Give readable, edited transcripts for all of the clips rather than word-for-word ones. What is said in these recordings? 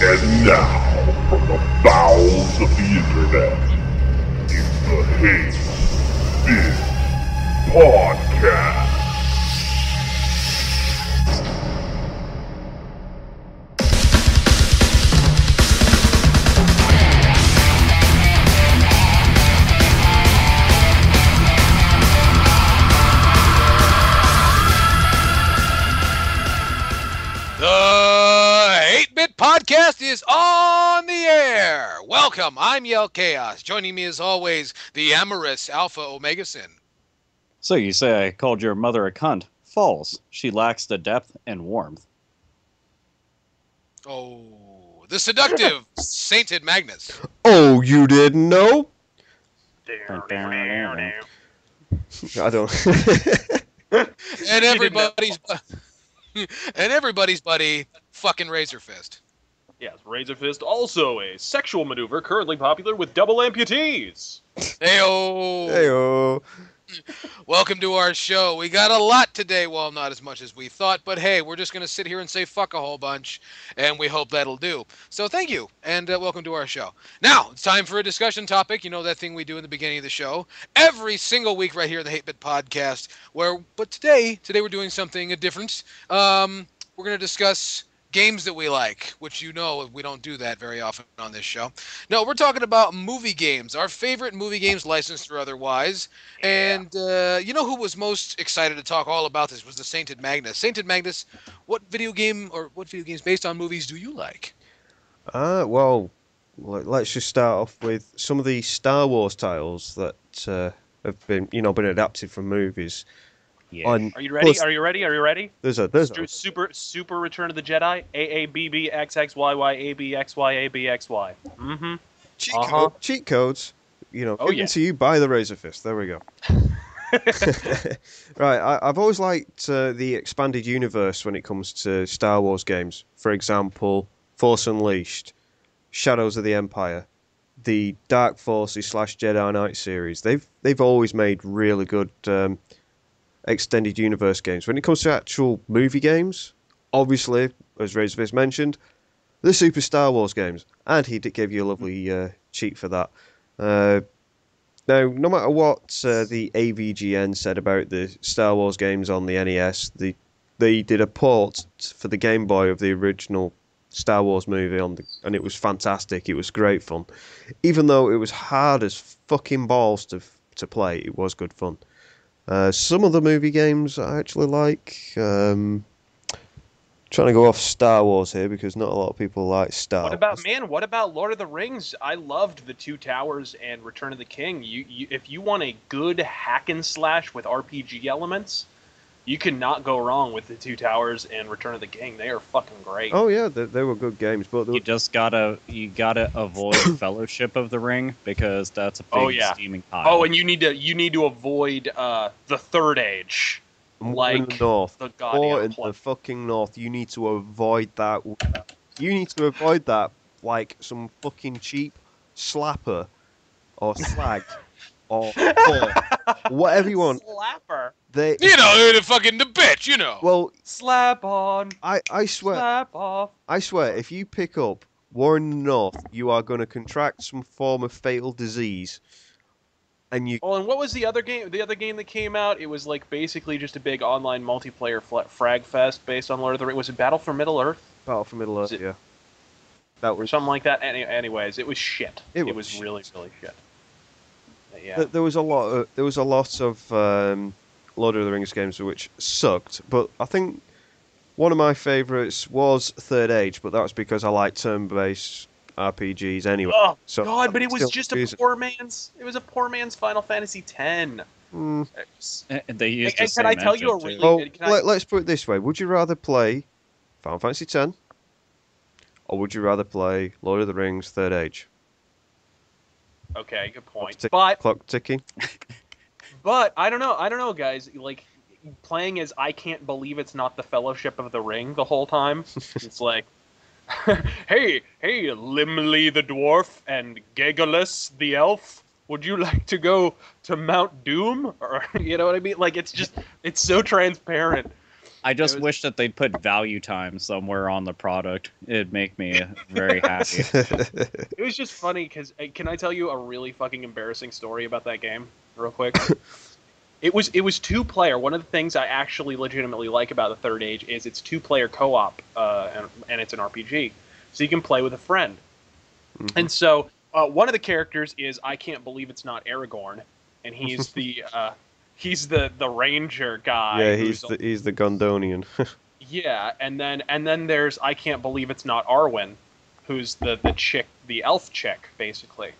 And now, from the bowels of the internet, it's the Hate-Bit Podcast. The Hate-Bit Podcast is on the air. Welcome, I'm Yellkaos. Joining me as always, the amorous Alpha Omega Sin. So you say I called your mother a cunt. False. She lacks the depth and warmth. Oh, the seductive sainted Magnus. Oh, you didn't know? I I don't. And everybody's buddy, fucking RazörFist. Yes, RazörFist, also a sexual maneuver currently popular with double amputees. Heyo. Heyo. Welcome to our show. We got a lot today. Well, not as much as we thought, but hey, we're just going to sit here and say fuck a whole bunch, and we hope that'll do. So thank you, and welcome to our show. Now, it's time for a discussion topic. You know that thing we do in the beginning of the show. Every single week right here in the Hate-Bit Podcast. But today we're doing something different. We're going to discuss games that we like, which you know we don't do that very often on this show. No, we're talking about movie games, our favorite movie games, licensed or otherwise. And you know who was most excited to talk all about this was the Sainted Magnus. Sainted Magnus, what video games based on movies do you like? Well, let's just start off with some of the Star Wars titles that have been adapted from movies. Yeah. Are you ready? Are you ready? There's a Super Return of the Jedi. AABBXXYYABXY. Mm-hmm. cheat codes. Given to you by the RazörFist. There we go. Right, I've always liked the expanded universe when it comes to Star Wars games. For example, Force Unleashed, Shadows of the Empire, the Dark Forces / Jedi Knight series. They've always made really good extended universe games. When it comes to actual movie games, obviously, as RazörFist mentioned, the Super Star Wars games, and he gave you a lovely cheat for that. Now, no matter what the AVGN said about the Star Wars games on the NES, they did a port for the Game Boy of the original Star Wars movie and it was fantastic. It was great fun. Even though it was hard as fucking balls to play, it was good fun. Some of the movie games I actually like. Trying to go off Star Wars here because not a lot of people like Star Wars. What about Lord of the Rings? I loved The Two Towers and Return of the King. If you want a good hack and slash with RPG elements, you cannot go wrong with The Two Towers and Return of the King. They are fucking great. Oh yeah, they were good games, but You just gotta avoid Fellowship of the Ring because that's a big steaming pile. Oh, and you need to avoid the Third Age. Like in the north, or in the fucking north, you need to avoid that. You need to avoid that like some fucking cheap slapper or slag or whatever you want. Slapper. The fucking the bitch, you know. Well, slap on. I swear. Slap off. I swear, if you pick up War in the North, you are going to contract some form of fatal disease. And you. Oh, and what was the other game? The other game that came out, it was like basically just a big online multiplayer frag fest based on Lord of the Rings. Was it Battle for Middle Earth? Battle for Middle Earth, yeah. That was something like that. Anyways, it was shit. It was really, really shit. Yeah. There was a lot of Lord of the Rings games which sucked, but I think one of my favourites was Third Age, but that was because I like turn-based RPGs anyway. Oh God! But it was just a poor man's Final Fantasy X. They used can I tell you a really? Let's put it this way: would you rather play Final Fantasy X, or would you rather play Lord of the Rings Third Age? Okay, good point. Clock ticking. But I don't know, guys. Like playing as I can't believe it's not the Fellowship of the Ring the whole time. It's like, hey, Limley the dwarf and Gegalus the elf. Would you like to go to Mount Doom? Or you know what I mean? Like it's so transparent. I just wish that they'd put value time somewhere on the product. It'd make me very happy. It was just funny because can I tell you a really fucking embarrassing story about that game, real quick? It was 2-player. One of the things I actually legitimately like about the Third Age is it's 2-player co-op, and it's an RPG, so you can play with a friend. Mm-hmm. And so one of the characters is I can't believe it's not Aragorn, and he's the ranger guy. Yeah, he's the Gondonian. Yeah, and then there's I can't believe it's not Arwen, who's the chick, the elf chick, basically.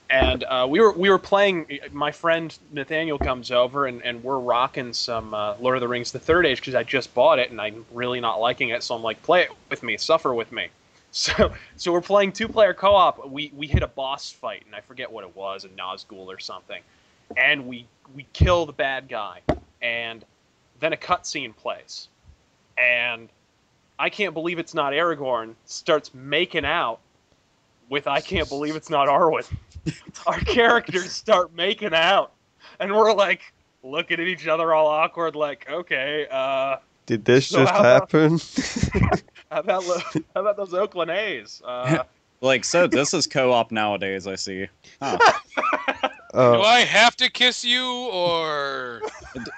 And we were playing. My friend Nathaniel comes over, and we're rocking some Lord of the Rings: The Third Age because I just bought it and I'm really not liking it. So I'm like, play it with me, suffer with me. So we're playing 2-player co-op. We hit a boss fight, and I forget what it was, a Nazgul or something, and we kill the bad guy, and then a cutscene plays, and I can't believe it's not Aragorn starts making out with I can't believe it's not Arwen. Our characters start making out, and we're like looking at each other all awkward, like, okay, did this just happen? How about those Oakland A's? Like, so this is co-op nowadays, I see. Huh. Do I have to kiss you, or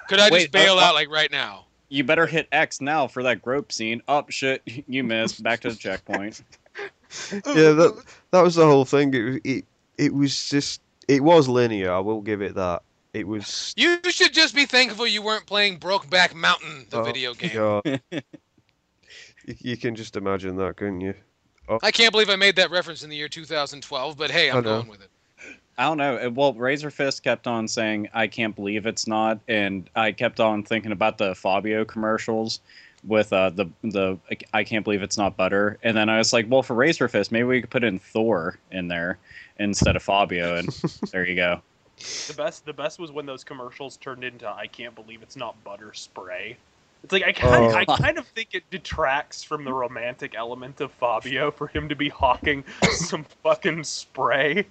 could I just bail out like right now? You better hit X now for that grope scene. Oh, shit, you missed. Back to the checkpoint. Yeah, that was the whole thing. It was linear. I will give it that. It was. You should just be thankful you weren't playing Brokeback Mountain, the video game. God. You can just imagine that, couldn't you? Oh. I can't believe I made that reference in the year 2012, but hey, I'm going with it. I don't know. Well, RazörFist kept on saying, I can't believe it's not, and I kept on thinking about the Fabio commercials with the I can't believe it's not butter, and then I was like, well, for RazörFist, maybe we could put in Thor in there instead of Fabio, and there you go. The best was when those commercials turned into I can't believe it's not butter spray. It's like I kind of think it detracts from the romantic element of Fabio for him to be hawking some fucking spray.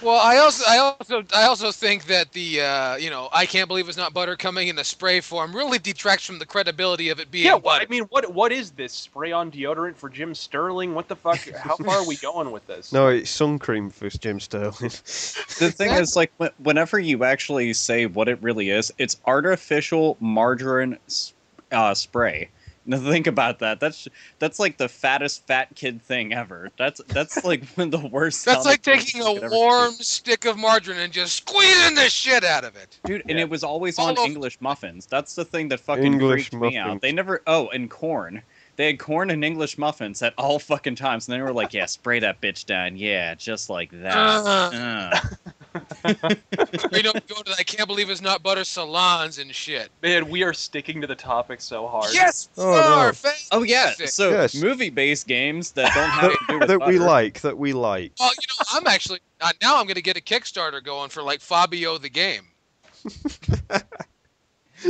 Well, I also think that the I can't believe it's not butter coming in a spray form really detracts from the credibility of it being. Yeah, butter. I mean, what is this spray on deodorant for Jim Sterling? What the fuck? How far are we going with this? No, it's sun cream for Jim Sterling. The thing is, like, whenever you actually say what it really is, it's artificial margarine spray. Now think about that. That's like the fattest fat kid thing ever. That's like one of the worst. That's like taking a warm stick of margarine and just squeezing the shit out of it. Dude, and it was always on English muffins. That's the thing that fucking freaked me out. They never and corn. They had corn and English muffins at all fucking times, and they were like, yeah, spray that bitch down. Yeah, just like that. We don't go to I can't believe it's not butter salons and shit. Man, we are sticking to the topic so hard. Yes, no. Oh yeah, so movie-based games that don't have to do with that butter. we like. Well, I'm actually now I'm going to get a Kickstarter going for like Fabio the game.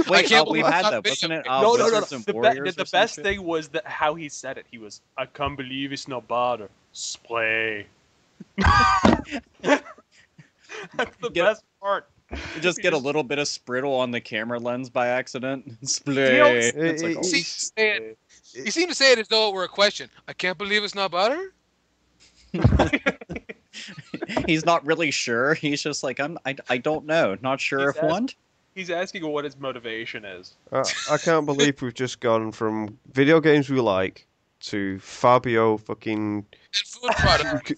Wait, we've had that, wasn't it? No. The best thing was that how he said it. He was, I can't believe it's not butter. Spray. That's the best part. You just get a little bit of sprittle on the camera lens by accident. Splay. You seem to say it as though it were a question. I can't believe it's not butter? He's not really sure. He's just like, I don't know. Not sure if what? He's asking what his motivation is. I can't believe we've just gone from video games we like to Fabio fucking... And food product.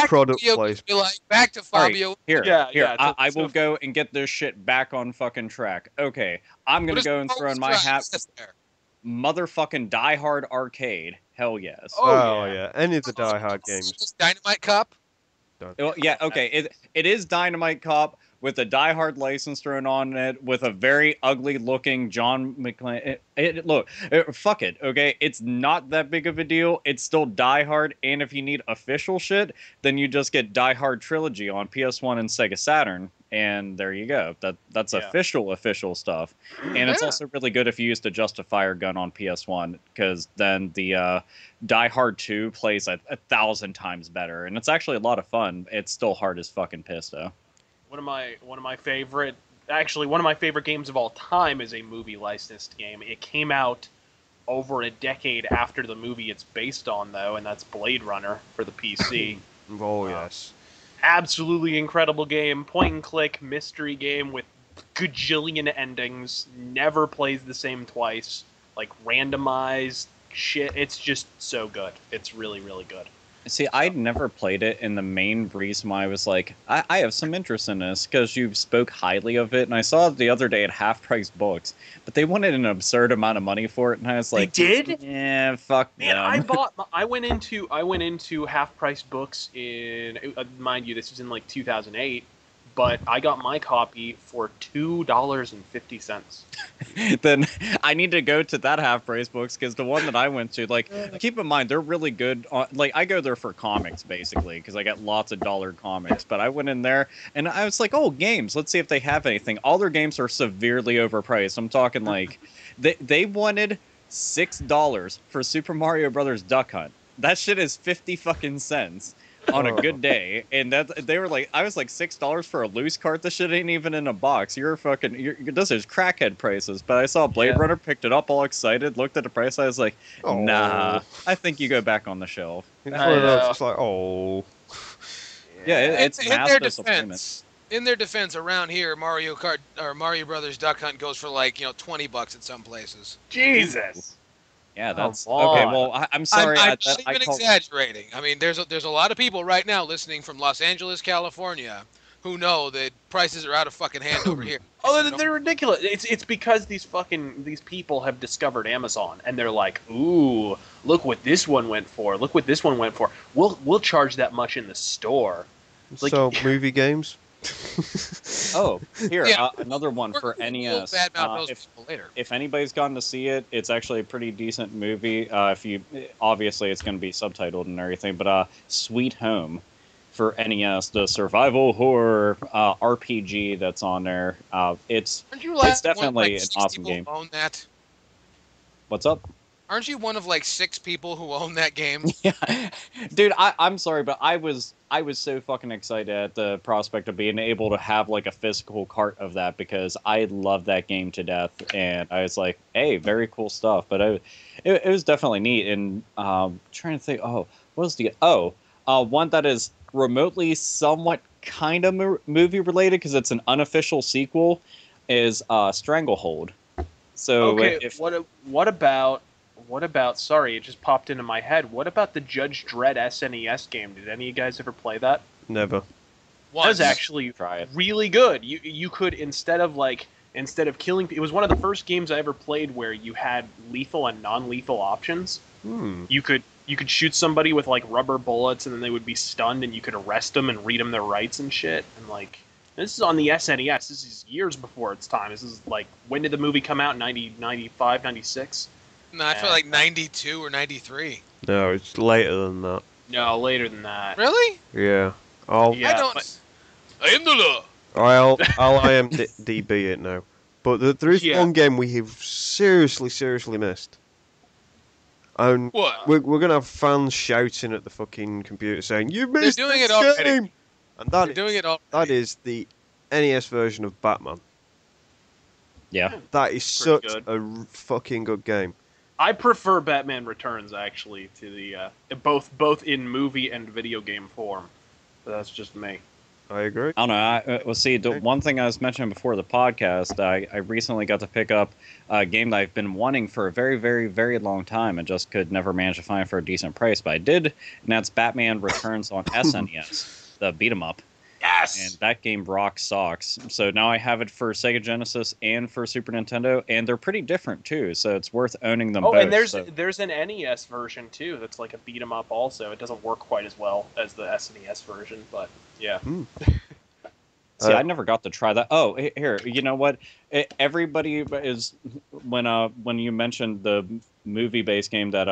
Product place. Back to Fabio. Right, here. I will go and get this shit back on fucking track. Okay, I'm gonna go and throw in my hat. Motherfucking Die Hard Arcade. Hell yes. Oh yeah. Any of the Die Hard games. Dynamite Cop? Well, yeah, okay. It is Dynamite Cop with a Die Hard license thrown on it, with a very ugly-looking John McClane. Look, fuck it, okay? It's not that big of a deal. It's still Die Hard, and if you need official shit, then you just get Die Hard Trilogy on PS1 and Sega Saturn, and there you go. That's official stuff. And it's also really good if you use the Justifier gun on PS1, because then the Die Hard 2 plays 1,000 times better, and it's actually a lot of fun. It's still hard as fucking piss, though. One of my favorite actually, one of my favorite games of all time is a movie licensed game. It came out over a decade after the movie it's based on, though, and that's Blade Runner for the PC. Oh, yes. Absolutely incredible game. Point and click mystery game with gajillion endings. Never plays the same twice. Like randomized shit. It's just so good. It's really, really good. See, I'd never played it, and the main reason why I was like, I have some interest in this, because you spoke highly of it, and I saw it the other day at half-price books, but they wanted an absurd amount of money for it, and I was like, They did? Yeah, fuck Man, them. I went into half-price books in, mind you, this was in like 2008, but I got my copy for $2.50. Then I need to go to that half-price books, because the one that I went to, like, keep in mind, they're really good on, like, I go there for comics, basically, because I get lots of dollar comics, but I went in there, and I was like, oh, games, let's see if they have anything. All their games are severely overpriced. I'm talking, like, they wanted $6 for Super Mario Brothers Duck Hunt. That shit is 50 fucking cents. On a good day, and that they were like, I was like $6 for a loose cart. This shit ain't even in a box. This is crackhead prices. But I saw Blade Runner, picked it up, all excited, looked at the price. I was like, nah, I think you go back on the shelf. It's one of those, it's like, oh. Yeah, it's in mass their disappointment. defense. In their defense, around here, Mario Kart or Mario Brothers Duck Hunt goes for like $20 at some places. Jesus. Yeah, that's Come on. okay. Well, I'm sorry. I'm I not even exaggerating. I mean, there's a lot of people right now listening from Los Angeles, California, who know that prices are out of fucking hand over here. Oh, they're ridiculous. It's because these people have discovered Amazon, and they're like, ooh, look what this one went for. Look what this one went for. We'll charge that much in the store. Like, So, movie games? Oh, here, Yeah. another one for We'll NES. badmouth those people later. If anybody's gotten to see it, it's actually a pretty decent movie. Obviously it's going to be subtitled and everything, but Sweet Home for NES, the survival horror RPG that's on there. It's definitely an awesome game. Own that? What's up? Aren't you one of like 6 people who own that game? Yeah, dude, I'm sorry, but I was so fucking excited at the prospect of being able to have like a physical cart of that, because I love that game to death, and I was like, hey, very cool stuff. But it was definitely neat, and trying to think, what was one that is remotely somewhat kind of movie related, because it's an unofficial sequel, is Stranglehold. So okay, what about? Sorry, it just popped into my head. What about the Judge Dredd SNES game? Did any of you guys ever play that? Never. That was actually really good. You could instead of killing, it was one of the first games I ever played where you had lethal and non-lethal options. You could shoot somebody with like rubber bullets, and then they would be stunned, and you could arrest them and read them their rights and shit. And like, this is on the SNES. This is years before its time. This is like, when did the movie come out? 95, 96? No, I feel like 92 or 93. No, it's later than that. No, later than that. Really? Yeah. I am the law. I'll IMDb it now. But there is one game we have seriously missed. And What? we're going to have fans shouting at the fucking computer saying, "You missed doing this it already. game!" And that is the NES version of Batman. Yeah. That is such a fucking good game. I prefer Batman Returns actually to the both in movie and video game form. But that's just me. I agree. I don't know. Well, see, the one thing I was mentioning before the podcast, I recently got to pick up a game that I've been wanting for a very, very, very long time and just could never manage to find for a decent price. But I did, and that's Batman Returns on SNES, the beat 'em up. Yes! And that game rocks socks. So now I have it for Sega Genesis and for Super Nintendo, and they're pretty different too. So it's worth owning them both. Oh, and there's an NES version too that's like a beat 'em up also. It doesn't work quite as well as the SNES version, but yeah. See, I never got to try that. Oh, here, you know what? Everybody is when you mentioned the movie-based game that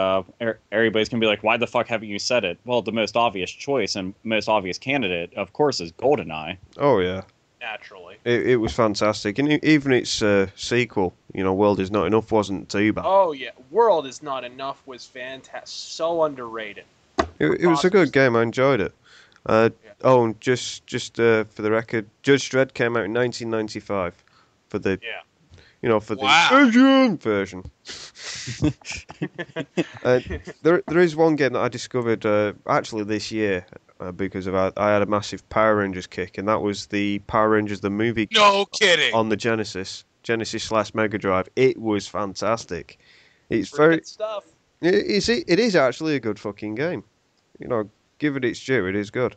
everybody's gonna be like, why the fuck haven't you said it? Well, the most obvious choice and most obvious candidate, of course, is GoldenEye. Oh yeah, naturally. It was fantastic, and even its sequel, World Is Not Enough, wasn't too bad. Oh yeah, World Is Not Enough was fantastic, so underrated. It was a good game. I enjoyed it. Oh, and just for the record, Judge Dredd came out in 1995. for the for Wow. the Asian version. There is one game that I discovered actually this year because I had a massive Power Rangers kick, and that was the Power Rangers the movie No kidding. on the Genesis / Mega Drive. It was fantastic. It's Pretty very good stuff. it is actually a good fucking game. Give it its due. It is good.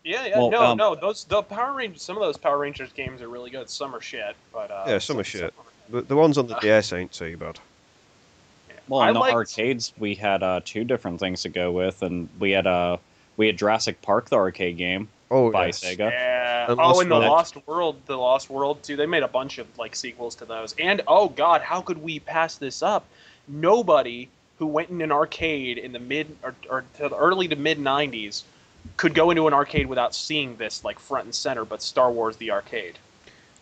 Yeah. Well, The Power Rangers. Some of those Power Rangers games are really good. Some are shit, but Yeah, some are shit. The ones on the DS ain't too bad. Well, in the arcades, we had two different things to go with, and we had Jurassic Park, the arcade game by yes. Sega. Yeah. And And the Lost Lost World too. They made a bunch of sequels to those. And oh god, how could we pass this up? Nobody who went in an arcade in the mid or to the early to mid '90s could go into an arcade without seeing this front and center. But Star Wars the arcade.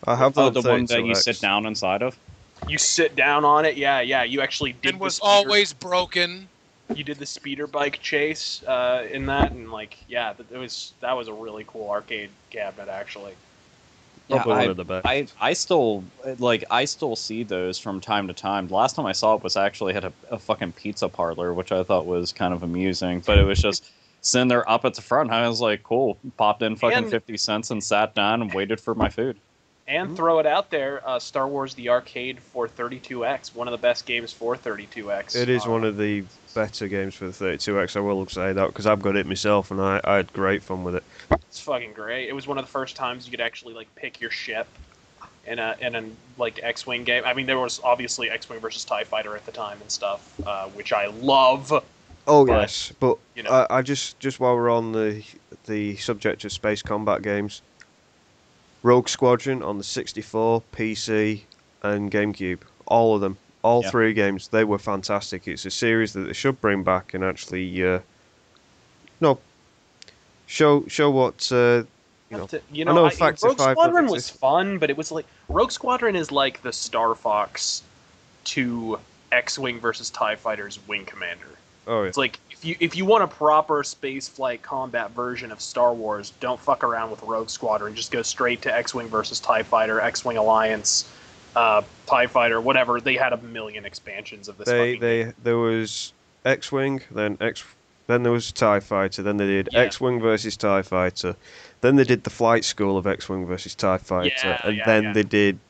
I have Oh, the the one that you sit down inside of? You sit down on it. Yeah. You actually did. It was always broken. You did the speeder bike chase in that, and that was a really cool arcade cabinet actually. Yeah, Probably one of the best. I still see those from time to time. The last time I saw it was actually at a fucking pizza parlor, which I thought was kind of amusing. But it was just sitting there up at the front. I was like, cool. Popped in fucking 50 cents and sat down and waited for my food. And throw it out there, Star Wars the arcade for 32X, one of the best games for 32X. It is one of the better games for the 32X, I will say that, because I've got it myself, and I had great fun with it. It's fucking great. It was one of the first times you could actually pick your ship in a X-Wing game. I mean, there was obviously X-Wing versus TIE Fighter at the time and stuff, which I love. Oh, But, yes, but I just while we're on the subject of space combat games, Rogue Squadron on the 64, PC, and GameCube. All of them. All three games. They were fantastic. It's a series that they should bring back and actually, show what, Rogue Squadron was fun, but it was Rogue Squadron is like the Star Fox to X-Wing versus TIE Fighter's Wing Commander. Oh, yeah. It's like, if you want a proper space flight combat version of Star Wars, don't fuck around with Rogue Squadron. Just go straight to X-Wing versus TIE Fighter, X-Wing Alliance, TIE Fighter, whatever. They had a million expansions of this. There was X-Wing, then there was TIE Fighter, then they did X-Wing versus TIE Fighter, then they did the flight school of X-Wing versus TIE Fighter, they did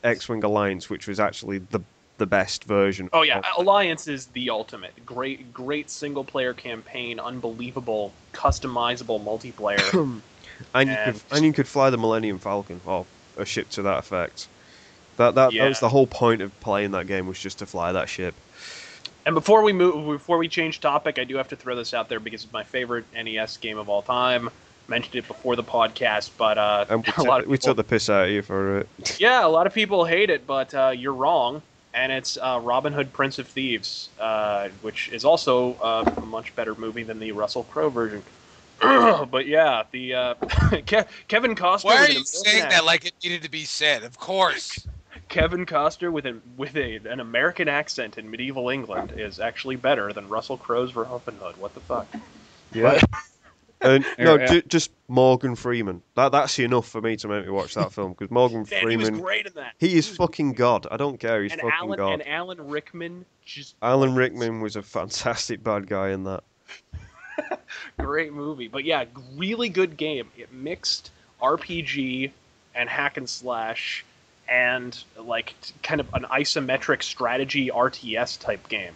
X-Wing Alliance, which was actually the best version. Oh yeah, Alliance is the ultimate. Great single player campaign, unbelievable customizable multiplayer. and you could fly the Millennium Falcon, or a ship to that effect. That was the whole point of playing that game, was just to fly that ship. And before we change topic, I do have to throw this out there because it's my favorite NES game of all time. Mentioned it before the podcast, but and we took the piss out of you for it. Yeah, a lot of people hate it, but you're wrong. And it's Robin Hood, Prince of Thieves, which is also a much better movie than the Russell Crowe version. But yeah, the Kevin Costner. Why are you saying that like it needed to be said? Of course. Kevin Costner with an American accent in medieval England is actually better than Russell Crowe's Robin Hood. What the fuck? Yeah. Just Morgan Freeman. That's enough for me to make me watch that film, because Morgan Freeman. He was great in that. He is fucking God. I don't care. He's fucking God. And Alan Rickman. Alan Rickman was a fantastic bad guy in that. Great movie, but yeah, really good game. It mixed RPG and hack and slash, and kind of an isometric strategy RTS type game,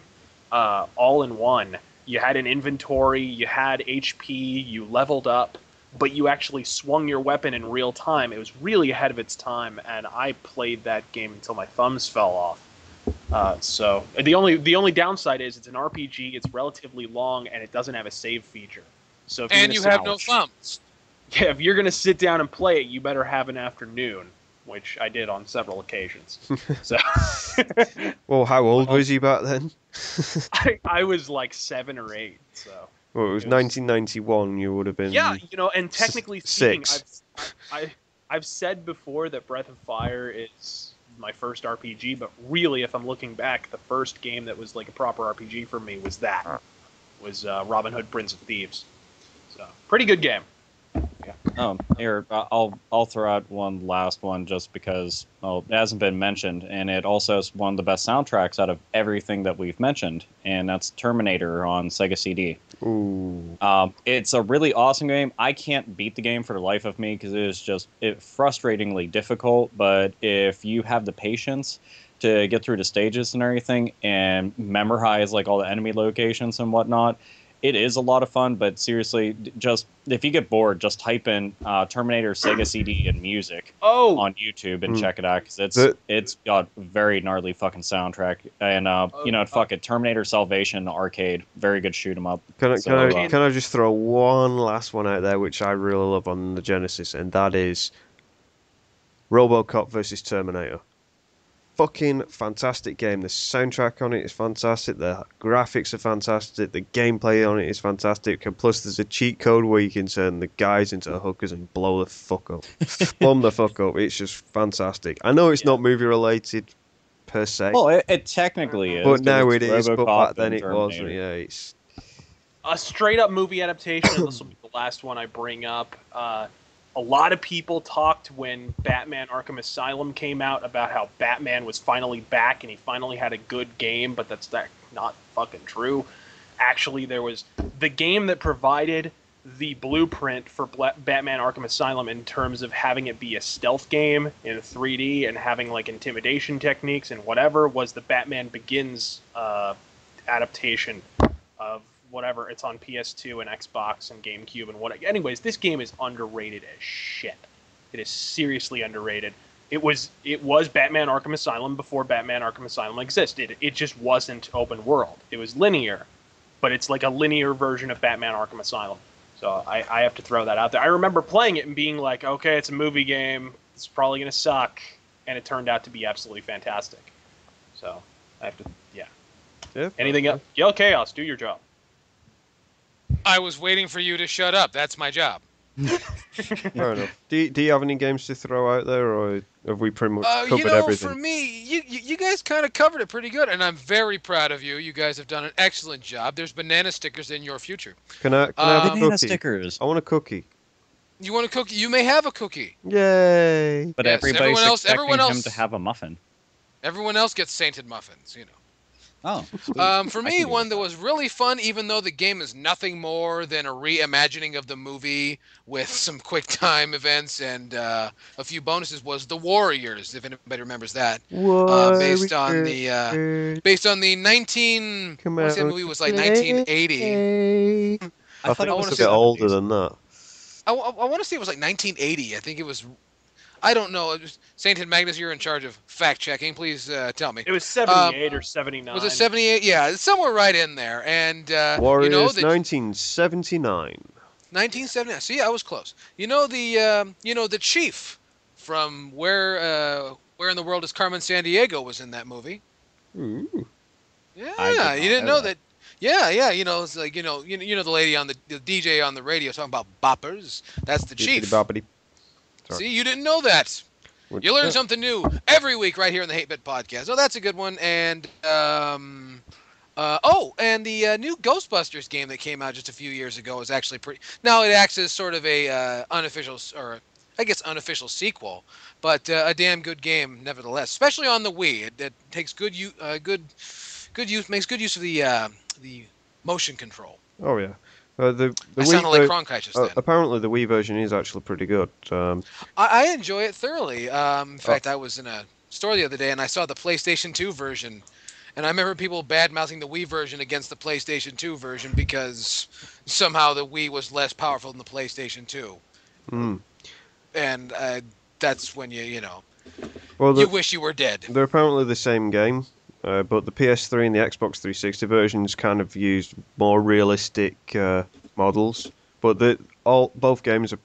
all in one. You had an inventory, you had HP, you leveled up, but you actually swung your weapon in real time. It was really ahead of its time, and I played that game until my thumbs fell off. So the only downside is it's an RPG, it's relatively long, and it doesn't have a save feature. So you have no thumbs. Yeah, if you're going to sit down and play it, you better have an afternoon, which I did on several occasions. So, well, how old was you back then? I was 7 or 8. So. Well, it was 1991. You would have been. Yeah, and technically speaking, 6. I've said before that Breath of Fire is my first RPG, but really, if I'm looking back, the first game that was a proper RPG for me was Robin Hood, Prince of Thieves. So, pretty good game. Here, I'll throw out one last one just because, well, it hasn't been mentioned, and it also is one of the best soundtracks out of everything that we've mentioned, and that's Terminator on Sega CD. Ooh. It's a really awesome game. I can't beat the game for the life of me because it is just frustratingly difficult, but if you have the patience to get through the stages and everything and memorize like all the enemy locations and whatnot, it is a lot of fun. But seriously, just if you get bored, just type in Terminator Sega CD and music on YouTube and check it out because it's got very gnarly fucking soundtrack and fuck it, Terminator Salvation arcade, very good shoot 'em up. Can I just throw one last one out there which I really love on the Genesis, and that is RoboCop versus Terminator. Fucking fantastic game. The soundtrack on it is fantastic. The graphics are fantastic. The gameplay on it is fantastic. And plus, there's a cheat code where you can turn the guys into hookers and blow the fuck up, bomb the fuck up. It's just fantastic. I know it's not movie related per se. Well, it technically is. But now it is. RoboCop But back then and it wasn't. Terminator. Yeah, it's A straight up movie adaptation, and this will be the last one I bring up. A lot of people talked when Batman Arkham Asylum came out about how Batman was finally back and he finally had a good game, but that's not fucking true. Actually, there was the game that provided the blueprint for Batman Arkham Asylum in terms of having it be a stealth game in 3D and having like intimidation techniques and whatever was the Batman Begins adaptation of whatever. It's on PS2 and Xbox and GameCube and what. Anyways, this game is underrated as shit. It is seriously underrated. It was Batman Arkham Asylum before Batman Arkham Asylum existed. It just wasn't open world. It was linear, but it's like a linear version of Batman Arkham Asylum. So I have to throw that out there. I remember playing it and being like, okay, it's a movie game. It's probably gonna suck, and it turned out to be absolutely fantastic. So I have to, yeah. Anything else? Yellkaos, do your job. I was waiting for you to shut up. That's my job. fair enough. Do you have any games to throw out there, or have we pretty much covered everything? For me, you guys kind of covered it pretty good, and I'm very proud of you. You guys have done an excellent job. There's banana stickers in your future. Can I have a banana cookie? stickers. I want a cookie. You want a cookie? You may have a cookie. Yay! But Yes, everybody's expecting everyone him else- to have a muffin. Everyone else gets sainted muffins, you know. Oh. For I me, can go one with that was really fun, even though the game is nothing more than a reimagining of the movie with some quick time events and a few bonuses, was The Warriors. If anybody remembers that, based on the 19. I want to say the movie was like 1980. I think I it wanna was a say bit that- older than that. I want to say it was like 1980. I think it was. I don't know. Sainted Magnus, you're in charge of fact checking. Please tell me. It was 78 or 79. Was it 78? Yeah, it's somewhere right in there. And Warriors, you know, the 1979. 1979. See, I was close. You know the chief from where in the world is Carmen Sandiego was in that movie. Ooh. Yeah, you didn't know that. Yeah. You know, it's like you know the lady on the DJ on the radio talking about boppers. That's the chief. Bippity-boppity. Sorry. See, you didn't know that. You learn something new every week right here in the Hate-Bit Podcast. Oh, that's a good one. And and the new Ghostbusters game that came out just a few years ago is actually pretty. Now it acts as sort of a unofficial sequel, but a damn good game nevertheless. Especially on the Wii, it takes good use of the motion control. Oh yeah. The I Wii sounded like Cronkite just then. apparently the Wii version is actually pretty good. I enjoy it thoroughly. In fact, I was in a store the other day and I saw the PlayStation 2 version, and I remember people bad-mouthing the Wii version against the PlayStation 2 version because somehow the Wii was less powerful than the PlayStation 2. And that's when you wish you were dead. They're apparently the same game, but the PS3 and the Xbox 360 versions kind of used more realistic models. But both games are,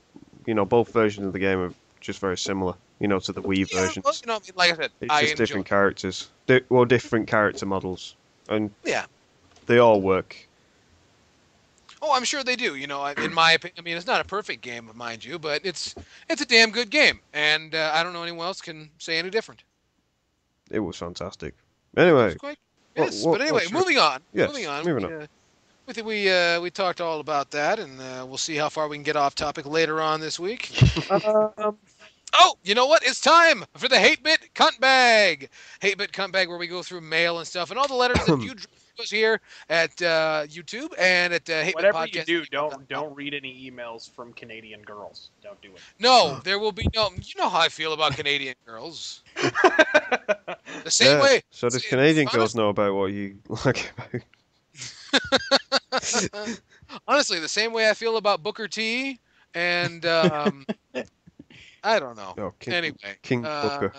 both versions of the game are just very similar, to the Wii versions. Well, like I said, It's just different characters. Different character models. And yeah, they all work. Oh, I'm sure they do. In my opinion, it's not a perfect game, mind you, but it's a damn good game, and I don't know anyone else can say any different. It was fantastic. Anyway. Yes, but anyway, moving on. Yes, moving on. moving on. We think we talked all about that, and we'll see how far we can get off topic later on this week. Oh, you know what? It's time for the Hate-Bit Cunt Bag. Hate-Bit Cunt Bag, where we go through mail and stuff, and all the letters that you drop us here at YouTube and at Hate-Bit Whatever Podcast. you do, don't read any emails from Canadian girls. Don't do it. No, there will be no. You know how I feel about Canadian girls. The same way. So does Canadian girls know about what you like about? Honestly, the same way I feel about Booker T and I don't know. Oh, Anyway, King Booker.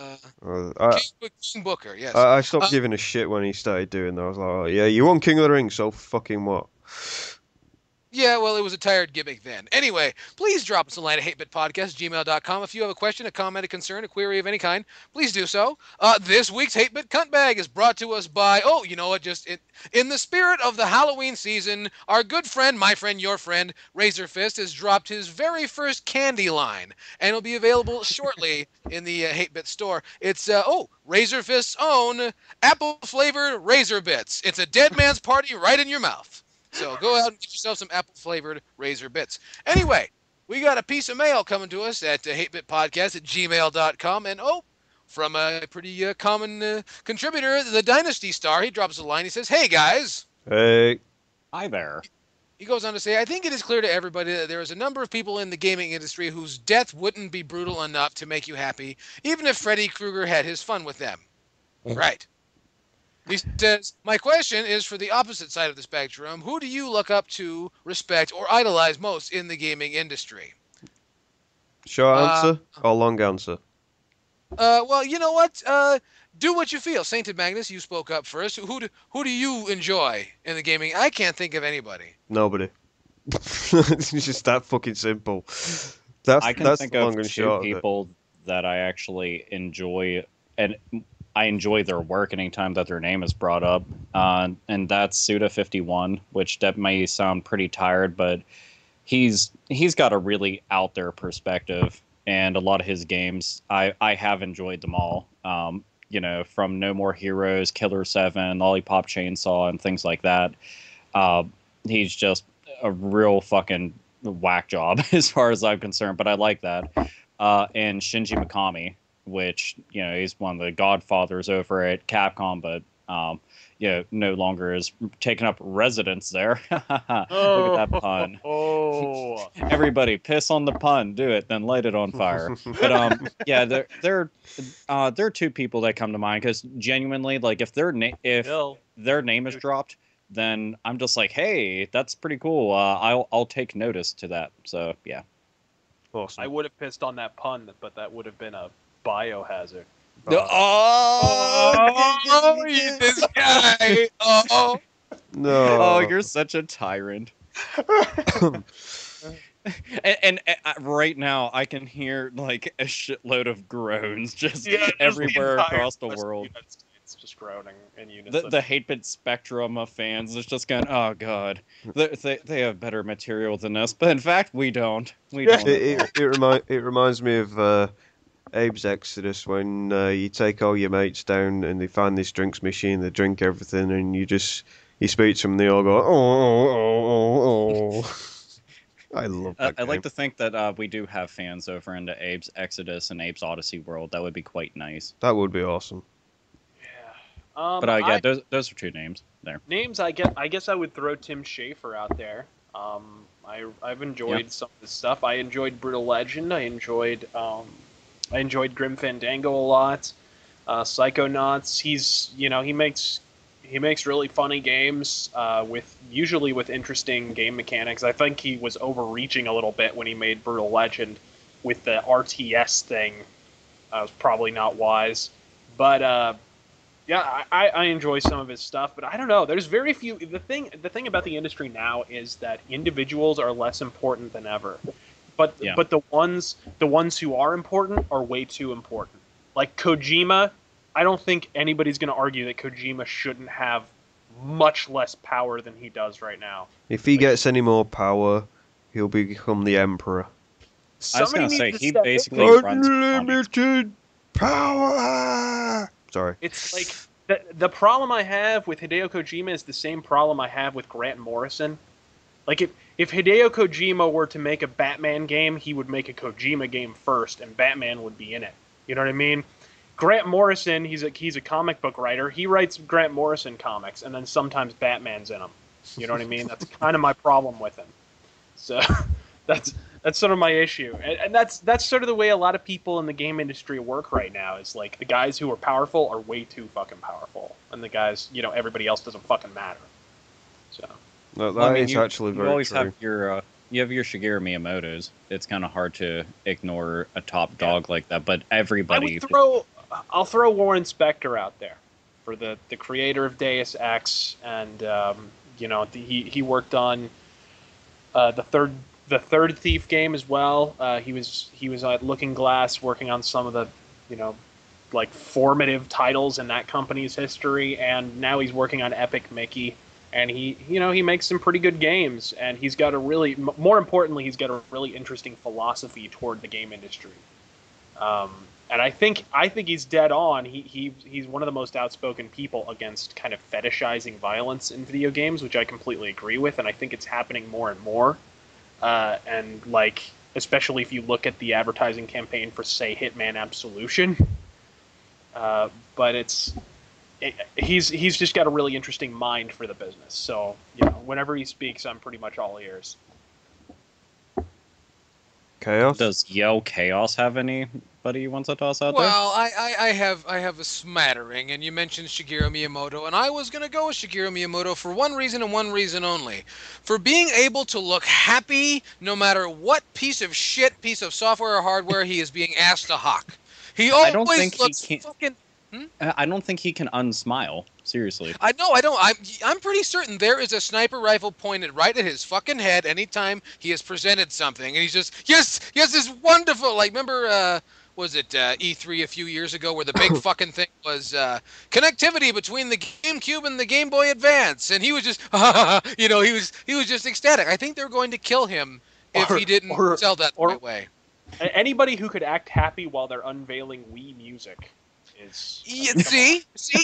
King Booker, yes. I stopped giving a shit when he started doing that. I was like, oh, yeah, you won King of the Ring, so fucking what? Yeah, well, it was a tired gimmick then. Anyway, please drop us a line at hatebitpodcast@gmail.com. If you have a question, a comment, a concern, a query of any kind, please do so. This week's Hate-Bit Cunt Bag is brought to us by, oh, you know what, in the spirit of the Halloween season, our good friend, my friend, your friend, RazörFist, has dropped his very first candy line, and it'll be available shortly in the Hate-Bit store. It's, RazörFist's own apple-flavored Razor Bits. It's a dead man's party right in your mouth. So go out and get yourself some apple-flavored Razor Bits. Anyway, we got a piece of mail coming to us at hatebitpodcast@gmail.com. And, from a pretty common contributor, the Dynasty Star, he drops a line. He says, hey, guys. Hey. Hi there. He goes on to say, I think it is clear to everybody that there is a number of people in the gaming industry whose death wouldn't be brutal enough to make you happy, even if Freddy Krueger had his fun with them. Right. He says, my question is for the opposite side of the spectrum. Who do you look up to, respect, or idolize most in the gaming industry? Short answer or long answer? Well, you know what? Do what you feel. Sainted Magnus, you spoke up first. Who do you enjoy in the gaming? I can't think of anybody. Nobody. It's just that fucking simple. I can that's think the long of and two short people that I actually enjoy, and I enjoy their work anytime that their name is brought up, and that's Suda51, which that may sound pretty tired, but he's got a really out there perspective, and a lot of his games, I have enjoyed them all. You know, from No More Heroes, Killer 7, Lollipop Chainsaw, and things like that. He's just a real fucking whack job as far as I'm concerned, but I like that. And Shinji Mikami, which, you know, he's one of the godfathers over at Capcom, but, you know, no longer is taking up residence there. Look at that pun. Oh. Everybody, piss on the pun. Do it, then light it on fire. But, yeah, there are two people that come to mind, because genuinely, like, if their name is dropped, then I'm just like, hey, that's pretty cool. I'll take notice to that. So, yeah. Awesome. I would have pissed on that pun, but that would have been a biohazard. Oh, this guy. Oh. No. Oh, you're such a tyrant. and right now, I can hear like a shitload of groans just everywhere across the world. It's just groaning in unison. The Hate-Bit spectrum of fans is just going, oh god, they have better material than us, but in fact we don't. We don't. It reminds me of Abe's Exodus, when you take all your mates down and they find this drinks machine, they drink everything, and you speak to them, and they all go, oh. I love that I like to think that we do have fans over into Abe's Exodus and Abe's Odyssey world. That would be quite nice. That would be awesome. Yeah. But yeah, those are two names there. Names, I guess I would throw Tim Schafer out there. I've enjoyed some of his stuff. I enjoyed Brutal Legend. I enjoyed Grim Fandango a lot. Psychonauts. He makes really funny games usually with interesting game mechanics. I think he was overreaching a little bit when he made Brutal Legend with the RTS thing. It was probably not wise, but yeah, I enjoy some of his stuff. But I don't know. There's very few. The thing about the industry now is that individuals are less important than ever. But the ones who are important are way too important. Like Kojima, I don't think anybody's going to argue that Kojima shouldn't have much less power than he does right now. If he gets any more power, he'll become the emperor. I was going to say, he basically runs unlimited power. Sorry. It's like The problem I have with Hideo Kojima is the same problem I have with Grant Morrison. Like, if Hideo Kojima were to make a Batman game, he would make a Kojima game first, and Batman would be in it. You know what I mean? Grant Morrison, he's a comic book writer. He writes Grant Morrison comics, and then sometimes Batman's in them. You know what I mean? That's kind of my problem with him. So that's sort of my issue, and that's sort of the way a lot of people in the game industry work right now. Is like the guys who are powerful are way too fucking powerful, and the guys, everybody else doesn't fucking matter. So No, that is actually very you always true. have your Shigeru Miyamoto's. It's kind of hard to ignore a top dog like that, but everybody. I'll throw Warren Spector out there for the creator of Deus Ex, and he worked on the third Thief game as well. He was at Looking Glass working on some of the like formative titles in that company's history, and now he's working on Epic Mickey, and he makes some pretty good games, and he's got more importantly, he's got a really interesting philosophy toward the game industry. And I think he's dead on. He's one of the most outspoken people against kind of fetishizing violence in video games, which I completely agree with, and I think it's happening more and more. And like, especially if you look at the advertising campaign for, say, Hitman Absolution. But he's just got a really interesting mind for the business. So whenever he speaks, I'm pretty much all ears. Chaos? Does Yellkaos have anybody you want to toss out there? Well, I have a smattering, and you mentioned Shigeru Miyamoto, and I was going to go with Shigeru Miyamoto for one reason and one reason only. For being able to look happy no matter what piece of shit, piece of software or hardware he is being asked to hawk. He always looks fucking... I don't think he can unsmile. Seriously. I don't. I'm pretty certain there is a sniper rifle pointed right at his fucking head anytime he has presented something, and he's just yes, this wonderful. Like, remember, was it E3 a few years ago where the big fucking thing was connectivity between the GameCube and the Game Boy Advance, and he was just he was just ecstatic. I think they're going to kill him if he didn't sell that the right way. Anybody who could act happy while they're unveiling Wii music. See,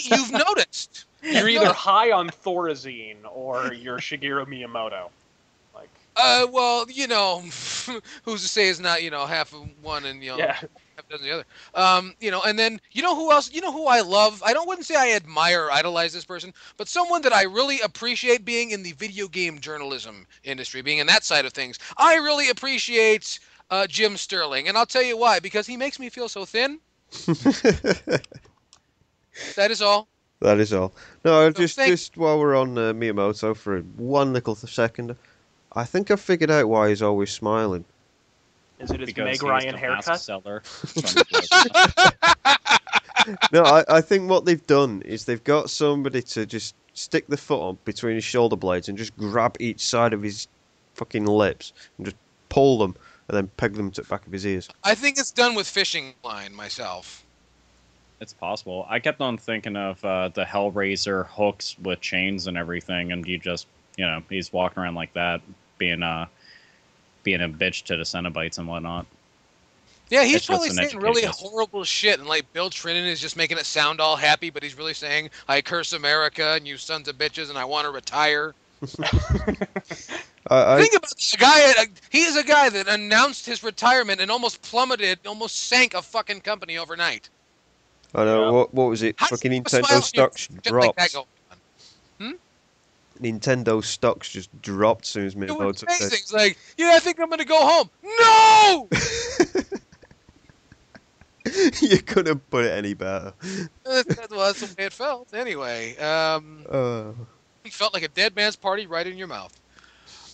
you've noticed. You're either high on Thorazine or you're Shigeru Miyamoto. Like, well, who's to say it's not half of one and half a dozen the other. And then who else? Who I love. Wouldn't say I admire or idolize this person, but someone that I really appreciate being in the video game journalism industry, being in that side of things. I really appreciate Jim Sterling, and I'll tell you why. Because he makes me feel so thin. That is all. That is all. No, just while we're on Miyamoto for one little second, I think I figured out why he's always smiling. Is it his Meg Ryan haircut? No, I think what they've done is they've got somebody to just stick the foot up between his shoulder blades and just grab each side of his fucking lips and just pull them and then peg them to the back of his ears. I think it's done with fishing line myself. It's possible. I kept on thinking of the Hellraiser hooks with chains and everything, and he's walking around like that, being a bitch to the Cenobites and whatnot. Yeah, he's probably saying really horrible shit, and like Bill Trinan is just making it sound all happy, but he's really saying, "I curse America and you sons of bitches, and I want to retire." Think about this guy. He is a guy that announced his retirement and almost sank a fucking company overnight. I know. What was it? Fucking Nintendo stocks dropped. Like Nintendo stocks just dropped as soon as Miyamoto said. It's like, I think I'm gonna go home. No. You couldn't put it any better. That's the way it felt. Anyway, it felt like a dead man's party right in your mouth.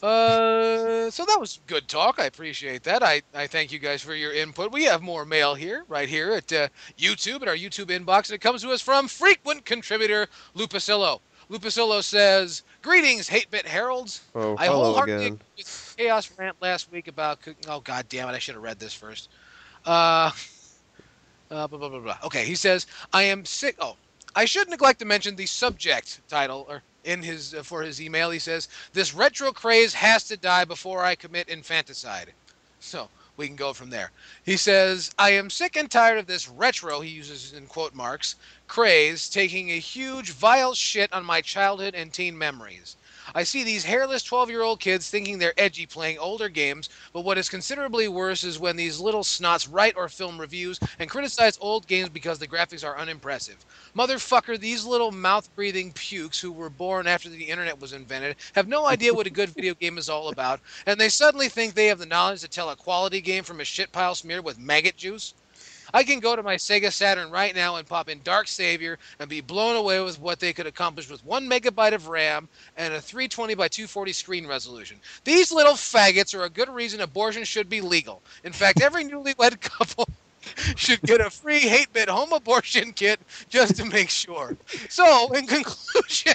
So that was good talk. I appreciate that. I thank you guys for your input. We have more mail here, right here at YouTube, at our YouTube inbox, and it comes to us from frequent contributor Lupacillo. Lupacillo says, "Greetings, Hate-Bit Heralds. Oh, I hello wholeheartedly again. with Chaos Rant last week about cooking." Oh, god damn it! I should have read this first. Blah, blah, blah, blah. Okay, he says, "I am sick." Oh, I should neglect to mention the subject title, or in his for his email, he says, "This retro craze has to die before I commit infanticide." So, we can go from there. He says, I am sick and tired of this retro, he uses in quote marks, craze, taking a huge, vile shit on my childhood and teen memories. I see these hairless 12-year-old kids thinking they're edgy playing older games, but what is considerably worse is when these little snots write or film reviews and criticize old games because the graphics are unimpressive. Motherfucker, these little mouth-breathing pukes who were born after the internet was invented have no idea what a good video game is all about, and they suddenly think they have the knowledge to tell a quality game from a shit pile smeared with maggot juice? I can go to my Sega Saturn right now and pop in Dark Savior and be blown away with what they could accomplish with 1 megabyte of RAM and a 320 by 240 screen resolution. These little faggots are a good reason abortion should be legal. In fact, every newlywed couple should get a free Hate-Bit home abortion kit just to make sure. So, in conclusion,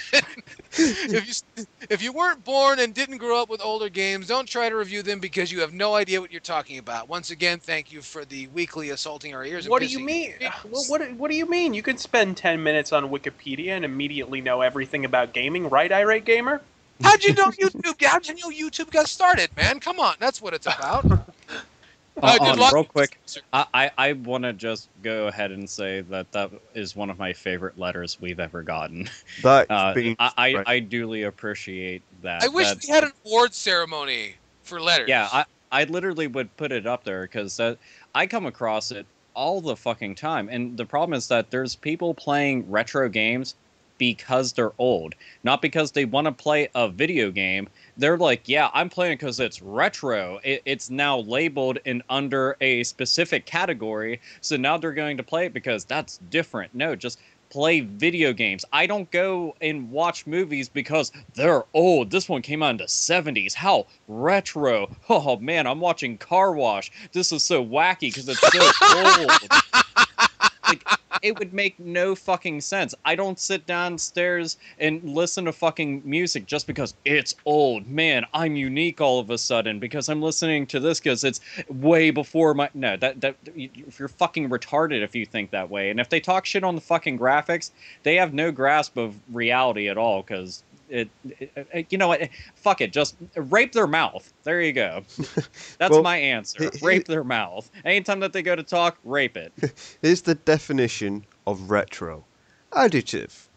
if you weren't born and didn't grow up with older games, don't try to review them because you have no idea what you're talking about. Once again, thank you for the weekly assaulting our ears. What do you mean? What do you mean? You can spend 10 minutes on Wikipedia and immediately know everything about gaming, right, Irate Gamer? How'd you know YouTube? How'd you know YouTube got started, man? Come on, that's what it's about. Real quick, I want to just go ahead and say that is one of my favorite letters we've ever gotten. I duly appreciate that. I wish we had an award ceremony for letters. Yeah, I literally would put it up there because I come across it all the fucking time. And the problem is that there's people playing retro games because they're old, not because they want to play a video game. They're like, yeah, I'm playing it because it's retro. It's now labeled in under a specific category, so now they're going to play it because that's different. No, just play video games. I don't go and watch movies because they're old. This one came out in the 70s. How retro. Oh, man, I'm watching Car Wash. This is so wacky because it's so old. Like, it would make no fucking sense. I don't sit downstairs and listen to fucking music just because it's old. Man, I'm unique all of a sudden because I'm listening to this because it's way before my... No, if you're fucking retarded if you think that way. And if they talk shit on the fucking graphics, they have no grasp of reality at all because... you know what? Fuck it. Just rape their mouth. There you go. That's my answer. Rape their mouth. Anytime that they go to talk, rape it. Here's the definition of retro. Adjective.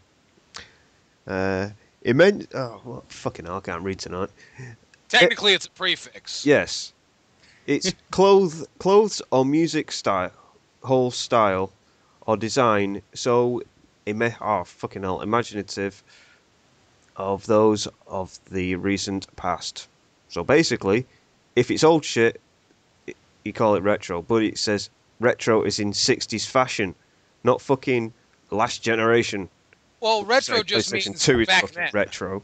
It meant... Oh, well, fucking hell, I can't read tonight. Technically, it's a prefix. Yes. It's clothes or music style, whole style, or design. So, fucking hell, imaginative... of those of the recent past. So basically, if it's old shit, you call it retro. But it says retro is in 60s fashion, not fucking last generation. Well, retro just means 2 is back fucking then. retro.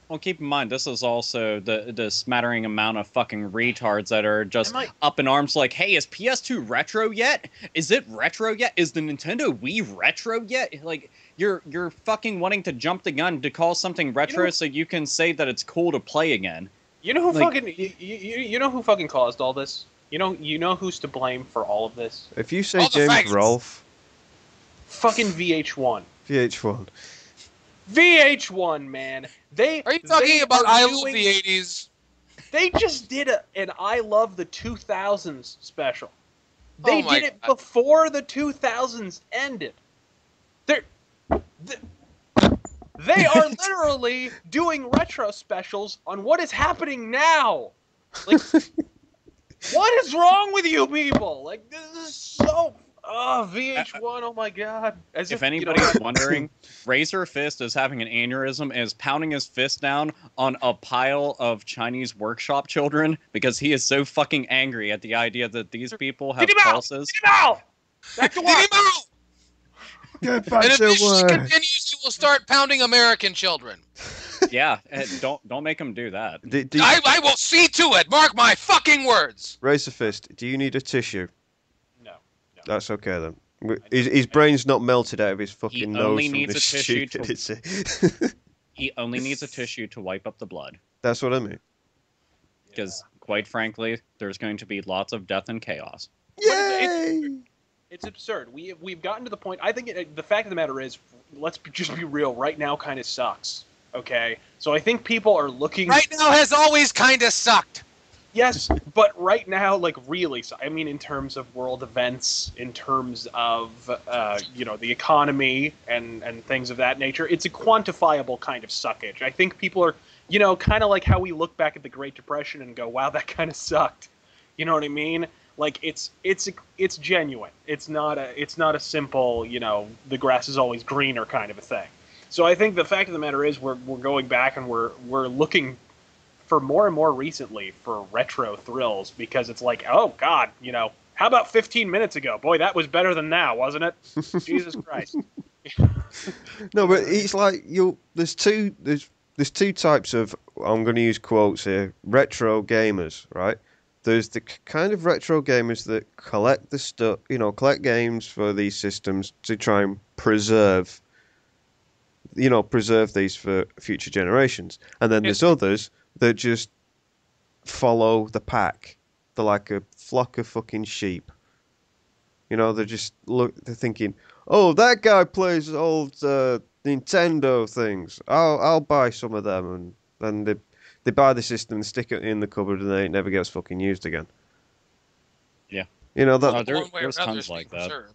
Well, keep in mind, this is also the smattering amount of fucking retards that are just up in arms like, hey, is PS2 retro yet? Is it retro yet? Is the Nintendo Wii retro yet? Like, you're fucking wanting to jump the gun to call something retro so you can say that it's cool to play again. You know who you know who fucking caused all this? You know who's to blame for all of this? If you say James Rolfe... Fucking VH1. VH1. VH1, man. Are you talking about I Love the 80s? They just did an I Love the 2000s special. They did it before the 2000s ended. They are literally doing retro specials on what is happening now. Like, what is wrong with you people? Like, this is so... Oh, VH1, oh my god. If anybody's wondering, RazörFist is having an aneurysm and is pounding his fist down on a pile of Chinese workshop children because he is so fucking angry at the idea that these people have pulses. Get him out! Back to work! Get him out! And if this shit continues, he will start pounding American children. Yeah, don't make him do that. I will see to it. Mark my fucking words. RazörFist, do you need a tissue? No. That's okay then. His brain's not melted out of his fucking nose. Only needs a tissue he only needs a tissue to wipe up the blood. That's what I mean. Because, quite frankly, there's going to be lots of death and chaos. Yay! It's absurd. We've gotten to the point. I think the fact of the matter is, let's just be real. Right now, kind of sucks. Okay, so I think people are looking. Right now has always kind of sucked. Yes, but right now, like really, so, I mean, in terms of world events, in terms of the economy and things of that nature, it's a quantifiable kind of suckage. I think people are, kind of like how we look back at the Great Depression and go, "Wow, that kind of sucked." You know what I mean? Like it's genuine. It's not a simple, the grass is always greener kind of a thing. So I think the fact of the matter is we're going back and we're looking for more and more recently for retro thrills, because it's like, oh God, how about 15 minutes ago? Boy, that was better than now, wasn't it? Jesus Christ. No, but it's like there's two types of, I'm going to use quotes here, retro gamers, right? There's the kind of retro gamers that collect the stuff, collect games for these systems to try and preserve these for future generations. And then there's others that just follow the pack. They're like a flock of fucking sheep. They're thinking, oh, that guy plays old Nintendo things. I'll buy some of them, and then they buy the system, stick it in the cupboard, and then it never gets fucking used again. Yeah. There's tons like that.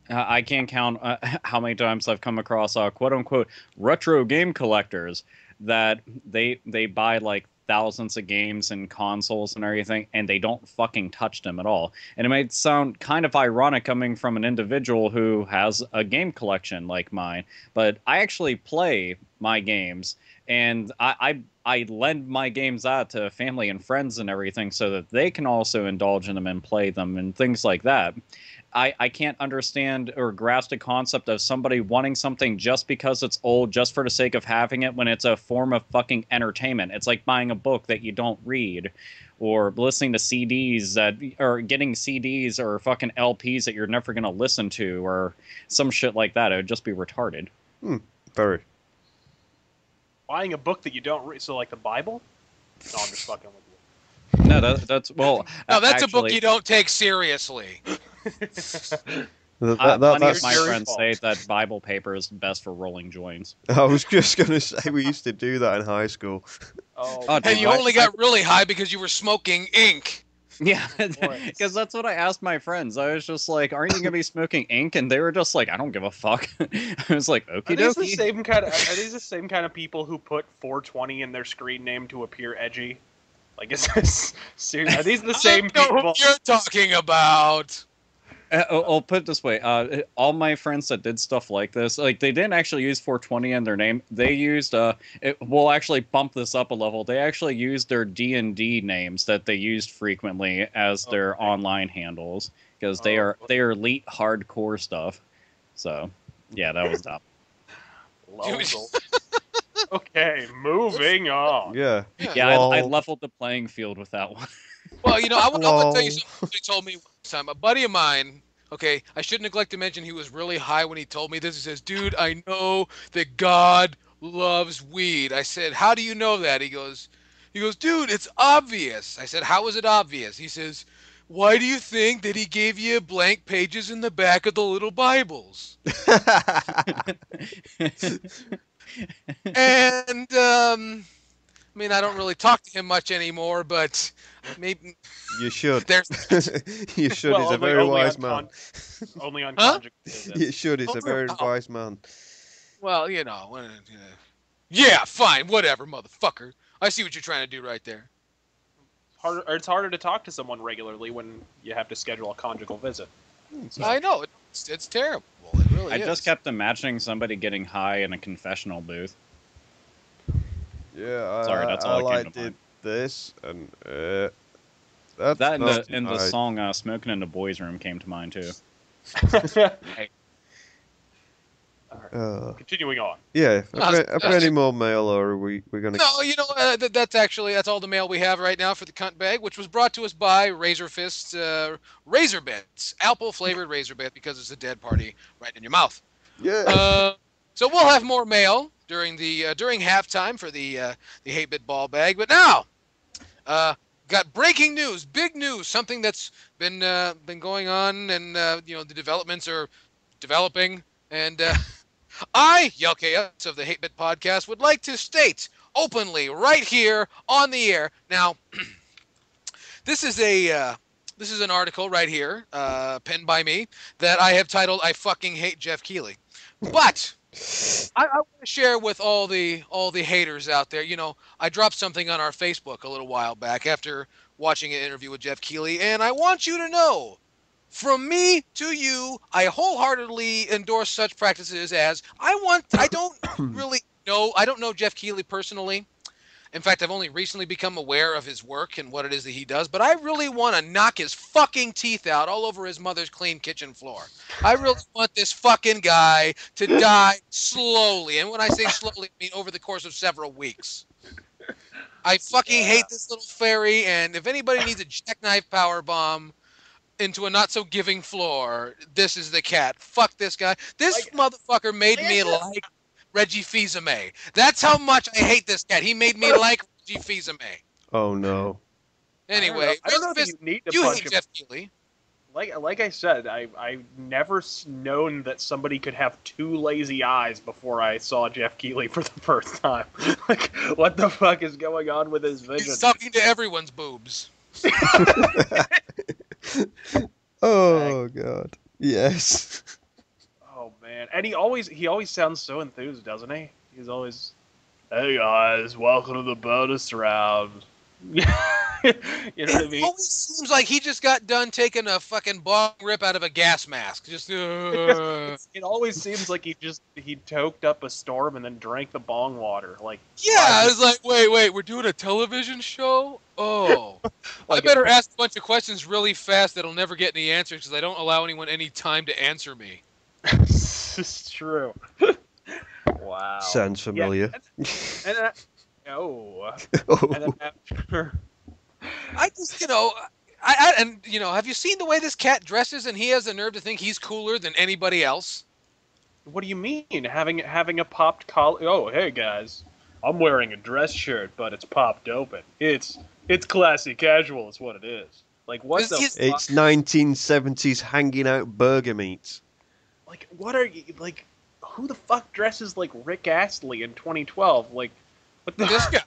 I can't count how many times I've come across quote-unquote retro game collectors that they buy like thousands of games and consoles and everything, and they don't fucking touch them at all. And it might sound kind of ironic coming from an individual who has a game collection like mine, but I actually play my games, and I lend my games out to family and friends and everything so that they can also indulge in them and play them and things like that. I can't understand or grasp the concept of somebody wanting something just because it's old, just for the sake of having it, when it's a form of fucking entertainment. It's like buying a book that you don't read, or listening to CDs or getting CDs or fucking LPs that you're never going to listen to, or some shit like that. It would just be retarded. Very. Buying a book that you don't read, so like the Bible? No, I'm just fucking with you. No, that's well. No, that's actually, a book you don't take seriously. Plenty of my friends say that Bible paper is best for rolling joints. I was just going to say we used to do that in high school. Oh, And you only got really high because you were smoking ink. Yeah, because that's what I asked my friends. I was just like, aren't you going to be smoking ink? And they were just like, I don't give a fuck. I was like, okie Are these dokie. the same kind of people who put 420 in their screen name to appear edgy? Like, is this serious? Are these the same I know people? who you're talking about. I'll put it this way. All my friends that did stuff like this, like, they didn't actually use 420 in their name. They used, we'll actually bump this up a level. They actually used their D&D names that they used frequently as their online handles, because they are elite hardcore stuff. So, yeah, that was dumb. Okay, moving on. Yeah. Yeah, I leveled the playing field with that one. Well, I want to tell you something somebody told me one time. A buddy of mine, okay, I should neglect to mention he was really high when he told me this. He says, dude, I know that God loves weed. I said, how do you know that? He goes, dude, it's obvious. I said, how is it obvious? He says, why do you think that he gave you blank pages in the back of the little Bibles? And, I mean, I don't really talk to him much anymore, but maybe you should. You should. Well, he's a very wise man. Only on Huh? conjugal visits. You should. He's a very wise man. Well, yeah, fine, whatever, motherfucker. I see what you're trying to do right there. It's harder to talk to someone regularly when you have to schedule a conjugal visit. I know it's terrible. It really I is. just kept imagining somebody getting high in a confessional booth. Yeah, Sorry, that's all I came to did mind. this, and that's That not and the right. song "Smoking in the Boys' Room" came to mind too. Continuing on. Yeah, have we any more mail, or are we gonna? No, that's all the mail we have right now for the cunt bag, which was brought to us by RazörFist Razor Bits, apple flavored Razor Bit, because it's a dead party right in your mouth. Yeah. So we'll have more mail during halftime for the Hate-Bit ball bag. But now, got breaking news, big news, something that's been going on, and the developments are developing, and I, Yellkaos of the Hate-Bit podcast, would like to state openly right here on the air. Now, This is an article right here, penned by me, that I have titled "I fucking hate Geoff Keighley." But I want to share with all the haters out there. You know, I dropped something on our Facebook a little while back after watching an interview with Geoff Keighley, and I want you to know, from me to you, I wholeheartedly endorse such practices as I don't really know. I don't know Geoff Keighley personally. In fact, I've only recently become aware of his work and what it is that he does, but I really want to knock his fucking teeth out all over his mother's clean kitchen floor. I really want this fucking guy to die slowly. And when I say slowly, I mean over the course of several weeks. I fucking hate this little fairy, and if anybody needs a jackknife powerbomb into a not-so-giving floor, this is the cat. Fuck this guy. This motherfucker made me like Reggie Fils-Aimé. That's how much I hate this cat. He made me like Reggie Fils-Aimé. Oh no. Anyway, I don't know if you need to you punch hate him. Geoff Keighley. Like I said, I've never known that somebody could have two lazy eyes before I saw Geoff Keighley for the first time. Like, what the fuck is going on with his vision? He's talking to everyone's boobs. Oh god. Yes. Oh man, and he always sounds so enthused, doesn't he? He's always, "Hey guys, welcome to the bonus round." You know what I It mean? always seems like he just got done taking a fucking bong rip out of a gas mask. Just It always seems like he toked up a storm and then drank the bong water. Like, yeah, I was like, wait, we're doing a television show? Oh. I Like better ask a bunch of questions really fast that'll never get any answers because I don't allow anyone any time to answer me. This is true. Wow. Sounds familiar. Yeah, oh. Oh. And then after, I just, have you seen the way this cat dresses and he has the nerve to think he's cooler than anybody else? what do you mean having a popped collar? Oh, hey guys, I'm wearing a dress shirt, but it's popped open. It's classy casual, is what it is. Like what This the? is- fuck? It's 1970s hanging out burger meat. Like what are you like? Who the fuck dresses like Rick Astley in 2012? Like what the This guy.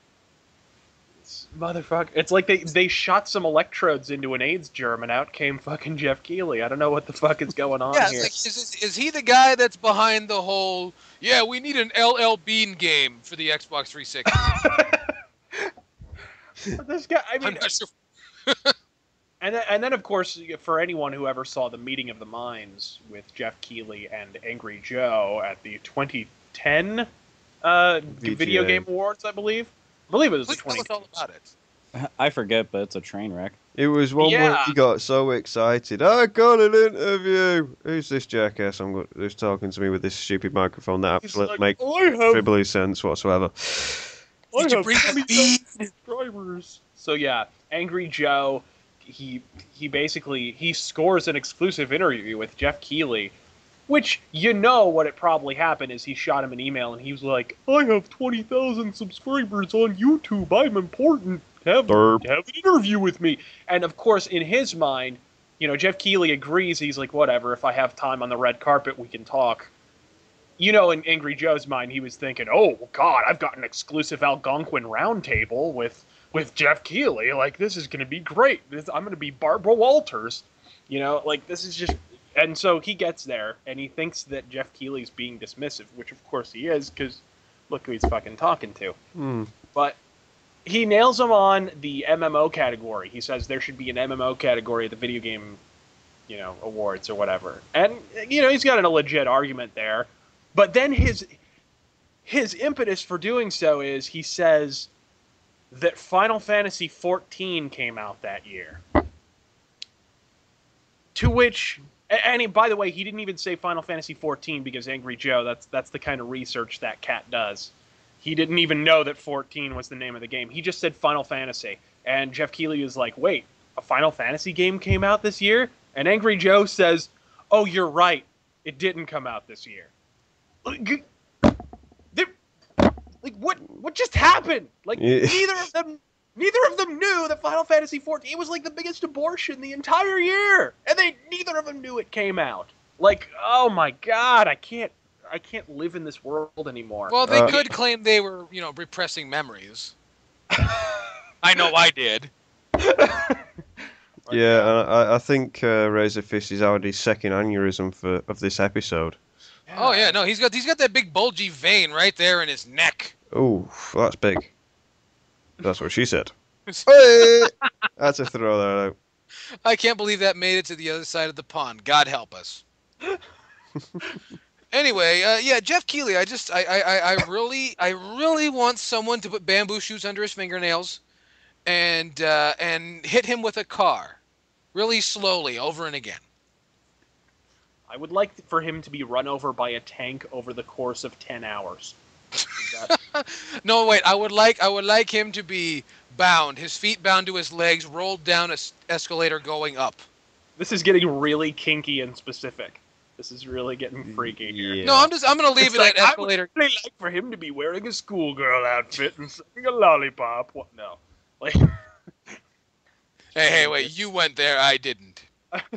motherfucker? It's like they shot some electrodes into an AIDS germ and out came fucking Geoff Keighley. I don't know what the fuck is going on Yeah, here. like, is he the guy that's behind the whole, yeah, we need an LL Bean game for the Xbox 360? This guy, I mean, I'm not sure. and then of course, for anyone who ever saw the meeting of the minds with Geoff Keighley and Angry Joe at the 2010 Video Game Awards, I believe it was the Please tell us 2010. all about it. I forget, but it's a train wreck. It was one where Yeah. he got so excited. I got an interview. Who's this jackass? Who's talking to me with this stupid microphone that He's absolutely like, makes I have fibbly sense whatsoever. Did you bring the bean? subscribers. So yeah, Angry Joe, he basically he scores an exclusive interview with Geoff Keighley, which you know what it probably happened is he shot him an email and he was like, I have 20,000 subscribers on YouTube. I'm important. Have an interview with me. And of course, in his mind, Geoff Keighley agrees. He's like, whatever. If I have time on the red carpet, we can talk. In Angry Joe's mind, he was thinking, oh, God, I've got an exclusive Algonquin roundtable with Geoff Keighley. Like, this is going to be great. I'm going to be Barbara Walters. This is just... And so he gets there, and he thinks that Geoff Keighley's being dismissive, which of course he is, because look who he's fucking talking to. But he nails him on the MMO category. He says there should be an MMO category at the video game, awards or whatever. And, he's got a legit argument there. But then his impetus for doing so is he says that Final Fantasy XIV came out that year. To which, and by the way, he didn't even say Final Fantasy XIV because Angry Joe, that's the kind of research that cat does. He didn't even know that 14 was the name of the game. He just said Final Fantasy. And Geoff Keighley was like, wait, a Final Fantasy game came out this year? And Angry Joe says, oh, you're right. It didn't come out this year. What just happened? Neither of them knew that Final Fantasy XIV. It was like the biggest abortion the entire year, and neither of them knew it came out. Like, oh my God, I can't live in this world anymore. Well, they could claim they were, repressing memories. I know I did. Yeah, and I think RazörFist is already second aneurysm of this episode. Oh yeah, no, he's got that big bulgy vein right there in his neck. Oh, that's big. That's what she said. Hey! I had to throw that out. I can't believe that made it to the other side of the pond. God help us. Anyway, yeah, Geoff Keighley. I really want someone to put bamboo shoots under his fingernails, and hit him with a car, really slowly, over and again. I would like for him to be run over by a tank over the course of 10 hours. No, wait. I would like him to be bound, his feet bound to his legs, rolled down an escalator going up. This is getting really kinky and specific. This is really getting freaky here. Yeah. No, I'm gonna leave it at escalator. I would really like for him to be wearing a schoolgirl outfit and sucking a lollipop. What? No. Like. Hey, wait. You went there. I didn't.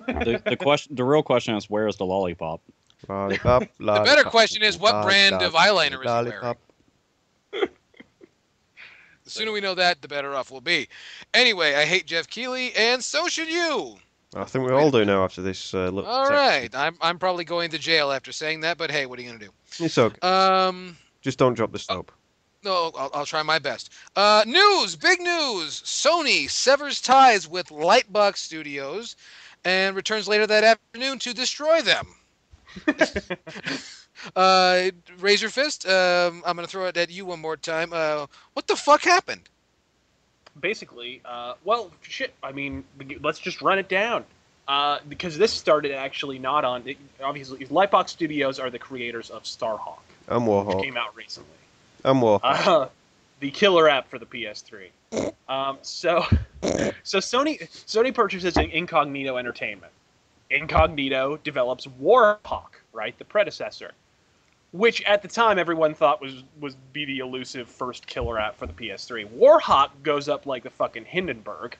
The real question is, where is the lollipop? Lollipop, The better question is, what brand of eyeliner is he wearing? lollipop. The sooner we know that, the better off we'll be. Anyway, I hate Geoff Keighley, and so should you. I think we all do now after this little All section. right, I'm probably going to jail after saying that, but hey, what are you gonna do? It's okay. Just don't drop the soap. No, I'll try my best. News, big news. Sony severs ties with Lightbox Studios and returns later that afternoon to destroy them. RazörFist, I'm going to throw it at you one more time. What the fuck happened? Basically, well, shit. I mean, let's just run it down. Because this started actually not on. Obviously, Lightbox Studios are the creators of Starhawk, I'm which Warhawk. came out recently. I'm Warhawk. The killer app for the PS3. So Sony purchases Incognito Entertainment. Incognito develops Warhawk, right, the predecessor, which at the time everyone thought was be the elusive first killer app for the PS3. Warhawk goes up like the fucking Hindenburg,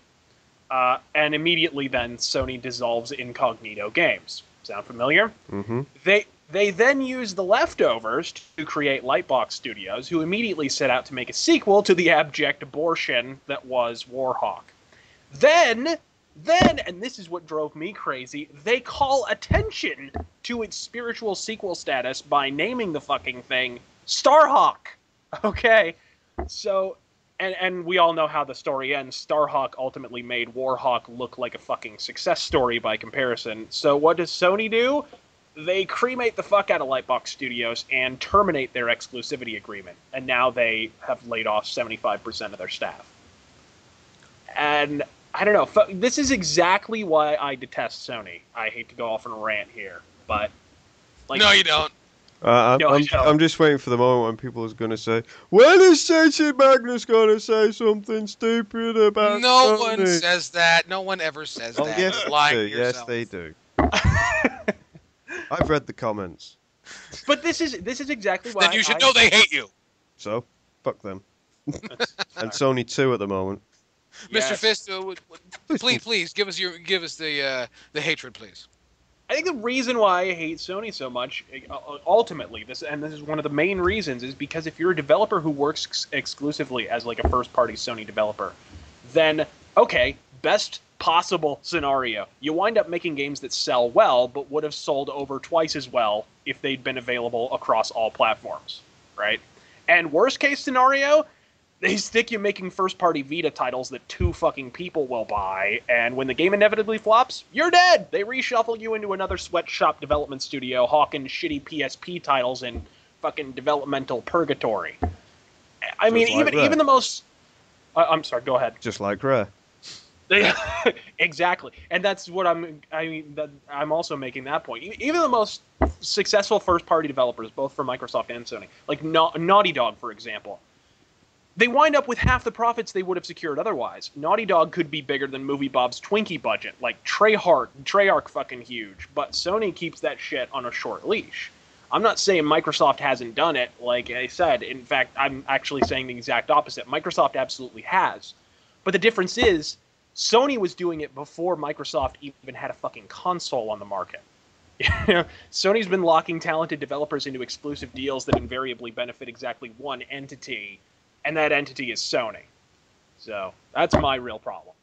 and immediately then Sony dissolves Incognito Games. Sound familiar? Mm-hmm. They then use the leftovers to create Lightbox Studios, who immediately set out to make a sequel to the abject abortion that was Warhawk. Then, and this is what drove me crazy, they call attention to its spiritual sequel status by naming the fucking thing Starhawk. Okay? So, and we all know how the story ends. Starhawk ultimately made Warhawk look like a fucking success story by comparison. So what does Sony do? They cremate the fuck out of Lightbox Studios and terminate their exclusivity agreement. And now they have laid off 75% of their staff. And I don't know. This is exactly why I detest Sony. I hate to go off on a rant here, but like, No, you don't. I'm just waiting for the moment when people are going to say, when is Sensei Magnus going to say something stupid about No Sony? one says that. No one ever says Oh, that. yes, You're they lying do. to yourself. Yes, they do. I've read the comments. But this is exactly why. Then you should know they hate you. So, fuck them. And Sony 2 at the moment. Mr. Fist, please give us the hatred, please. I think the reason why I hate Sony so much, ultimately, this is one of the main reasons, is because if you're a developer who works exclusively as like a first-party Sony developer, then okay, best possible scenario, you wind up making games that sell well, but would have sold over twice as well if they'd been available across all platforms, right? And worst case scenario, they stick you making first-party Vita titles that 2 fucking people will buy, and when the game inevitably flops, you're dead! They reshuffle you into another sweatshop development studio hawking shitty PSP titles in fucking developmental purgatory. I mean, even the most... I'm sorry, go ahead. Just like Rare. Exactly, and that's what I'm also making that point. Even the most successful first-party developers, both for Microsoft and Sony, like Naughty Dog, for example, they wind up with half the profits they would have secured otherwise. Naughty Dog could be bigger than Movie Bob's Twinkie budget, like Treyarch fucking huge, but Sony keeps that shit on a short leash. I'm not saying Microsoft hasn't done it, like I said. In fact, I'm actually saying the exact opposite. Microsoft absolutely has. But the difference is, Sony was doing it before Microsoft even had a fucking console on the market. Sony's been locking talented developers into exclusive deals that invariably benefit exactly one entity, and that entity is Sony. So that's my real problem.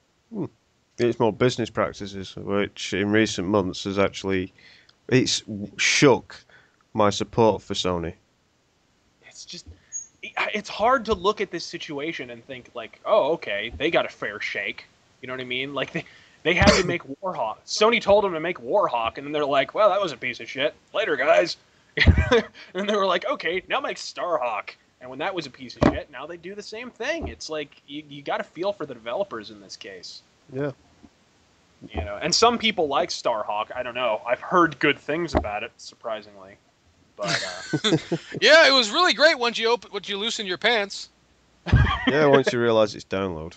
It's more business practices, which in recent months has actually it's shook my support for Sony. It's just, it's hard to look at this situation and think like, oh, okay, they got a fair shake. You know what I mean? Like they had to make Warhawk. Sony told them to make Warhawk, and then they're like, well, that was a piece of shit. Later, guys. And they were like, okay, now make Starhawk. And when that was a piece of shit, now they do the same thing. It's like you got to feel for the developers in this case. Yeah. You know, and some people like Starhawk. I don't know. I've heard good things about it, surprisingly. But Yeah, it was really great once you loosen your pants. Yeah, once you realise it's download.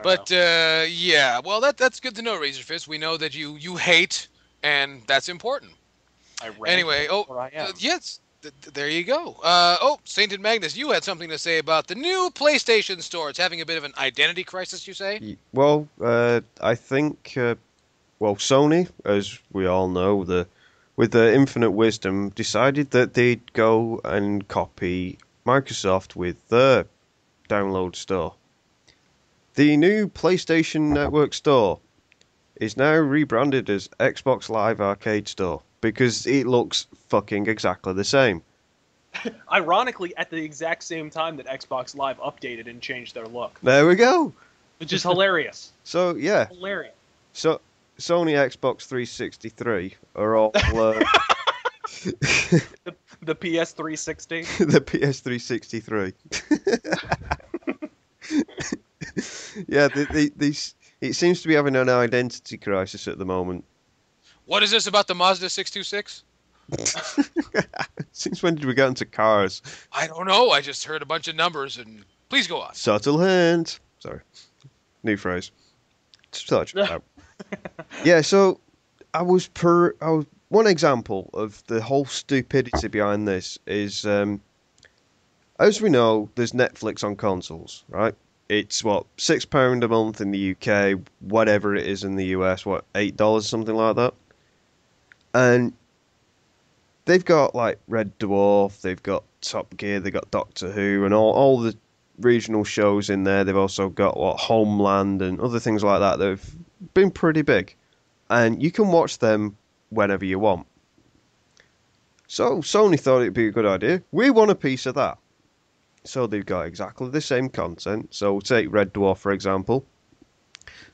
But yeah, well, that's good to know, RazörFist. We know that you hate, and that's important. I rant Anyway, where I am. yes, there you go. Sainted Magnus, you had something to say about the new PlayStation Store. It's having a bit of an identity crisis, you say? Well, I think, Sony, as we all know, with their infinite wisdom, decided that they'd go and copy Microsoft with their download store. The new PlayStation Network Store is now rebranded as Xbox Live Arcade Store because it looks fucking exactly the same. Ironically, at the exact same time that Xbox Live updated and changed their look, There we go. which is hilarious. So, yeah. Hilarious. So, Sony Xbox 363 are all The PS360. the PS363. Yeah, it seems to be having an identity crisis at the moment. What is this about the Mazda 626? Since when did we get into cars? I don't know. I just heard a bunch of numbers, and please go on. Subtle hint. Sorry. New phrase. Such. Yeah, so one example of the whole stupidity behind this is, as we know, there's Netflix on consoles, right? It's £6 a month in the UK, whatever it is in the US, $8, something like that. And they've got like Red Dwarf, they've got Top Gear, they've got Doctor Who, and all the regional shows in there. They've also got Homeland and other things like that that have been pretty big. And you can watch them whenever you want. So Sony thought it'd be a good idea. We want a piece of that. So they've got exactly the same content. So take Red Dwarf, for example.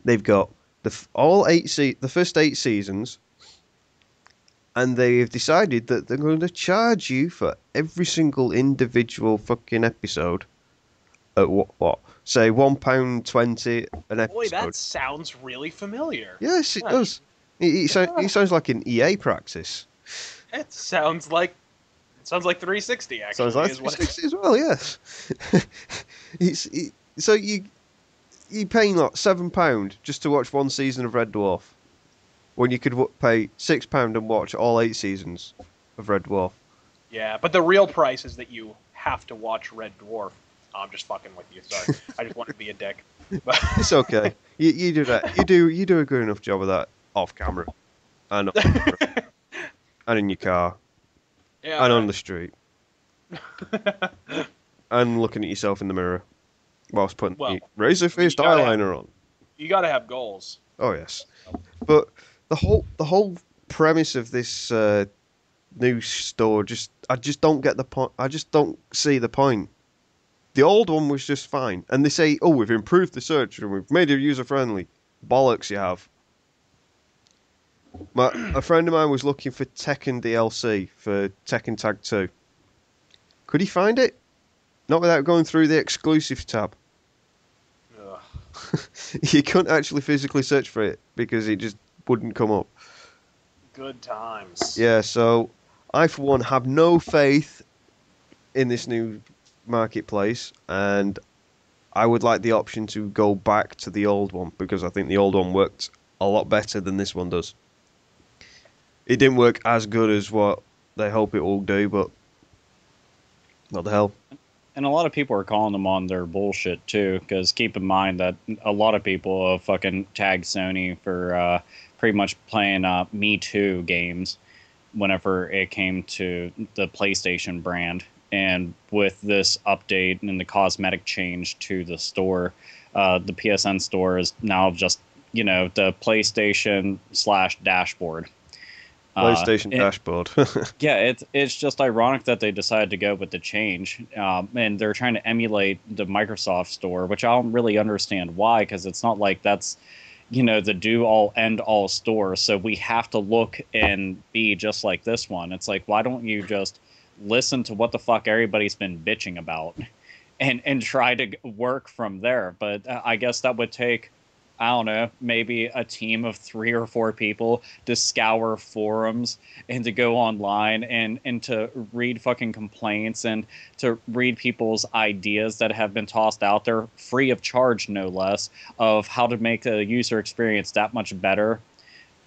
They've got the first 8 seasons, and they've decided that they're going to charge you for every single individual fucking episode at say £1.20 an episode. Boy, that sounds really familiar. Yes, it does. It sounds like an EA practice. It sounds like 360 actually. Sounds like 360 as well, yes. So you paying like £7 just to watch one season of Red Dwarf, when you could pay £6 and watch all 8 seasons of Red Dwarf. Yeah, but the real price is that you have to watch Red Dwarf. Oh, I'm just fucking with you. Sorry, I just wanted to be a dick. But It's okay. You do that. You do a good enough job of that off camera, and off camera, and in your car, yeah, and on the street, and looking at yourself in the mirror whilst putting the RazörFist eyeliner on. You got to have goals. Oh yes, but the whole premise of this new store I just don't get the point. I just don't see the point. The old one was just fine, and they say, "Oh, we've improved the search and we've made it user friendly." Bollocks, you have. A friend of mine was looking for Tekken DLC for Tekken Tag 2. Could he find it? Not without going through the exclusive tab. Ugh. You couldn't actually physically search for it because it just wouldn't come up. Good times. Yeah, so I, for one, have no faith in this new marketplace, and I would like the option to go back to the old one because I think the old one worked a lot better than this one does. It didn't work as good as what they hope it will do, but what the hell. And a lot of people are calling them on their bullshit too, because keep in mind that a lot of people have fucking tagged Sony for pretty much playing Me Too games whenever it came to the PlayStation brand. And with this update and the cosmetic change to the store, the PSN store is now just, the PlayStation/dashboard. PlayStation dashboard. Yeah, it's just ironic that they decided to go with the change, and they're trying to emulate the Microsoft store, which I don't really understand why, because it's not like that's, the do-all, end-all store, so we have to look and be just like this one. It's like, why don't you just listen to what the fuck everybody's been bitching about and try to work from there? But I guess that would take, I don't know, maybe a team of 3 or 4 people to scour forums and to go online and to read fucking complaints and to read people's ideas that have been tossed out there, free of charge, no less, of how to make the user experience that much better.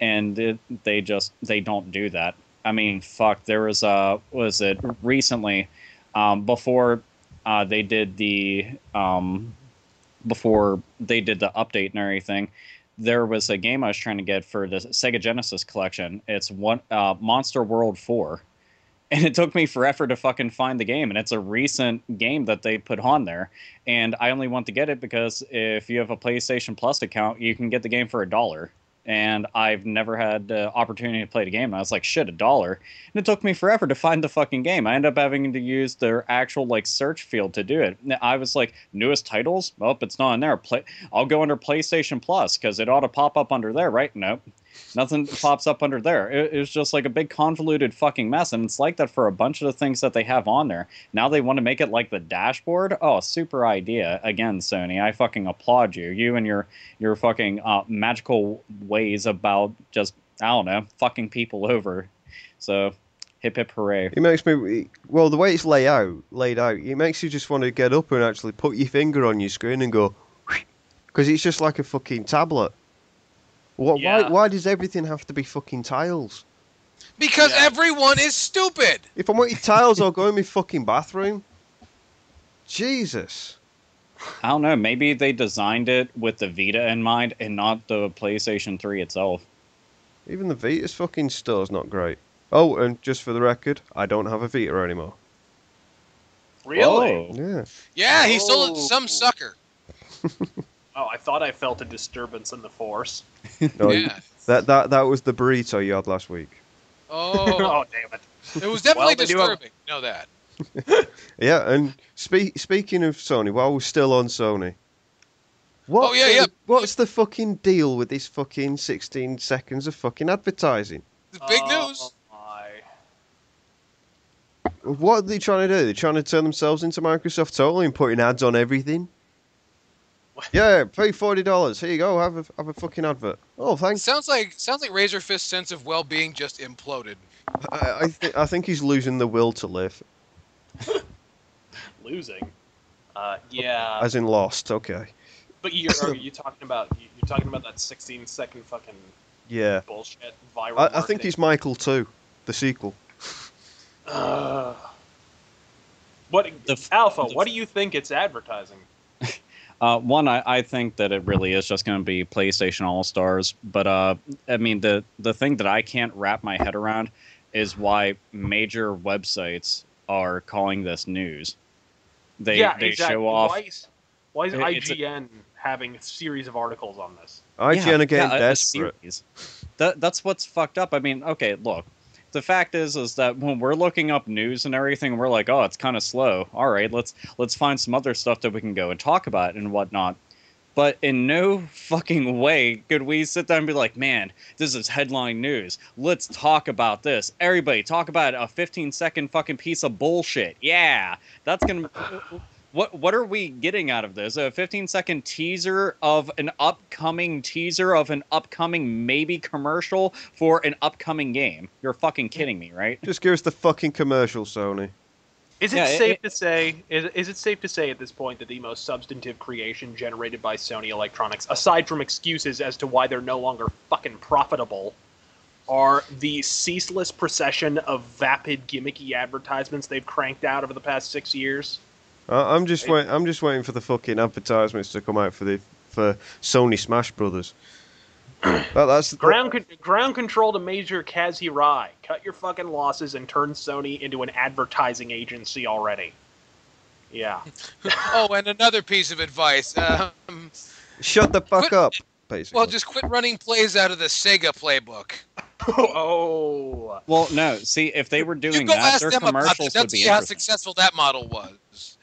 And they don't do that. I mean, fuck, there was recently, before they did the update and everything, there was a game I was trying to get for the Sega Genesis collection. It's Monster World 4. And it took me forever to fucking find the game, and it's a recent game that they put on there. And I only want to get it because if you have a PlayStation Plus account, you can get the game for $1. And I've never had the opportunity to play the game. And I was like, shit, $1. And it took me forever to find the fucking game. I ended up having to use their actual search field to do it. I was like, newest titles? Oh, it's not in there. I'll go under PlayStation Plus because it ought to pop up under there, right? Nope. Nothing pops up under there. It was just like a big convoluted fucking mess. And it's like that for a bunch of the things that they have on there. Now they want to make it like the dashboard. Oh, super idea. Again, Sony, I fucking applaud you. You and your fucking magical ways about just, I don't know, fucking people over. So, hip hip hooray. It makes me, well, the way it's laid out, it makes you just want to get up and actually put your finger on your screen and go, because it's just like a fucking tablet. Why does everything have to be fucking tiles? Because everyone is stupid. If I want your tiles, I'll go in my fucking bathroom. Jesus. I don't know. Maybe they designed it with the Vita in mind and not the PlayStation 3 itself. Even the Vita's fucking store's not great. Oh, and just for the record, I don't have a Vita anymore. Really? Yeah. Yeah, he sold it to some sucker. Oh, I thought I felt a disturbance in the force. No, Yeah. that was the burrito you had last week. Oh, Oh, damn it. it was definitely Well, they do have- disturbing. Know that. Yeah, and speaking of Sony, while we're still on Sony, what's the fucking deal with this fucking 16 seconds of fucking advertising? It's big news. My. What are they trying to do? They're trying to turn themselves into Microsoft totally and putting ads on everything? Yeah, pay $40. Here you go. Have a fucking advert. Oh, thanks. Sounds like RazörFist's sense of well-being just imploded. I think he's losing the will to live. Losing. Yeah. As in lost. Okay. But are you talking about that 16-second fucking bullshit viral? I think he's Michael 2, the sequel. Alpha? What do you think it's advertising? One, I think that it really is just going to be PlayStation All-Stars. But, I mean, the thing that I can't wrap my head around is why major websites are calling this news. They exactly. show off... Why is IGN having a series of articles on this? IGN are getting desperate. That's what's fucked up. I mean, okay, look. The fact is that when we're looking up news and everything, we're like, oh, it's kind of slow. All right, let's find some other stuff that we can go and talk about and whatnot. But in no fucking way could we sit there and be like, man, this is headline news. Let's talk about this. Everybody, talk about a 15-second fucking piece of bullshit. Yeah, that's gonna. What are we getting out of this? A 15-second teaser of an upcoming maybe commercial for an upcoming game. You're fucking kidding me, right? Just give us the fucking commercial, Sony. Is it safe to say? Is it safe to say at this point that the most substantive creation generated by Sony Electronics, aside from excuses as to why they're no longer fucking profitable, are the ceaseless procession of vapid, gimmicky advertisements they've cranked out over the past 6 years? I'm just waiting for the fucking advertisements to come out for Sony Smash Brothers. But that's Ground control to Major Kazurai. Cut your fucking losses and turn Sony into an advertising agency already. Yeah. Oh, and another piece of advice. shut the fuck Quit- up. Basically. Well, just quit running plays out of the Sega playbook. Oh. Well, no. See, if they were You doing go that, ask their them about that. commercials They'll would be see how interesting. successful that model was.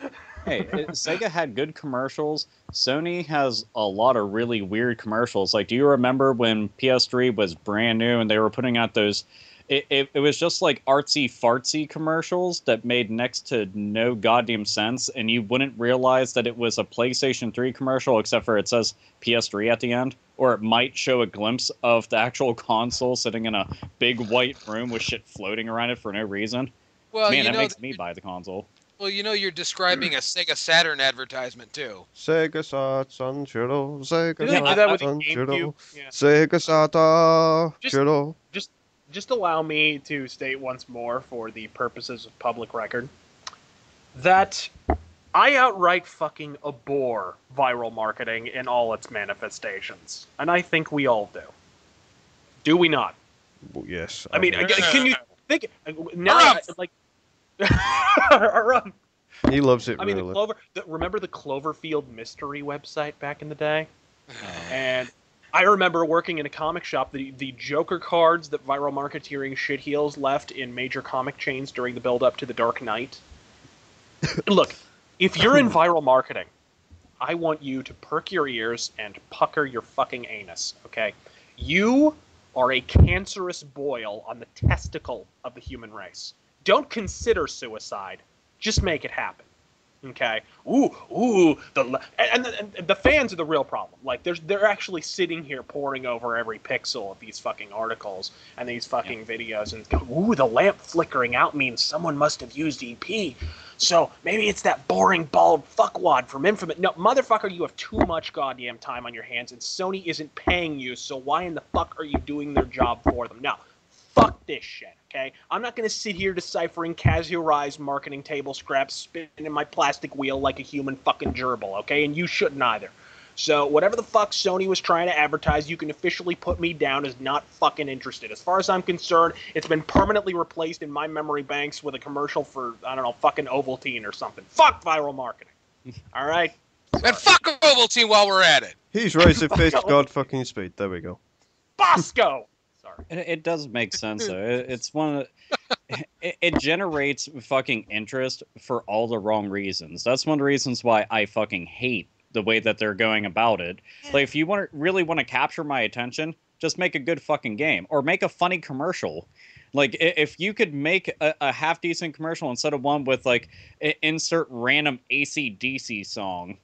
Hey, Sega had good commercials. Sony has a lot of really weird commercials. Like, do you remember when PS3 was brand new and they were putting out those? It was just like artsy fartsy commercials that made next to no goddamn sense, and you wouldn't realize that it was a PlayStation 3 commercial, except for it says PS3 at the end, or it might show a glimpse of the actual console sitting in a big white room with shit floating around it for no reason. Well, Man, you that know, makes me buy the console. well, you know, you're describing a Sega Saturn advertisement too. Sega Sanjuro, Sega Didn't they do that with the Sanjuro, GameCube? Yeah. Sega Sata, Just- Juro. Just allow me to state once more, for the purposes of public record, that I outright fucking abhor viral marketing in all its manifestations. And I think we all do. Do we not? Well, yes. I mean, think can you think... Now, like... he loves it. I mean, really. remember the Cloverfield mystery website back in the day? And I remember working in a comic shop, the Joker cards that viral marketeering shitheels left in major comic chains during the build-up to The Dark Knight. Look, if you're in viral marketing, I want you to perk your ears and pucker your fucking anus, okay? You are a cancerous boil on the testicle of the human race. Don't consider suicide. Just make it happen. Okay. And the fans are the real problem. Like, they're actually sitting here poring over every pixel of these fucking articles and these fucking videos and go, ooh, the lamp flickering out means someone must have used EP. So maybe it's that boring bald fuckwad from Infamous. No, motherfucker, you have too much goddamn time on your hands, and Sony isn't paying you. So why in the fuck are you doing their job for them? Now, fuck this shit. Okay, I'm not going to sit here deciphering Kazurai's marketing table scraps, spinning my plastic wheel like a human fucking gerbil, okay? And you shouldn't either. So whatever the fuck Sony was trying to advertise, you can officially put me down as not fucking interested. As far as I'm concerned, it's been permanently replaced in my memory banks with a commercial for, I don't know, fucking Ovaltine or something. Fuck viral marketing. All right? And fuck Ovaltine while we're at it. He's RazörFist, God fucking speed. There we go. Bosco! Sorry. It does make sense though. It's one of the, it generates fucking interest for all the wrong reasons. That's one of the reasons why I fucking hate the way that they're going about it. Like, if you really want to capture my attention, just make a good fucking game or make a funny commercial. Like, if you could make a half decent commercial instead of one with like insert random AC/DC song,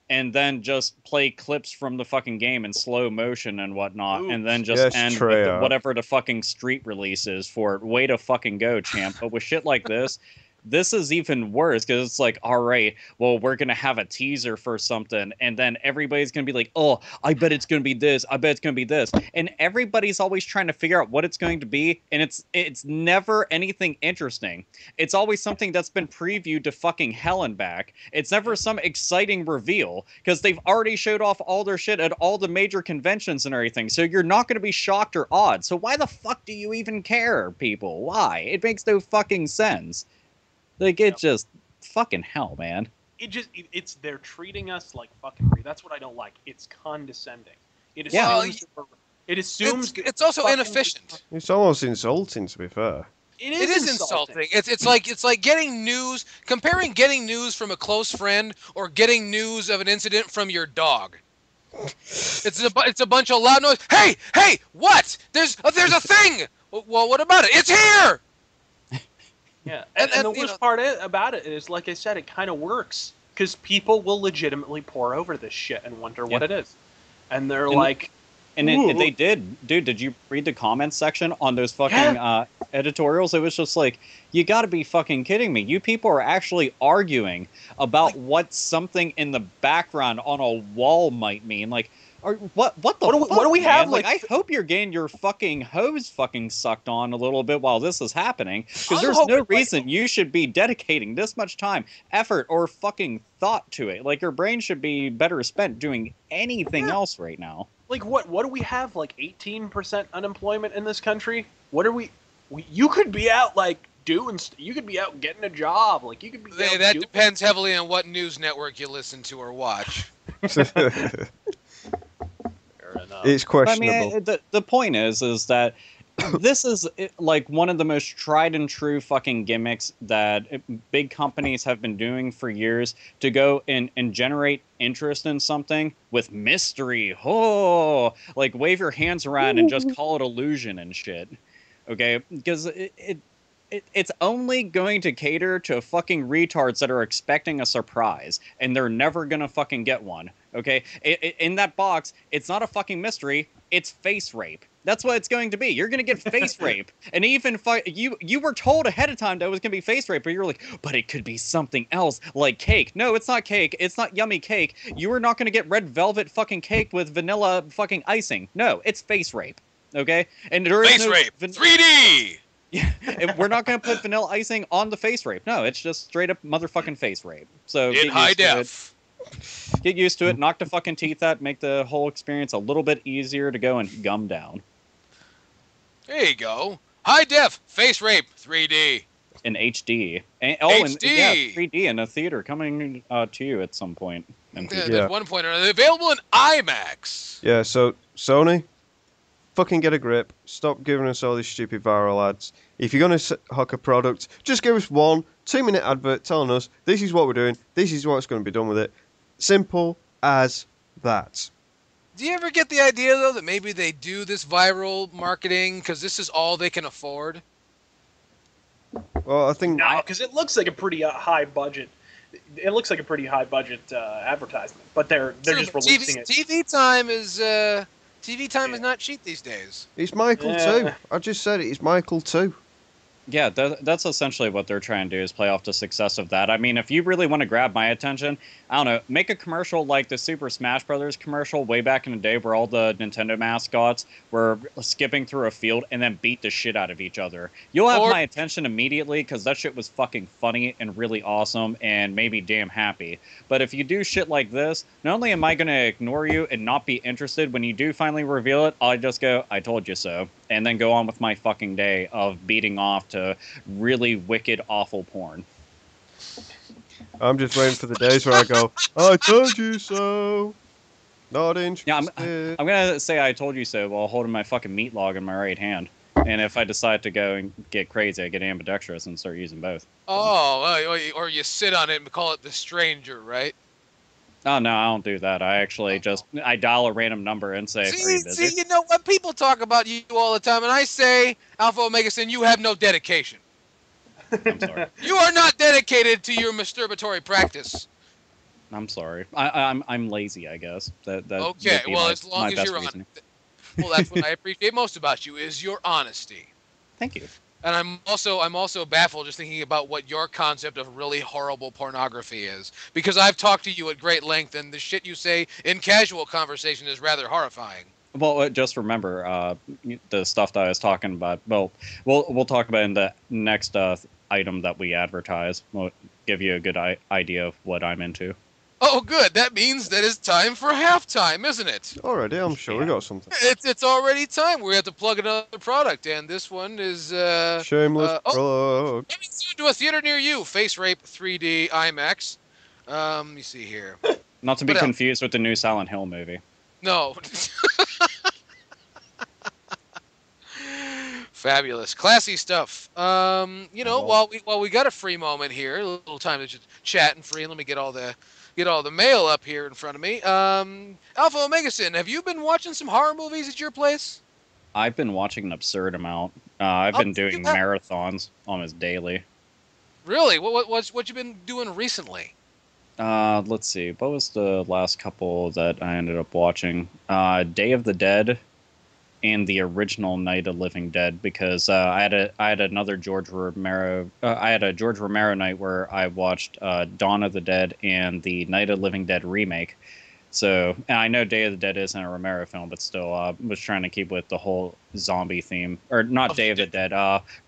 and then just play clips from the fucking game in slow motion and whatnot, and then just Yes, end Trey. with whatever the fucking street release is for it. Way to fucking go, champ. But with shit like this is even worse, because it's like, all right, well, we're going to have a teaser for something, and then everybody's going to be like, oh, I bet it's going to be this, I bet it's going to be this. And everybody's always trying to figure out what it's going to be, and it's never anything interesting. It's always something that's been previewed to fucking hell and back. It's never some exciting reveal, because they've already showed off all their shit at all the major conventions and everything, so you're not going to be shocked or awed. So why the fuck do you even care, people? Why? It makes no fucking sense. Like, it's just fucking hell, man. It's they're treating us like fucking. That's what I don't like. It's condescending. It assumes. Yeah. It assumes. It's also fucking- inefficient. It's almost insulting, to be fair. It is insulting. It's like getting news, comparing getting news from a close friend or getting news of an incident from your dog. It's a bunch of loud noise. Hey, what? There's a thing. Well, what about it? It's here. Yeah, and the you worst know- part about it is, like I said, it kind of works because people will legitimately pour over this shit and wonder what it is, and they're like, and they did, dude. Did you read the comments section on those fucking editorials? It was just like, You gotta be fucking kidding me. You people are actually arguing about what something in the background on a wall might mean. Like, what the fuck, what do we man? have, Like, like- I hope you're getting your fucking hose fucking sucked on a little bit while this is happening. Because I'm there's hoping, no like- reason you should be dedicating this much time, effort, or fucking thought to it. Like, your brain should be better spent doing anything else right now. Like, what do we have? Like 18% unemployment in this country? What are we you could be out, like, you could be out getting a job. Like, you could be out That doing- depends heavily on what news network you listen to or watch. Fair enough. It's I questionable. mean, the point is that this is like one of the most tried and true fucking gimmicks that big companies have been doing for years to go and generate interest in something with mystery. Oh, like wave your hands around and just call it illusion and shit. Okay, because it's only going to cater to fucking retards that are expecting a surprise, and they're never gonna fucking get one. Okay, in that box, it's not a fucking mystery. It's face rape. That's what it's going to be. You're gonna get face rape, and even you were told ahead of time that it was gonna be face rape, but you're like, but it could be something else, like cake. No, it's not cake. It's not yummy cake. You are not gonna get red velvet fucking cake with vanilla fucking icing. No, it's face rape. Okay, and there is Face no rape, 3D. Yeah, and we're not going to put vanilla icing on the face rape. No, it's just straight up motherfucking face rape. So In high def. Get used to it. Knock the fucking teeth out. Make the whole experience a little bit easier to go and gum down. There you go. High def, face rape, 3D. In HD. And, HD! And, yeah, 3D in a theater coming to you at some point. There's one point. Available in IMAX. Yeah, so Sony, fucking get a grip. Stop giving us all these stupid viral ads. If you're going to hook a product, just give us 1 2-minute advert telling us this is what we're doing, this is what's going to be done with it. Simple as that. Do you ever get the idea, though, that maybe they do this viral marketing because this is all they can afford? Well, I think... No, because it looks like a pretty high budget. It looks like a pretty high budget advertisement, but they're just releasing it. TV time is is not cheap these days. It's Michael too. I just said it. It's Michael too. Yeah, that's essentially what they're trying to do, is play off the success of that. I mean, if you really want to grab my attention, I don't know, make a commercial like the Super Smash Brothers commercial way back in the day where all the Nintendo mascots were skipping through a field and then beat the shit out of each other. You'll have my attention immediately because that shit was fucking funny and really awesome and made me damn happy. But if you do shit like this, not only am I going to ignore you and not be interested when you do finally reveal it, I'll just go, I told you so, and then go on with my fucking day of beating off to really wicked, awful porn. I'm just waiting for the days where I go, I told you so. Not interested. Yeah, I'm gonna say I told you so while holding my fucking meat log in my right hand. And if I decide to go and get crazy, I get ambidextrous and start using both. Oh, or you sit on it and call it the stranger, right? Oh, no, I don't do that. I actually I dial a random number and say, are you busy? See, you know what? People talk about you all the time, and I say, Alpha Omega Sin, you have no dedication. I'm sorry. You are not dedicated to your masturbatory practice. I'm sorry. I'm lazy, I guess. That Okay, would be well, my- as long my as best you're reasoning. honest. Well, that's what I appreciate most about you, is your honesty. Thank you. And I'm also baffled just thinking about what your concept of really horrible pornography is, because I've talked to you at great length, and the shit you say in casual conversation is rather horrifying. Well, just remember the stuff that I was talking about. Well, we'll talk about in the next item that we advertise. We'll give you a good idea of what I'm into. Oh, good. That means that it's time for halftime, isn't it? Already, I'm sure we got something. It's already time. We have to plug another product, and this one is Shameless plug. coming soon to a theater near you. Face Rape 3D IMAX. Let me see here. Not to be What else? confused with the new Silent Hill movie. No. Fabulous, classy stuff. While we got a free moment here, a little time to just chat and free. Let me get all the mail up here in front of me. Alpha Omega Sin, have you been watching some horror movies at your place? I've been watching an absurd amount. I've been doing you have- marathons almost daily. Really? What you been doing recently? Let's see. What was the last couple that I ended up watching? Day of the Dead and the original Night of Living Dead, because I had another George Romero. I had a George Romero night where I watched Dawn of the Dead and the Night of Living Dead remake. So, and I know Day of the Dead isn't a Romero film, but still, was trying to keep with the whole zombie theme. Or not Day of the Dead,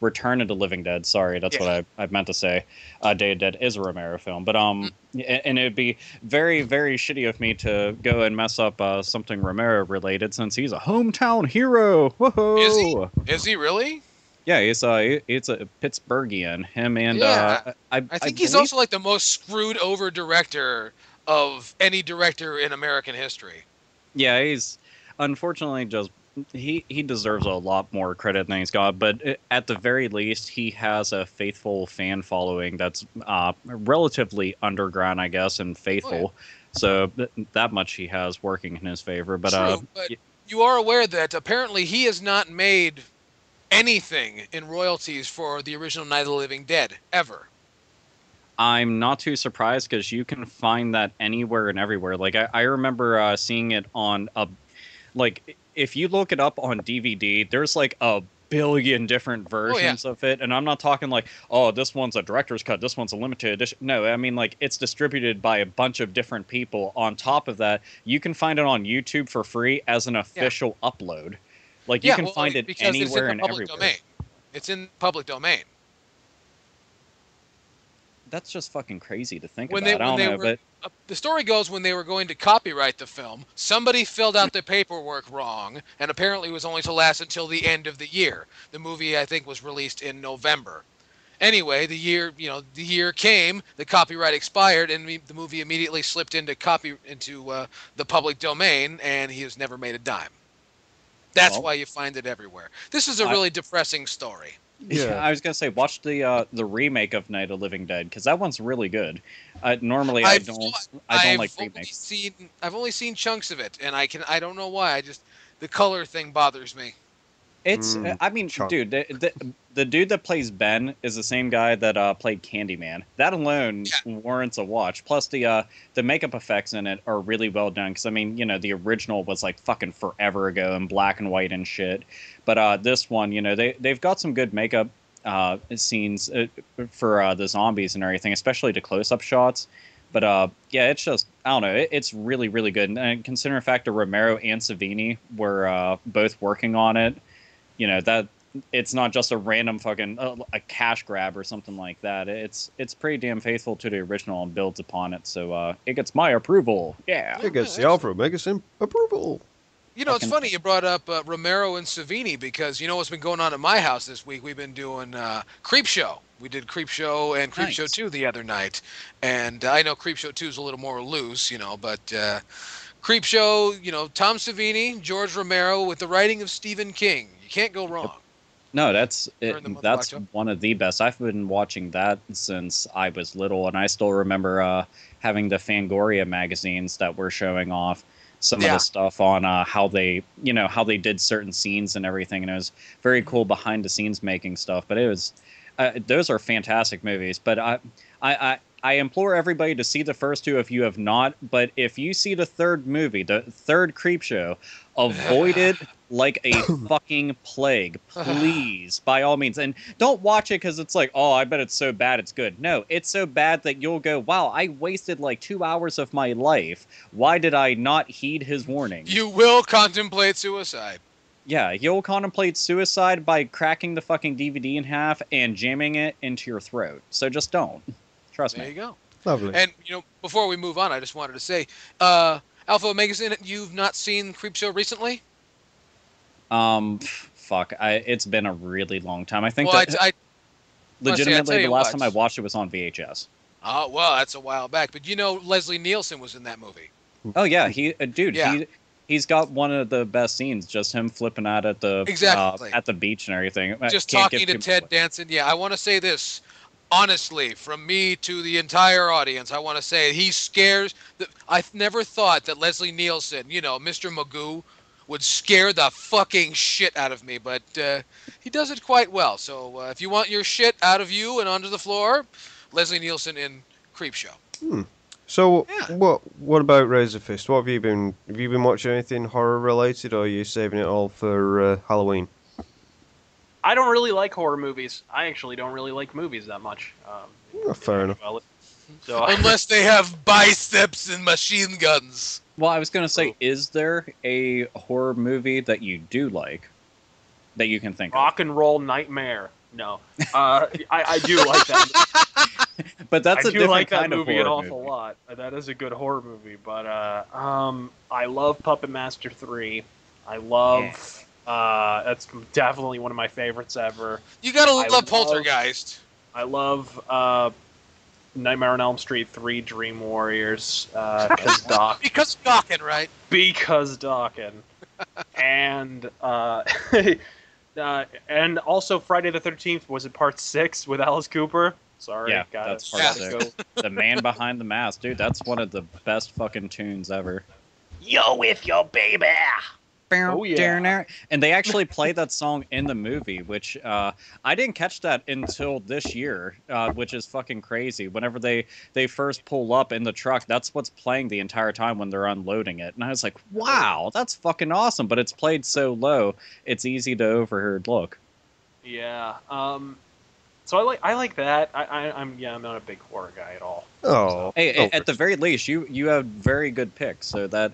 Return of the Living Dead. Sorry, that's what I meant to say. Day of the Dead is a Romero film. But, and it would be very, very shitty of me to go and mess up something Romero-related, since he's a hometown hero. Whoa! Is he really? Yeah, it's a Pittsburghian. Him and I think he's also like the most screwed over director of any director in American history. Yeah, he's unfortunately just he deserves a lot more credit than he's got, but at the very least he has a faithful fan following that's relatively underground, I guess, and faithful. So that much he has working in his favor. But true, but you are aware that apparently he has not made anything in royalties for the original Night of the Living Dead ever. I'm not too surprised, because you can find that anywhere and everywhere. Like I remember seeing it on like if you look it up on DVD, there's like a billion different versions of it, and I'm not talking like, oh, this one's a director's cut, this one's a limited edition. No, I mean like it's distributed by a bunch of different people. On top of that, you can find it on YouTube for free as an official upload. Like you can find it anywhere and everywhere. Domain. It's in public domain. That's just fucking crazy to think about. I don't know, but the story goes, when they were going to copyright the film, somebody filled out the paperwork wrong, and apparently it was only to last until the end of the year. The movie, I think, was released in November. Anyway, the year came, the copyright expired, and the movie immediately slipped into the public domain, and he has never made a dime. That's why you find it everywhere. This is a really depressing story. Yeah, I was gonna say, watch the remake of Night of Living Dead, because that one's really good. Normally, I don't like remakes. I've only seen chunks of it, and I don't know why. The color thing bothers me. It's I mean, dude, the dude that plays Ben is the same guy that played Candyman. That alone warrants a watch. Plus the makeup effects in it are really well done, because I mean, the original was like fucking forever ago in black and white and shit. But this one, they've got some good makeup scenes for the zombies and everything, especially the close-up shots. But it's just, I don't know, it's really, really good. And considering the fact that Romero and Savini were both working on it, that it's not just a random fucking a cash grab or something like that. It's pretty damn faithful to the original and builds upon it. So it gets my approval. Yeah, it gets the Alpha Omega approval. It's funny you brought up Romero and Savini, because what's been going on at my house this week? We've been doing Creepshow. We did Creepshow and Creepshow 2 the other night. And I know Creepshow 2 is a little more loose, but Creepshow, Tom Savini, George Romero, with the writing of Stephen King. You can't go wrong. No, that's one of the best. I've been watching that since I was little, and I still remember having the Fangoria magazines that were showing off some of the stuff on how they did certain scenes and everything, and it was very cool behind the scenes making stuff. But it was those are fantastic movies. But I implore everybody to see the first two if you have not. But if you see the third movie, the third Creepshow, avoid it like a fucking plague, please, by all means. And don't watch it because it's like, oh, I bet it's so bad it's good. No, it's so bad that you'll go, wow, I wasted like 2 hours of my life. Why did I not heed his warning? You will contemplate suicide. Yeah, you'll contemplate suicide by cracking the fucking DVD in half and jamming it into your throat. So just don't. Trust me. There you go. Lovely. And, before we move on, I just wanted to say, Alpha Omega, you've not seen Creepshow recently? Fuck. It's been a really long time. I think legitimately the last time I watched it was on VHS. Oh, well, that's a while back. But Leslie Nielsen was in that movie. Oh, yeah. He's got one of the best scenes, just him flipping out at the at the beach and everything. Just talking to Ted Danson. Yeah, I want to say this. Honestly, from me to the entire audience, I want to say he scares. I've never thought that Leslie Nielsen, Mr. Magoo, would scare the fucking shit out of me, but he does it quite well. So if you want your shit out of you and onto the floor, Leslie Nielsen in Creepshow. So, Yeah. what about RazörFist? What have you been? Have you been watching anything horror related, or are you saving it all for Halloween? I don't really like horror movies. I actually don't really like movies that much. Fair enough. actuality. So Unless they have biceps and machine guns. Well, I was gonna say, Oh. is there a horror movie that you do like that you can think Rock and Roll Nightmare. No, I do like that. of? But that's I a do different like that kind of movie an horror awful movie. lot. That is a good horror movie. But I love Puppet Master 3. I love. That's definitely one of my favorites ever. You gotta I love Poltergeist. I love Nightmare on Elm Street 3 Dream Warriors because Because Dawkins, right? Dawkins. And and also Friday the 13th, was it part 6 with Alice Cooper? Sorry, Yeah, got that's it. part Gotta 6. The Man Behind the Mask, dude. That's one of the best fucking tunes ever. Yo with your baby. Oh, yeah. And they actually played that song in the movie, which I didn't catch that until this year, which is fucking crazy. Whenever they first pull up in the truck, that's what's playing the entire time when they're unloading it. And I was like, wow, that's fucking awesome. But it's played so low, it's easy to overheard look. Yeah. So I like that. I'm not a big horror guy at all. Oh, Hey, at the very least, you have very good picks, so that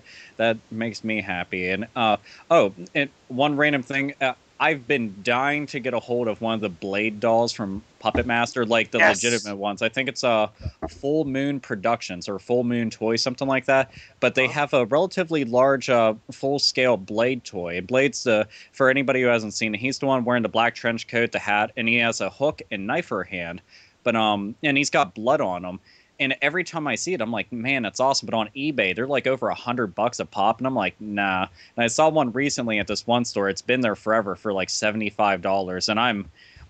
makes me happy. And and one random thing, I've been dying to get a hold of one of the Blade dolls from Puppet Master, like the Yes. legitimate ones. I think it's Full Moon Productions or Full Moon Toys, something like that. But they have a relatively large, full-scale Blade toy. And Blade's for anybody who hasn't seen it, he's the one wearing the black trench coat, the hat, and he has a hook and knife for a hand. But and he's got blood on him. And every time I see it, I'm like, man, that's awesome. But on eBay, they're like over $100 a pop, and I'm like, nah. And I saw one recently at this one store. It's been there forever for like $75, and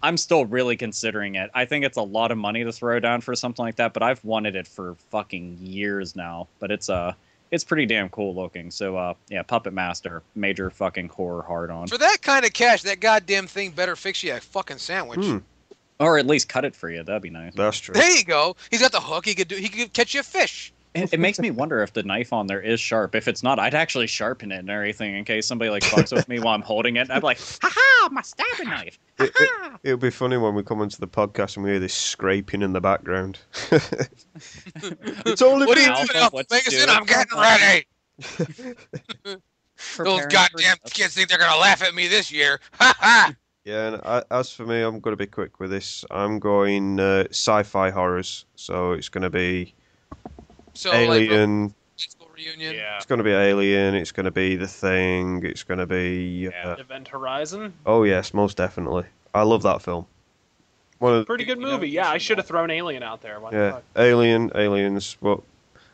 I'm still really considering it. I think it's a lot of money to throw down for something like that, but I've wanted it for fucking years now. But it's pretty damn cool looking. So yeah, Puppet Master, major fucking horror hard on, For that kind of cash, that goddamn thing better fix you a fucking sandwich. or at least cut it for you. That'd be nice. that's true. There you go. He's got the hook. He could catch you a fish. It makes me wonder if the knife on there is sharp. If it's not, I'd actually sharpen it and everything in case somebody like fucks with me while I'm holding it. I'd be like, "Ha my stabbing knife!" It'll be funny when we come into the podcast and we hear this scraping in the background. It's only What are you Alpha, doing, Alpha what's Vegas? doing? I'm getting ready. Those Preparing goddamn for- kids think they're gonna laugh at me this year. Ha ha! Yeah, and as for me, I'm going to be quick with this. I'm going sci-fi horrors, so it's going to be So Alien. like school reunion. Yeah. It's going to be Alien. It's going to be The Thing. It's going to be. Event Horizon. Oh yes, most definitely. I love that film. One of Pretty good movie. Yeah, I should have thrown Alien out there. Why the yeah, fuck? Aliens. Well,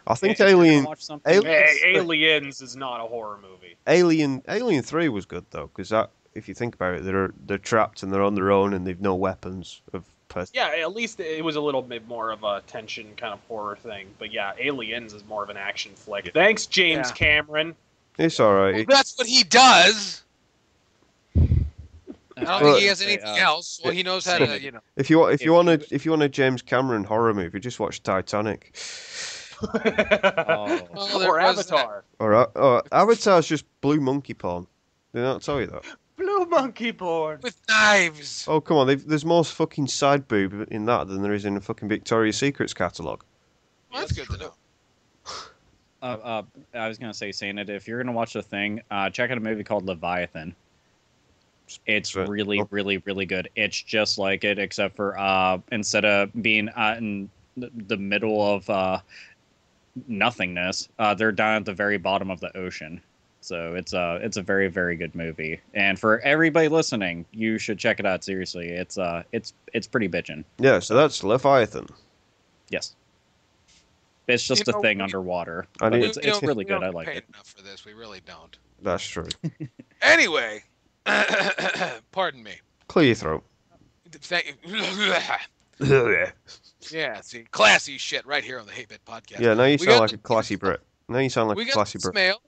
I think If you're gonna Alien. watch something Alien- else- Hey, Aliens is not a horror movie. Alien 3 was good though, because that, if you think about it, they're trapped and they're on their own and they've no weapons of. Yeah, at least it was a little bit more of a tension kind of horror thing. But yeah, Aliens is more of an action flick. Thanks, James Yeah. Cameron. It's all Well, right. that's what he does. I don't think he has Say, anything else. Well, he knows how to, you know. If you if want a James Cameron horror movie, just watch Titanic. Oh. Well, there Or was that. Avatar. All right. Oh, Avatar's just blue monkey porn. Did I not tell you that? Blue monkey porn. With knives. Oh come on! There's more fucking side boob in that than there is in the fucking Victoria's Secrets catalogue. Well, that's good to know. I was gonna say, saying it. If you're gonna watch The Thing, check out a movie called Leviathan. It's Right. really, Oh. really, really good. It's just like it, except for instead of being in the middle of nothingness, they're down at the very bottom of the ocean. So it's a very, very good movie. And for everybody listening, you should check it out. Seriously, it's pretty bitchin'. Yeah, so that's Leviathan. Yes. It's just You a know, thing we- underwater. I But need- it's We don't- really we good. don't I get like paid it. enough for this. We really don't. That's true. Anyway, pardon me. Clear your throat. Thank you. Yeah, Yeah, see, classy shit right here on the Hate-Bit podcast. now you We sound got like a classy Brit. Now you sound like We a got classy this Brit. mail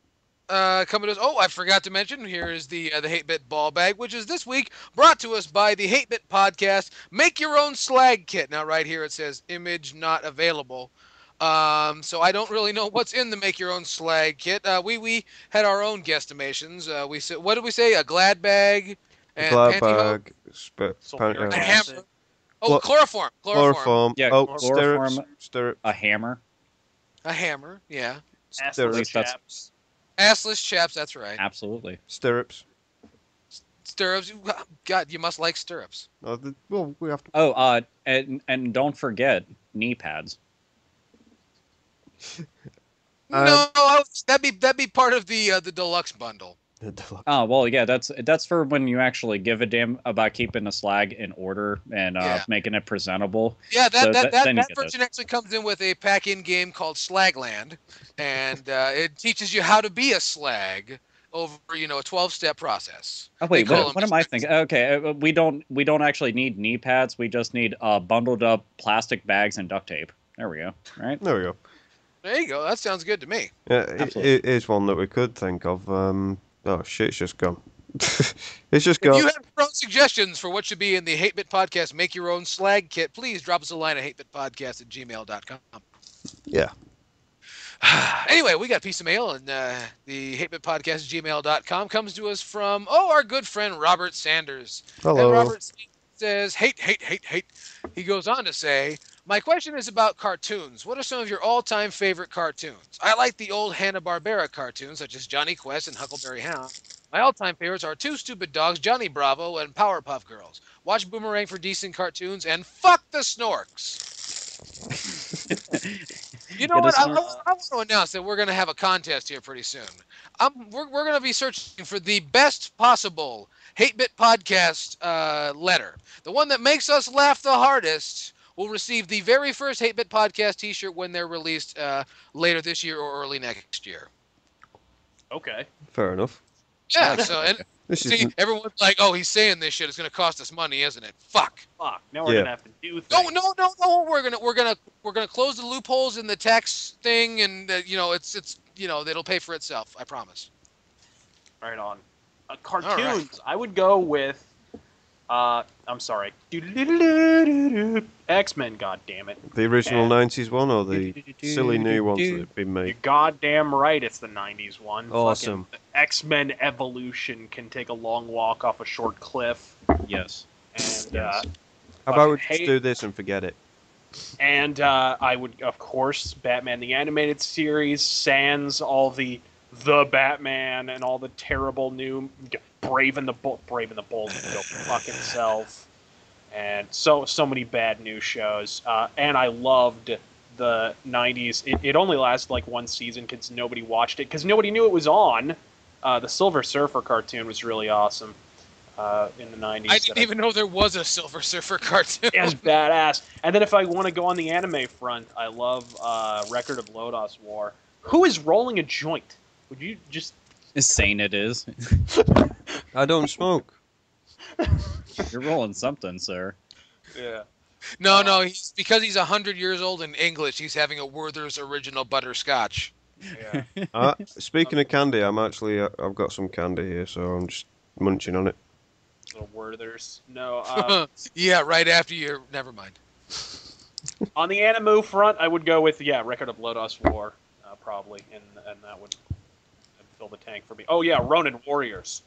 coming to us. Oh, I forgot to mention. Here is the Hate-Bit ball bag, which is this week brought to us by the Hate-Bit podcast. Make your own slag kit. Now, right here it says image not available. So I don't really know what's in the make your own slag kit. We had our own guesstimations. We said, what did we say? A glad bag and pantyhose, Glad bag, Sulfuric a acid. hammer. Oh, chloroform. chloroform. Yeah, Oh, chloroform, stirrups. a hammer. A hammer. Yeah. Assless least that's- chaps. Assless chaps. That's right. Absolutely. Stirrups. Stirrups. God, you must like stirrups. Well, we have to. Oh, and don't forget knee pads. No, that'd be part of the deluxe bundle. Oh well, yeah, that's for when you actually give a damn about keeping the slag in order and Yeah. making it presentable. Yeah, So that then you get version actually comes in with a pack-in game called Slagland, and it teaches you how to be a slag over a 12-step process. Oh wait, They call what them am I thinking? Okay, we don't actually need knee pads. We just need bundled up plastic bags and duct tape. There we go. Right. There we go. There you go. That sounds good to me. Yeah, Absolutely. here's one that we could think of. Oh shit, it's just gone. It's just If gone. you have your own suggestions for what should be in the Hate-Bit Podcast Make Your Own Slag Kit, please drop us a line at hatebitpodcast@gmail.com. Yeah. Anyway, we got a piece of mail, and the hatebitpodcast@gmail.com comes to us from, our good friend Robert Sanders. Hello. And Robert says, hate. He goes on to say, my question is about cartoons. What are some of your all-time favorite cartoons? I like the old Hanna-Barbera cartoons, such as Johnny Quest and Huckleberry Hound. My all-time favorites are Two Stupid Dogs, Johnny Bravo, and Powerpuff Girls. Watch Boomerang for decent cartoons, and fuck the Snorks. You know what? I want to announce that we're going to have a contest here pretty soon. We're going to be searching for the best possible Hate-Bit Podcast letter. The one that makes us laugh the hardest will receive the very first Hate-Bit Podcast t-shirt when they're released later this year or early next year. Okay. Fair enough. Yeah, so and This see, is everyone's like, "Oh, he's saying this shit. It's going to cost us money, isn't it?" Fuck. Fuck. Now we're Yeah. gonna have to do things. No. We're gonna close the loopholes in the tax thing, and it'll pay for itself. I promise. Right on. Cartoons. I would go with. I'm sorry. X-Men. God damn it. the original And- 90s one or the silly new ones that have been You're made. goddamn right. It's the '90s one. Awesome. Fucking X-Men Evolution can take a long walk off a short cliff, Yes. and Yes. How about we fucking just hate- do this and forget it? And I would, of course, Batman the Animated Series, sans all the Batman and all the terrible new Brave and the Bold can go fuck himself, and so many bad new shows. And I loved the '90s. It only lasted like one season because nobody watched it because nobody knew it was on. The Silver Surfer cartoon was really awesome in the '90s. I didn't even know there was a Silver Surfer cartoon. It was badass. And then if I want to go on the anime front, I love Record of Lodos War. Who is rolling a joint? Would you just... Insane it is. I don't smoke. You're rolling something, sir. Yeah. No, because he's 100 years old in English, he's having a Werther's original butterscotch. Yeah. Speaking of candy, I've got some candy here, so I'm just munching on it. Little Werthers. No. Yeah, right after you. Never mind. On the anime front, I would go with, Record of Lodos War, probably. And that would fill the tank for me. Oh, yeah, Ronin Warriors.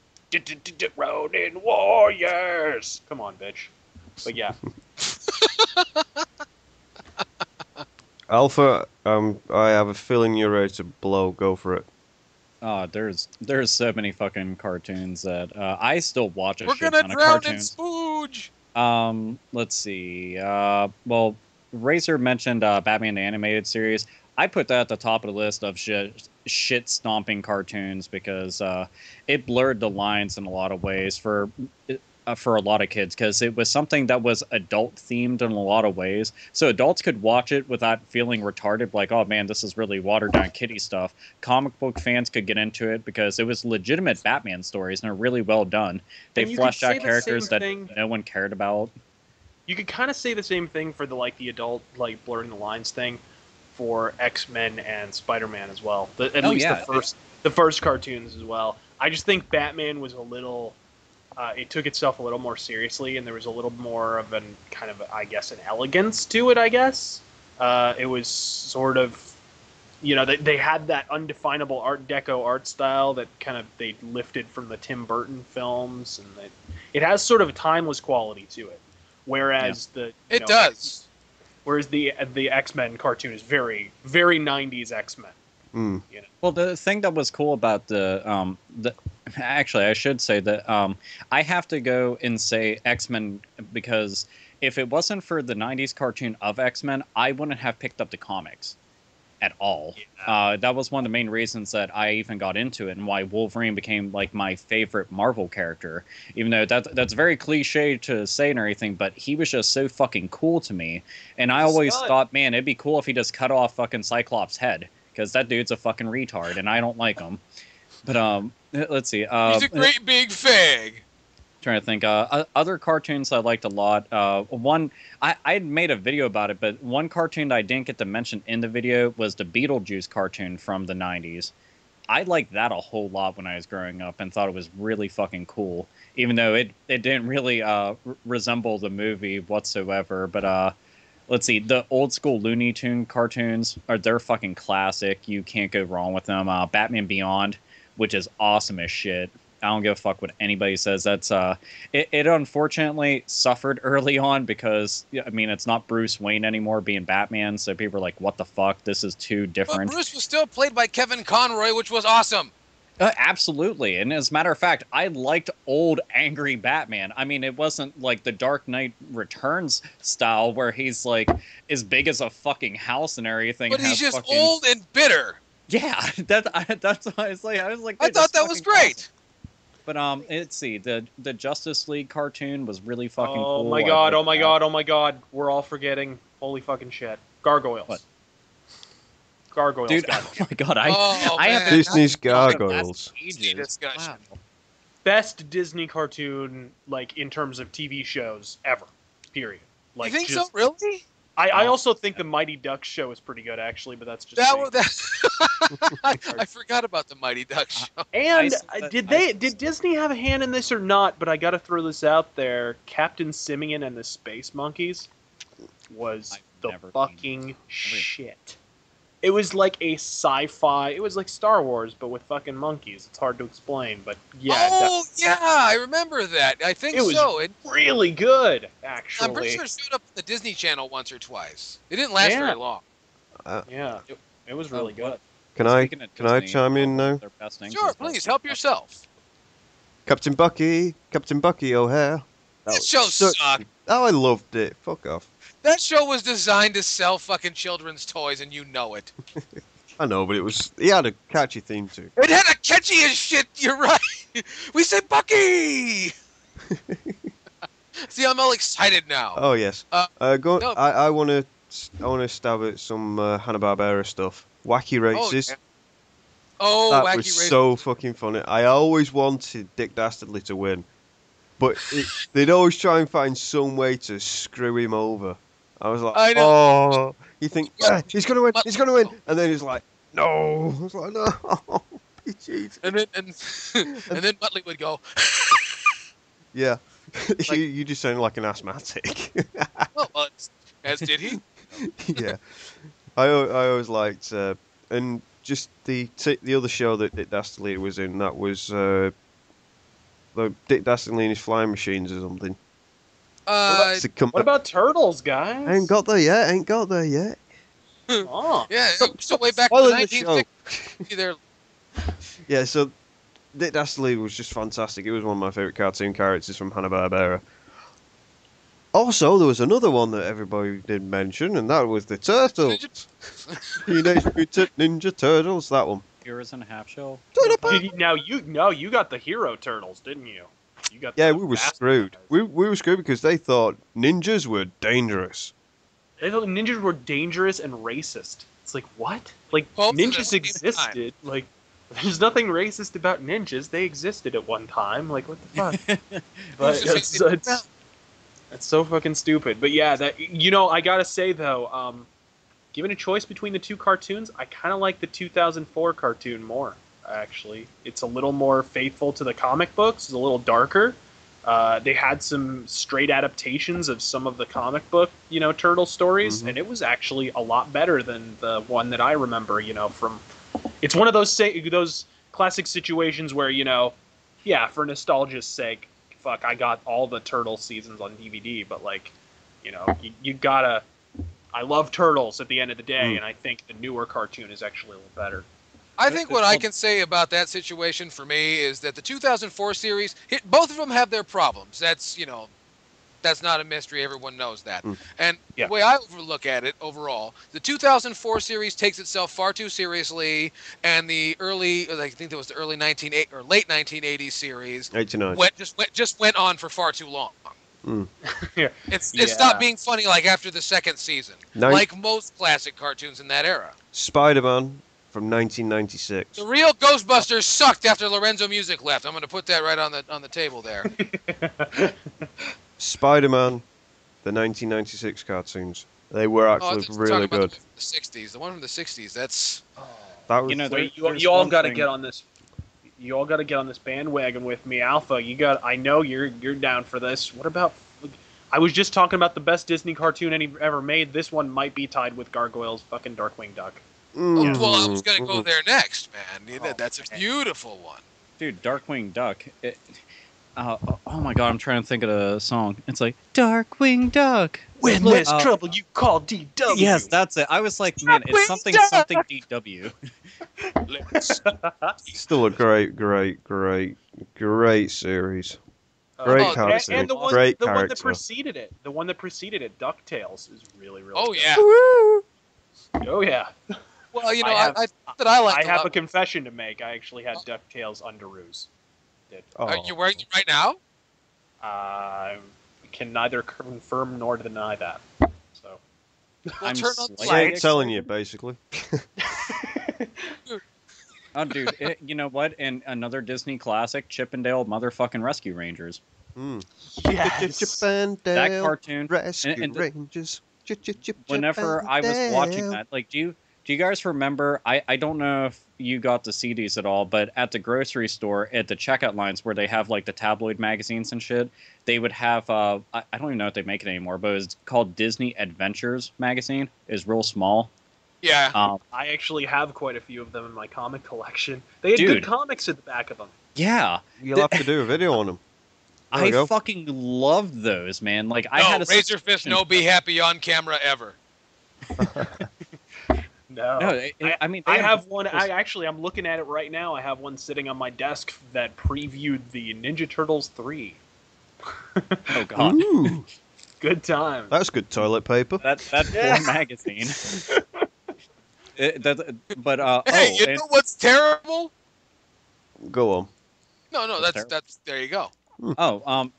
Ronin Warriors! Come on, bitch. But yeah. Alpha, I have a feeling you're ready to blow. Go for it. Oh, there's so many fucking cartoons that I still watch a We're shit gonna ton of drown in cartoons. spooge. Let's see. Well, Razor mentioned Batman the Animated Series. I put that at the top of the list of shit stomping cartoons because it blurred the lines in a lot of ways for a lot of kids because it was something that was adult themed in a lot of ways. So adults could watch it without feeling retarded, like, oh man, this is really watered down kiddie stuff. Comic book fans could get into it because it was legitimate Batman stories and they're really well done. They And you fleshed could say out the characters same that thing- no one cared about. You could kind of say the same thing for the adult blurring the lines thing for X-Men and Spider-Man as well. At least the first cartoons as well. I just think Batman was a little it took itself a little more seriously and there was a little more of an kind of, I guess, an elegance to it, I guess. It was sort of, they had that undefinable Art Deco art style that kind of they lifted from the Tim Burton films, and it has sort of a timeless quality to it. Whereas It does. Whereas the X-Men cartoon is very, very 90s X-Men. Mm. Well, the thing that was cool about actually, I should say that I have to go and say X-Men because if it wasn't for the 90s cartoon of X-Men, I wouldn't have picked up the comics at all. Yeah. That was one of the main reasons that I even got into it and why Wolverine became like my favorite Marvel character. Even though that's very cliche to say and everything, but he was just so fucking cool to me. And I always thought, man, it'd be cool if he just cut off fucking Cyclops' head, because that dude's a fucking retard and I don't like him. But let's see. He's a great big fag. Trying to think. Other cartoons I liked a lot. One, I had made a video about it, but one cartoon that I didn't get to mention in the video was the Beetlejuice cartoon from the 90s. I liked that a whole lot when I was growing up and thought it was really fucking cool, even though it didn't really resemble the movie whatsoever. But let's see, the old school Looney Tune cartoons they're fucking classic. You can't go wrong with them. Batman Beyond, which is awesome as shit. I don't give a fuck what anybody says. That's it unfortunately suffered early on because I mean it's not Bruce Wayne anymore being Batman, so people are like, what the fuck? This is too different. But Bruce was still played by Kevin Conroy, which was awesome. Absolutely. And as a matter of fact, I liked old angry Batman. I mean, it wasn't like the Dark Knight Returns style where he's like as big as a fucking house and everything. But he's just old and bitter. Yeah, that's why I was like, I thought that was great. Awesome. But let's see, the Justice League cartoon was really fucking cool. Oh my god! Oh my god! Oh my god! We're all forgetting. Holy fucking shit! Gargoyles. What? Gargoyles. Dude, oh my god! I man. have Disney's Gargoyles. Discussion. Wow. Best Disney cartoon, like in terms of TV shows ever. Period. Like, you think so? Really? I also think the Mighty Ducks show is pretty good, actually, but that's just I forgot about the Mighty Ducks show. And did Disney have a hand in this or not? But I got to throw this out there: Captain Simian and the Space Monkeys was the fucking shit. It was like a sci-fi. It was like Star Wars, but with fucking monkeys. It's hard to explain, but yeah. Oh yeah, I remember that. I think it was so. really good, actually. I'm pretty sure it showed up on the Disney Channel once or twice. It didn't last very long. Yeah, it was really good. Can I chime in now? Sure, please help yourself. Captain Bucky O'Hare. That show sucked. Oh, I loved it. Fuck off. That show was designed to sell fucking children's toys, and you know it. I know, but he had a catchy theme too. It had a catchy as shit. You're right. We say Bucky. See, I'm all excited now. Oh yes. Go. No. I want to stab at some Hanna-Barbera stuff. Wacky Races. Oh, that Wacky was Races. so fucking funny. I always wanted Dick Dastardly to win, but they'd always try and find some way to screw him over. I was like, I know. oh, you think he's gonna win, and then he's like, no. I was like, no, jeez. And then Muttley would go. Yeah, you just sound like an asthmatic. Well, as did he. Yeah, I always liked, and just the other show that Dick Dastardly was in, that was Dick Dastardly and his flying machines or something. What about Turtles, guys? Ain't got there yet. Oh. Yeah, so way back Well, in the in the show. 1960s. There. Yeah, so Dick Dastardly was just fantastic. He was one of my favourite cartoon characters from Hanna-Barbera. Also, there was another one that everybody did mention, and that was the Turtles. Teenage Mutant Ninja Turtles, that one. Heroes and a Half Shell. You got the Hero Turtles, didn't you? Yeah, we were screwed. We were screwed because they thought ninjas were dangerous. They thought ninjas were dangerous and racist. It's like, what? Like, Both ninjas existed. Like, there's nothing racist about ninjas. They existed at one time. Like, what the fuck? But it's so fucking stupid. But yeah, I gotta say though, given a choice between the two cartoons, I kind of like the 2004 cartoon more. Actually, it's a little more faithful to the comic books. It's a little darker, They had some straight adaptations of some of the comic book, turtle stories, Mhm. and it was actually a lot better than the one that I remember, from. It's one of those classic situations where, yeah, for nostalgia's sake, fuck, I got all the turtle seasons on DVD, but you gotta. I love turtles at the end of the day, and I think the newer cartoon is actually a little better. I think what I can say about that situation for me is that the 2004 series, both of them have their problems. That's not a mystery. Everyone knows that. And Yeah. the way I look at it overall, the 2004 series takes itself far too seriously, and the I think it was the early 1980 or late 1980s series, 89. just went on for far too long. Yeah. It Yeah. stopped being funny like after the second season, like most classic cartoons in that era. Spider-Man from 1996. The real Ghostbusters sucked after Lorenzo Music left. I'm going to put that right on the table there. Spider-Man, the 1996 cartoons. They were actually really good. The 60s, the one from the 60s. That's That was, you all got to get on this. You all got to get on this bandwagon with me, Alpha. I know you're down for this. What about? I was just talking about the best Disney cartoon ever made. This one might be tied with Gargoyle's fucking Darkwing Duck. well, I was going to go there next, man. That's a beautiful one. Dude, Darkwing Duck. Oh my god, I'm trying to think of the song. It's like Darkwing Duck. When there's trouble, you call DW. Yes, that's it. I was like, man, it's something DW. Still a great series. Great cartoon. And the one that preceded it, DuckTales, is really Oh good. yeah. Oh yeah. Well, I have a confession to make. I actually had DuckTales Underoos. Are you wearing it right now? I can neither confirm nor deny that. So I'm turn on I ain't telling you, basically. Oh, dude, you know what? And another Disney classic, Chippendale motherfucking Rescue Rangers. yes. That cartoon. Rescue Rangers. Whenever I was watching that, like, do you guys remember? I don't know if you got the CDs at all, but at the grocery store, at the checkout lines where they have like the tabloid magazines and shit, they would have. I don't even know if they make it anymore, but it's called Disney Adventures magazine. It's real small. Yeah. I actually have quite a few of them in my comic collection. They had good comics at the back of them. Yeah. You'll have to do a video on them. I fucking loved those, man. Like I had a RazörFist, no be happy on camera ever. No, I mean, I have one. I'm looking at it right now. I have one sitting on my desk that previewed the Ninja Turtles 3. Oh god, Ooh, good time. that's good toilet paper. that poor magazine. Hey, you know what's terrible? Go on. No, that's there you go.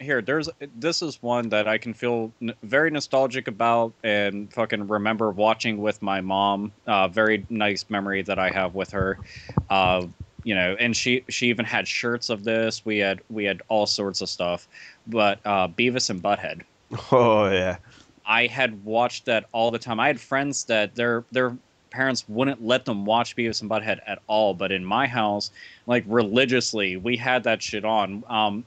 Here, this is one that I can feel very nostalgic about and fucking remember watching with my mom. Very nice memory that I have with her. And she even had shirts of this. We had all sorts of stuff. But Beavis and Butthead. Oh yeah. I had watched that all the time. I had friends that their parents wouldn't let them watch Beavis and Butthead at all, but in my house, like religiously, we had that shit on.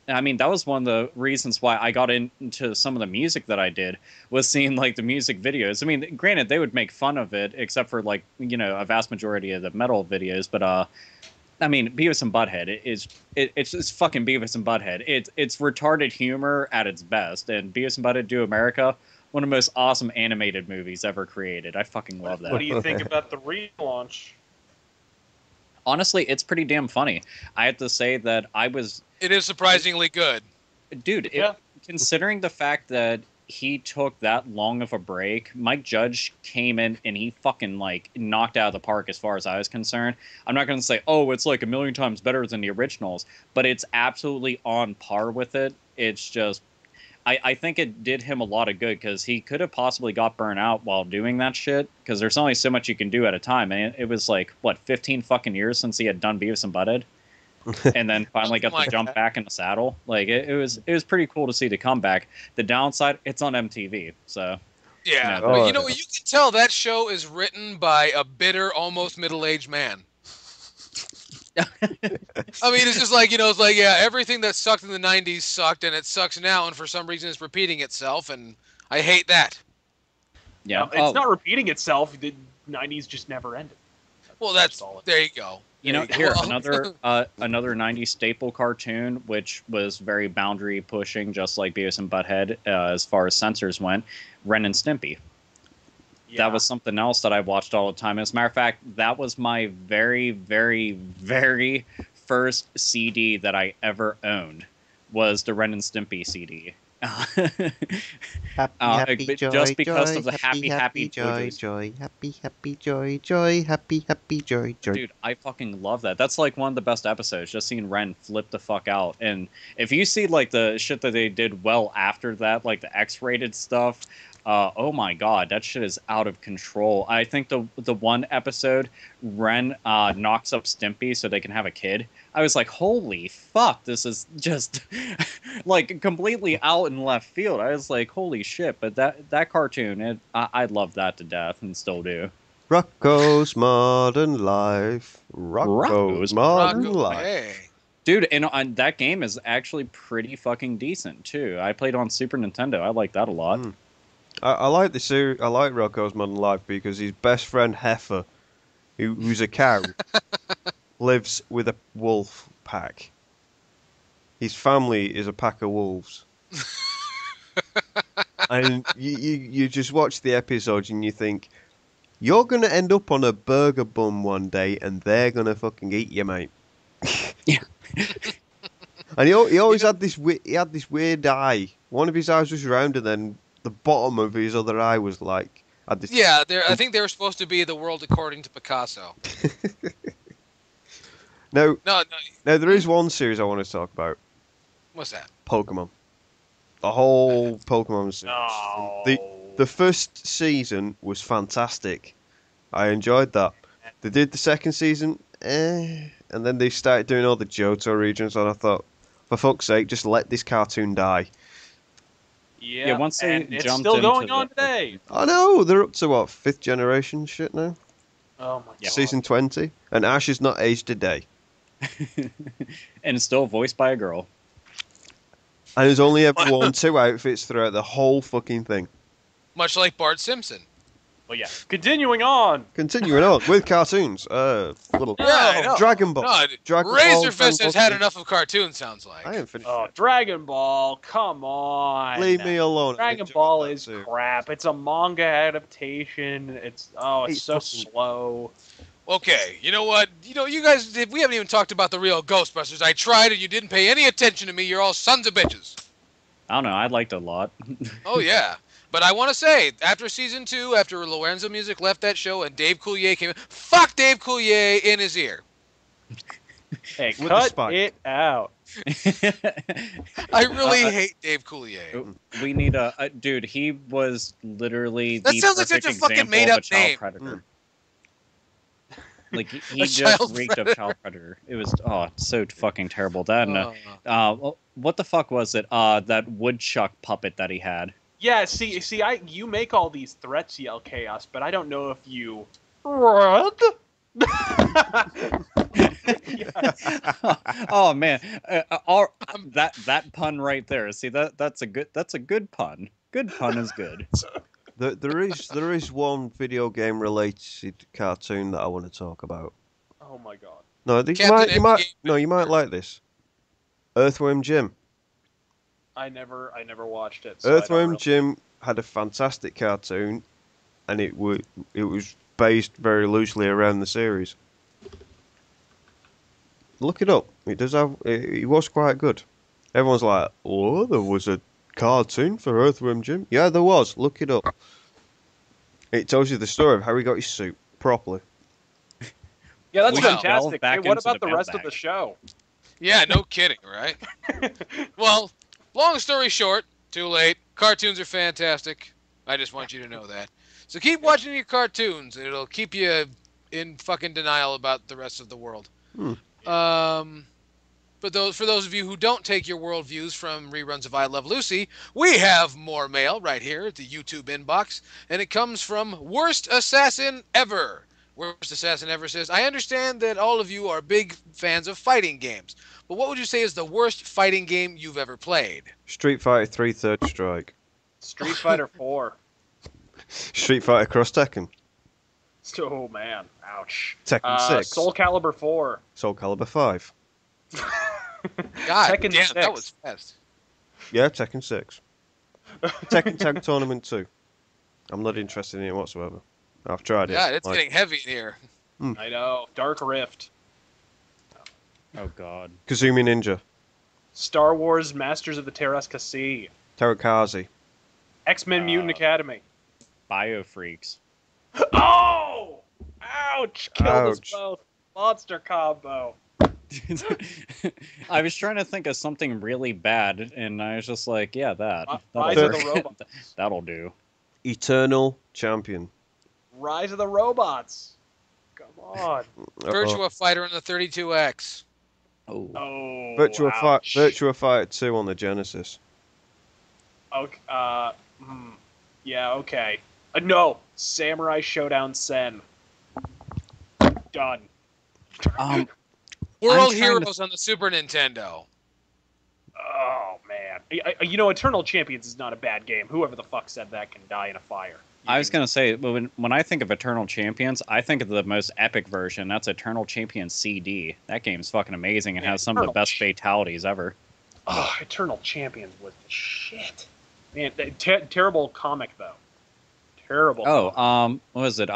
I mean, that was one of the reasons why I got into some of the music that I did, was seeing like the music videos. I mean, granted, they would make fun of it, except for like, a vast majority of the metal videos, but I mean, Beavis and Butthead it's just fucking Beavis and Butthead. It's retarded humor at its best, and Beavis and Butthead Do America, one of the most awesome animated movies ever created. I fucking love that. What do you think about the relaunch? Honestly, it's pretty damn funny. I have to say that It is surprisingly good. Dude, considering the fact that he took that long of a break, Mike Judge came in and he fucking like knocked out of the park as far as I was concerned. I'm not going to say, oh, it's like a million times better than the originals, but it's absolutely on par with it. It's just, I think it did him a lot of good because he could have possibly got burnt out while doing that shit, because there's only so much you can do at a time. And it was like, what, 15 fucking years since he had done Beavis and Butthead? And then finally got to jump back in the saddle. Like it was pretty cool to see the comeback. The downside, it's on MTV, so yeah. But You can tell that show is written by a bitter, almost middle-aged man. I mean, it's just like, it's like, yeah, everything that sucked in the 90s sucked, and it sucks now, and for some reason it's repeating itself, and I hate that. Yeah. It's not repeating itself. The 90s just never ended. Well, there you go. Here, another 90s staple cartoon, which was very boundary pushing, just like Beavis and Butthead, as far as censors went, Ren and Stimpy. Yeah. That was something else that I watched all the time. As a matter of fact, that was my very, very, very first CD that I ever owned, was the Ren and Stimpy CD. Happy, joy, just because joy, of the happy joy, joy. joy, happy, joy, joy, happy, joy, joy. Dude, I fucking love that. That's like one of the best episodes, just seeing Ren flip the fuck out. And if you see like the shit that they did well after that, like the X-rated stuff, oh my god, that shit is out of control. I think the one episode, Ren knocks up Stimpy so they can have a kid. I was like, holy fuck, this is just like completely out in left field. I was like, holy shit, but that cartoon, I love that to death and still do. Rocco's Modern Life. Rocco's Modern Life. Hey. Dude, and that game is actually pretty fucking decent too. I played on Super Nintendo. I like that a lot. I like the series. I like Rocco's Modern Life because his best friend Heifer, who's a cow, lives with a wolf pack. His family is a pack of wolves. And you just watch the episodes and you think, you're going to end up on a burger bun one day and they're going to fucking eat you, mate. Yeah. And he always had this weird eye. One of his eyes was round and then the bottom of his other eye was like... Yeah, I think they were supposed to be the world according to Picasso. No, No, there is one series I want to talk about. what's that? Pokemon. The whole Pokemon series. No. The first season was fantastic. I enjoyed that. They did the second season, and then they started doing all the Johto regions, and I thought, for fuck's sake, just let this cartoon die. Yeah, once they and it's jumped still going into on the- today. I know, they're up to what, 5th generation shit now? Oh my god. Season 20? And Ash is not aged a day. And still voiced by a girl. And has only ever worn 2 outfits throughout the whole fucking thing. Much like Bart Simpson. Well, yeah. Continuing on. Continuing on with cartoons. Little Yeah, I know. Dragon Ball. No, Dragon Ball, RazörFist Dragon has Ball had Z. enough of cartoons, sounds like. I ain't finished. Oh, Dragon Ball. Come on. Leave me alone. I Dragon enjoyed Ball that is too. crap. It's a manga adaptation. It's so fucking- slow. Okay, you know what? You guys, we haven't even talked about the real Ghostbusters. I tried and you didn't pay any attention to me. You're all sons of bitches. I don't know, I liked it a lot. Oh, yeah. But I want to say, after season 2, after Lorenzo Music left that show and Dave Coulier came in, fuck Dave Coulier in his ear. Hey, With the cut spike. it out. I really hate Dave Coulier. We need a dude. He was literally That the sounds like perfect such a fucking example made-up of a child name. predator. Like he A just child reeked of child predator. It was so fucking terrible. That and, what the fuck was it? That woodchuck puppet that he had. Yeah, see, you make all these threats, Yellkaos, but I don't know if you. What? Oh man, that pun right there. See that's a good pun. Good pun is good. There is one video game related cartoon that I want to talk about. Oh my god. No, you might like this. Earthworm Jim. I never watched it. So I don't Earthworm really- Jim had a fantastic cartoon, and it was based very loosely around the series. Look it up. It does have. It was quite good. Everyone's like, "Oh, there was a cartoon for Earthworm Jim." Yeah, there was. Look it up. It tells you the story of how he got his suit properly. Yeah, that's We delve fantastic. back Hey, what into about the the rest of mailbag. the show? Yeah, no kidding, right? Well, long story short, too late. Cartoons are fantastic. I just want you to know that. So keep watching your cartoons, and it'll keep you in fucking denial about the rest of the world. For those of you who don't take your worldviews from reruns of I Love Lucy, we have more mail right here at the YouTube inbox, and it comes from Worst Assassin Ever. Worst Assassin Ever says, I understand that all of you are big fans of fighting games, but what would you say is the worst fighting game you've ever played? Street Fighter 3 Third Strike. Street Fighter 4. Street Fighter Cross Tekken. Oh man, ouch. Tekken 6. Soul Calibur 4. Soul Calibur 5. God Tekken damn, 6. that was fast. Yeah, Tekken 6. Tekken Tag Tournament 2. I'm not interested in it whatsoever. I've tried it. God, it's Like, getting heavy in here. I know. Dark Rift. Oh god. Kazumi Ninja. Star Wars Masters of the Terrasca Sea. Terakazi. X-Men Mutant Academy. Biofreaks. Oh! Ouch! Killed us Ouch. both. Monster combo. I was trying to think of something really bad, and I was just like, yeah, that. Rise That'll of the work. Robots. That'll do. Eternal Champion. Rise of the Robots. Come on. Virtua Fighter on the 32X. Oh. Oh. Virtua ouch. Fighter 2 on the Genesis. Okay. Yeah. Okay. No. Samurai Showdown Sen. Done. I'm World trying to- Heroes on the Super Nintendo. Oh man. You know, Eternal Champions is not a bad game. Whoever the fuck said that can die in a fire. I was gonna say, when I think of Eternal Champions, I think of the most epic version. That's Eternal Champions CD. That game's fucking amazing and Yeah, has some of the Eternal best fatalities ever. Oh, Eternal Champions was the shit. Man, terrible comic though. Terrible. Oh, comic. what was it?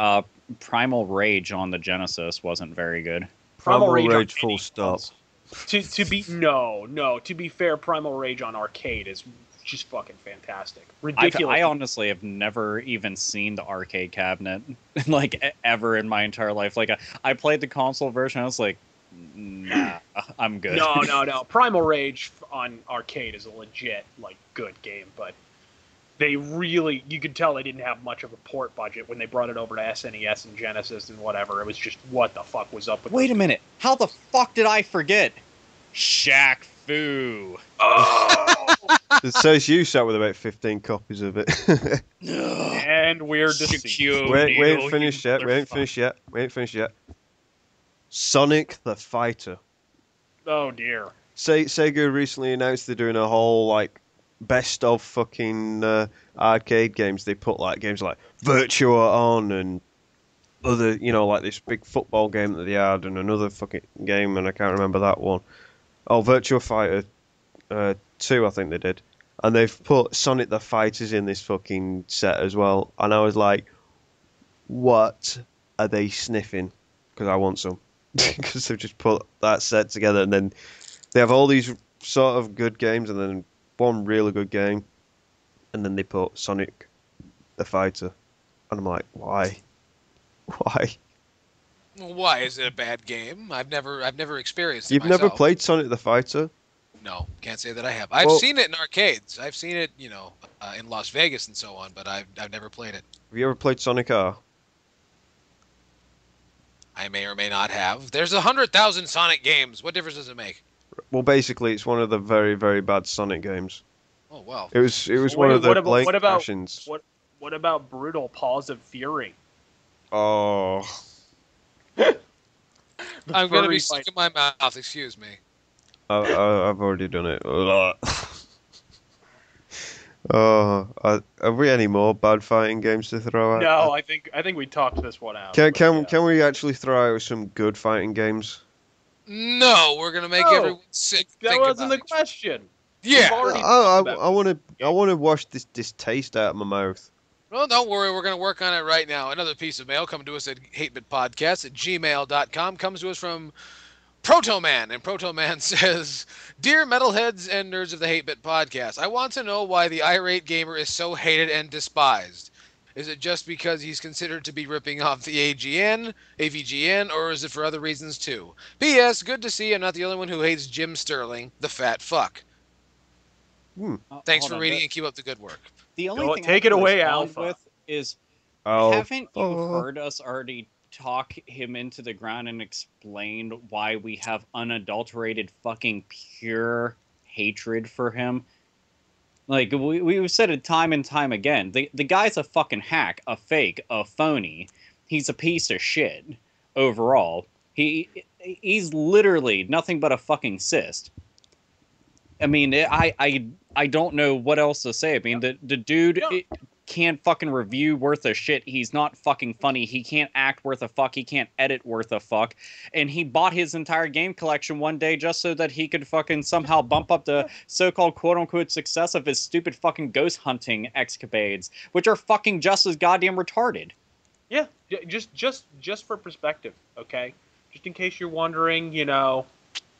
Primal Rage on the Genesis wasn't very good. Primal Primal Rage on Rage full any stop. To be no. To be fair, Primal Rage on arcade is just fucking fantastic. Ridiculous. I honestly have never even seen the arcade cabinet like ever in my entire life. Like I played the console version. I was like, nah, I'm good. No. Primal Rage on arcade is a legit like good game, but they really, you could tell they didn't have much of a port budget when they brought it over to SNES and Genesis and whatever. It was just what the fuck was up with. Wait a minute. How the fuck did I forget? Shaq Fu. Oh, It says you sat with about 15 copies of it. and we're deceased. we ain't finished yet. We ain't finished yet. Sonic the Fighter. Oh dear. Sega recently announced they're doing a whole like best of fucking arcade games. They put like games like Virtua on and other, like this big football game that they had and another fucking game, and I can't remember that one. Oh, Virtua Fighter 2, I think they did. And they've put Sonic the Fighters in this fucking set as well. And I was like, what are they sniffing? Because I want some. Because they've just put that set together, and then they have all these sort of good games, and then one really good game, and then they put Sonic the Fighter. And I'm like, why? Why? Why is it a bad game? I've never experienced it You've never myself. played Sonic the Fighter? No, can't say that I have. I've Well- seen it in arcades. I've seen it, in Las Vegas and so on, but I've never played it. Have you ever played Sonic R? I may or may not have. There's 100,000 Sonic games. What difference does it make? Well, basically, it's one of the very, very bad Sonic games. Oh well. It was Wait, one of the what about- Blake what about- versions. What about Brutal Paws of Fury? Oh, I'm gonna furry be sick in my mouth. Excuse me. I've already done it. Oh, have we any more bad fighting games to throw out? No, I think we talked this one out. Can but yeah. can we actually throw out some good fighting games? No, we're gonna make No, everyone sick. That Think wasn't the about it. question. Yeah. We've already I talked about want to wash this taste out of my mouth. Well, don't worry. We're going to work on it right now. Another piece of mail coming to us at hatebitpodcast@gmail.com comes to us from Protoman. And Protoman says, Dear metalheads and nerds of the Hate-Bit Podcast, I want to know why the irate gamer is so hated and despised. Is it just because he's considered to be ripping off the AVGN, or is it for other reasons too? P.S. Good to see I'm not the only one who hates Jim Sterling, the fat fuck. Thanks for reading and keep up the good work. The only Go- thing take I it can away, respond Alpha. with is, Oh, haven't you heard us already talk him into the ground and explain why we have unadulterated fucking pure hatred for him? Like, we've said it time and time again. The guy's a fucking hack, a fake, a phony. he's a piece of shit overall. He's literally nothing but a fucking cyst. I mean, I don't know what else to say. I mean, the dude can't fucking review worth a shit. He's not fucking funny. He can't act worth a fuck. He can't edit worth a fuck. And he bought his entire game collection one day just so that he could fucking somehow bump up the so-called quote-unquote success of his stupid fucking ghost hunting escapades, which are fucking just as goddamn retarded. Yeah, just for perspective, okay? Just in case you're wondering, you know,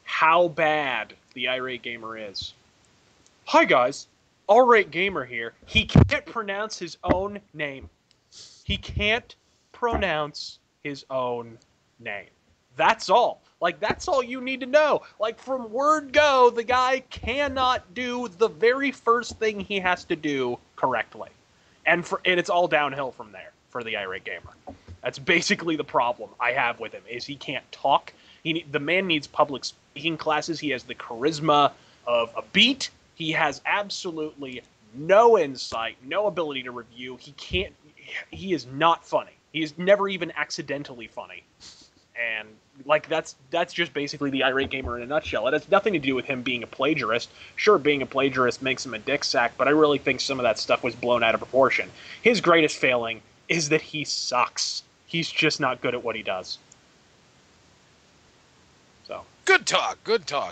how bad the irate gamer is. Hi guys, irate gamer here. He can't pronounce his own name. He can't pronounce his own name. That's all. Like, that's all you need to know. Like, from word go, the guy cannot do the very first thing he has to do correctly. And it's all downhill from there for the irate gamer. That's basically the problem I have with him, is he can't talk. The man needs public speaking classes. He has the charisma of a beat. He has absolutely no insight, no ability to review. He is not funny. He is never even accidentally funny. And, like, that's just basically the irate gamer in a nutshell. It has nothing to do with him being a plagiarist. Sure, being a plagiarist makes him a dick sack, but I really think some of that stuff was blown out of proportion. His greatest failing is that he sucks. He's just not good at what he does. So. Good talk,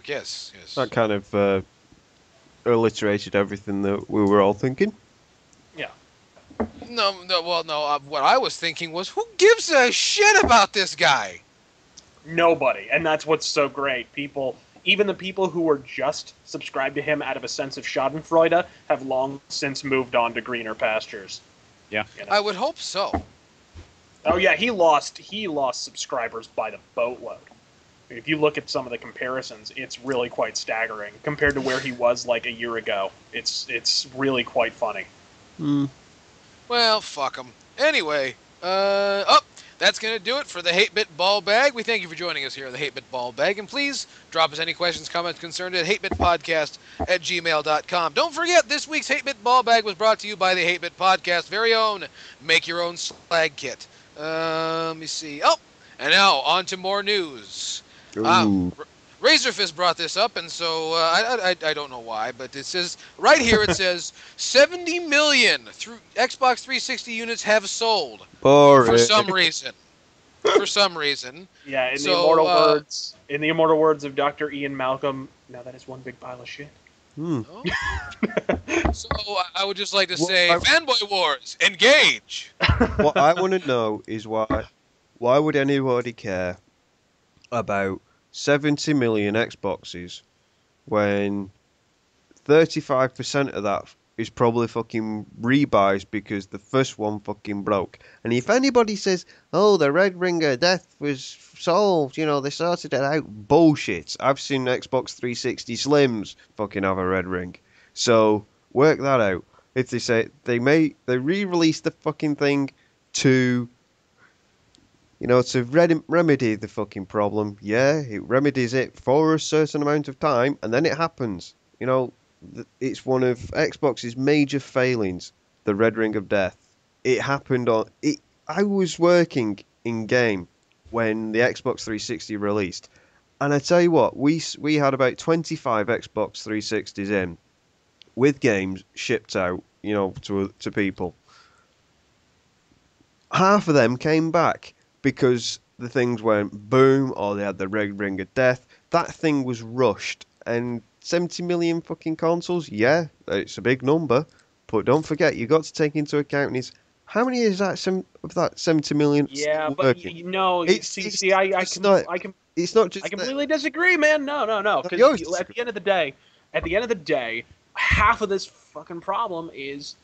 yes. That kind of alliterated everything that we were all thinking. Yeah. No, what I was thinking was, who gives a shit about this guy? Nobody. And that's what's so great. People, even the people who were just subscribed to him out of a sense of schadenfreude, have long since moved on to greener pastures. Yeah. You know? I would hope so. Oh yeah, he lost subscribers by the boatload. I mean, if you look at some of the comparisons, it's really quite staggering compared to where he was like a year ago. It's really quite funny. Well, fuck him. Anyway, that's going to do it for the Hate-Bit Bag. We thank you for joining us here on the Hate-Bit Bag, and please drop us any questions, comments, concerns at hatebitpodcast@gmail.com. Don't forget, this week's Hate-Bit Bag was brought to you by the Hate-Bit Podcast very own Make Your Own Slag Kit. Let me see. Oh, and now on to more news. RazörFist brought this up, and so I don't know why, but it says right here, it says 70 million through Xbox 360 units have sold for some reason. Yeah, in the immortal words of Dr. Ian Malcolm, now that is one big pile of shit. Oh. So I would just like to say, Fanboy Wars, engage! What I want to know is why would anybody care about 70 million Xboxes when 35% of that is probably fucking rebuys because the first one fucking broke. And if anybody says, oh, the Red Ring of Death was solved, you know, they sorted it out, bullshit. I've seen Xbox 360 Slims fucking have a red ring. So work that out. If they say they re-release the fucking thing to, you know, to remedy the fucking problem, yeah, it remedies it for a certain amount of time, and then it happens. You know, it's one of Xbox's major failings, the Red Ring of Death. It happened on... I was working in-game when the Xbox 360 released, and I tell you what, we had about 25 Xbox 360s in, with games shipped out, you know, to people. Half of them came back because the things went boom, or they had the Red Ring of Death. That thing was rushed, and 70 million fucking consoles, yeah, it's a big number, but don't forget, you got to take into account is how many is that of that 70 million? Yeah, but working? I completely disagree, man. No, because at the end of the day, half of this fucking problem is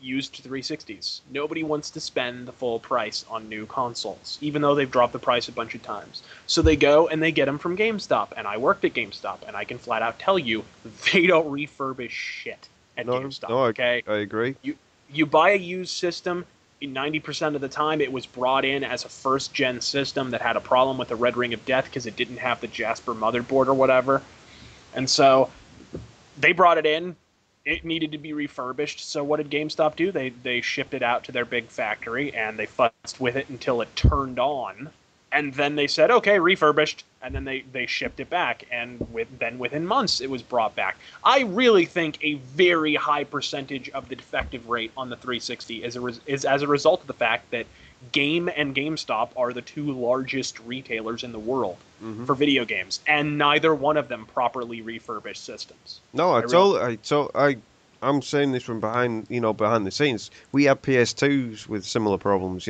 used 360s. Nobody wants to spend the full price on new consoles, even though they've dropped the price a bunch of times. So they go and they get them from GameStop, and I worked at GameStop, and I can flat out tell you, they don't refurbish shit at GameStop, okay? I agree. You buy a used system, 90% of the time it was brought in as a first-gen system that had a problem with the Red Ring of Death because it didn't have the Jasper motherboard or whatever. And so they brought it in, it needed to be refurbished. So what did GameStop do? They shipped it out to their big factory, and they futzed with it until it turned on. And then they said, okay, refurbished, and then they shipped it back, and then within months it was brought back. I really think a very high percentage of the defective rate on the 360 is as a result of the fact that Game and GameStop are the two largest retailers in the world for video games, and neither one of them properly refurbish systems. No, I'm saying this from behind the scenes. We have PS2s with similar problems.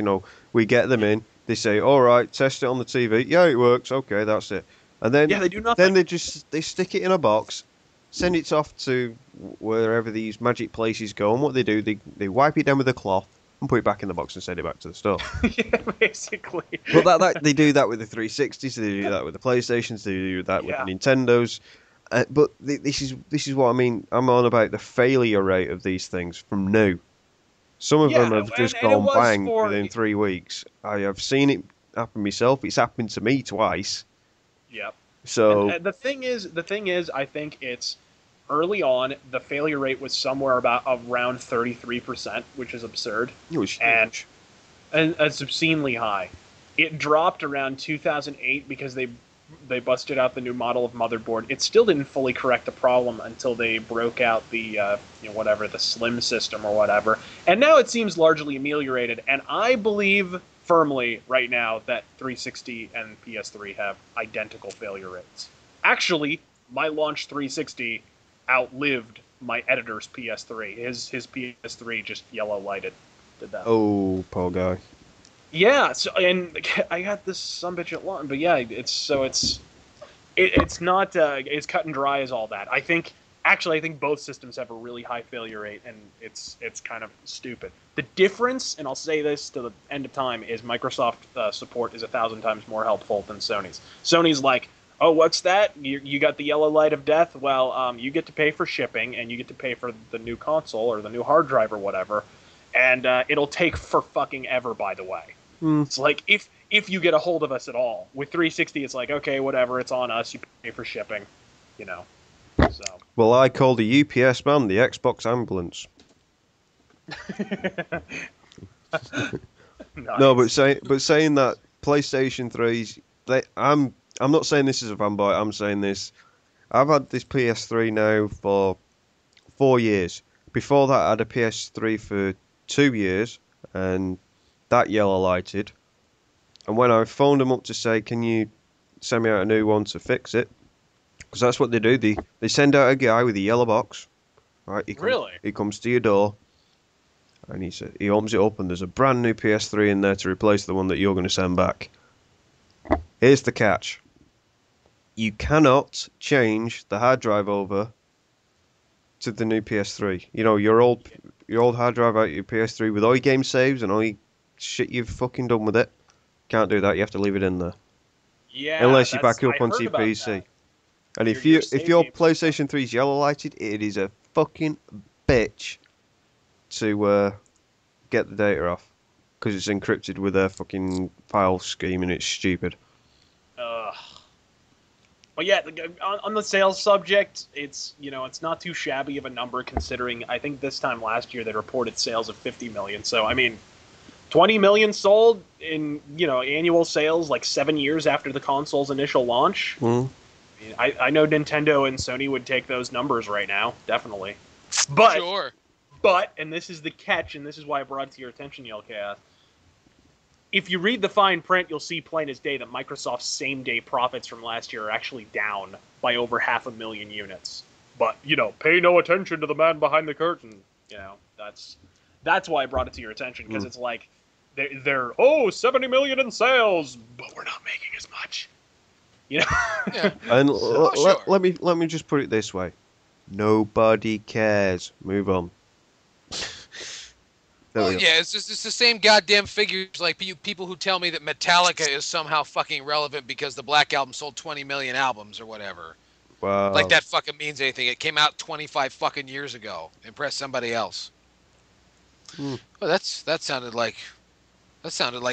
We get them in. They say, all right, test it on the TV. Yeah, it works. Okay, that's it. And then they do nothing. Then they stick it in a box, send it off to wherever these magic places go. And what they do, they wipe it down with a cloth and put it back in the box and send it back to the store. Yeah, basically. But they do that with the 360s. They do that with the PlayStations. They do that with the Nintendos. But this is what I mean. I'm on about the failure rate of these things from new. Some of them have just gone bang within 3 weeks. I have seen it happen myself. It's happened to me twice. Yep. So and the thing is, I think it's early on. The failure rate was somewhere around 33%, which is absurd. It was huge. And obscenely high. It dropped around 2008 because they busted out the new model of motherboard. It still didn't fully correct the problem until they broke out the the Slim system or whatever. And now it seems largely ameliorated. And I believe firmly right now that 360 and PS3 have identical failure rates. Actually, my launch 360 outlived my editor's PS3. His PS3 just yellow lighted. Did that? Oh, poor guy. Yeah, so and I got this sumbitch at launch, but yeah, it's not as cut and dry as all that. I think both systems have a really high failure rate, and it's kind of stupid. The difference, and I'll say this to the end of time, is Microsoft support is 1,000 times more helpful than Sony's. Sony's like, oh, what's that? You got the yellow light of death? Well, you get to pay for shipping, and you get to pay for the new console or the new hard drive or whatever, and it'll take for fucking ever, by the way. It's like, if you get a hold of us at all. With 360, it's like, okay, whatever, it's on us, you pay for shipping, so. Well, I called the UPS man the Xbox ambulance. Nice. No, but saying that PlayStation 3's... I'm not saying this is a fanboy, I'm saying this. I've had this PS3 now for 4 years. Before that, I had a PS3 for 2 years, and that yellow lighted. And when I phoned them up to say, can you send me out a new one to fix it? Because that's what they do. They send out a guy with a yellow box. Right? He comes to your door. And he opens it up and there's a brand new PS3 in there to replace the one that you're going to send back. Here's the catch. You cannot change the hard drive over to the new PS3. Your old hard drive out your PS3 with all your game saves and all your shit you've fucking done with it. Can't do that. You have to leave it in there. Yeah. Unless you back it up onto your PC. That. And if your PlayStation 3 is yellow lighted, it is a fucking bitch to get the data off because it's encrypted with a fucking file scheme and it's stupid. But yeah, on the sales subject, it's not too shabby of a number considering I think this time last year they reported sales of 50 million. So I mean, 20 million sold in annual sales like 7 years after the console's initial launch. I know Nintendo and Sony would take those numbers right now, definitely. But Sure. But, and this is the catch, and this is why I brought it to your attention, Yellkaos. If you read the fine print, you'll see plain as day that Microsoft's same-day profits from last year are actually down by over 500,000 units. But, pay no attention to the man behind the curtain. That's why I brought it to your attention, because it's like, they're 70 million in sales, but we're not making as much. Yeah. And sure. let me just put it this way. Nobody cares. Move on. Yeah, it's the same goddamn figures like people who tell me that Metallica is somehow fucking relevant because the Black Album sold 20 million albums or whatever. Wow. Like that fucking means anything. It came out 25 fucking years ago. Impress somebody else. Well, that sounded like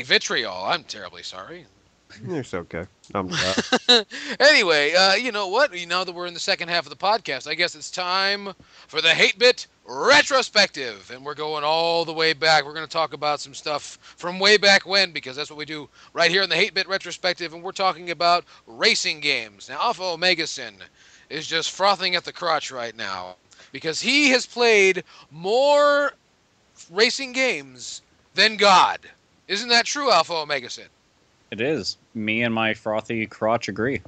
vitriol. I'm terribly sorry. It's okay. I'm tired. Anyway, you know what? Now that we're in the second half of the podcast, I guess it's time for the Hate-Bit Retrospective. And we're going all the way back. We're going to talk about some stuff from way back when, because that's what we do right here in the Hate-Bit Retrospective. And we're talking about racing games. Now, Alpha Omegason is just frothing at the crotch right now, because he has played more racing games than God. Isn't that true, Alpha Omegason? It is. Me and my frothy crotch agree.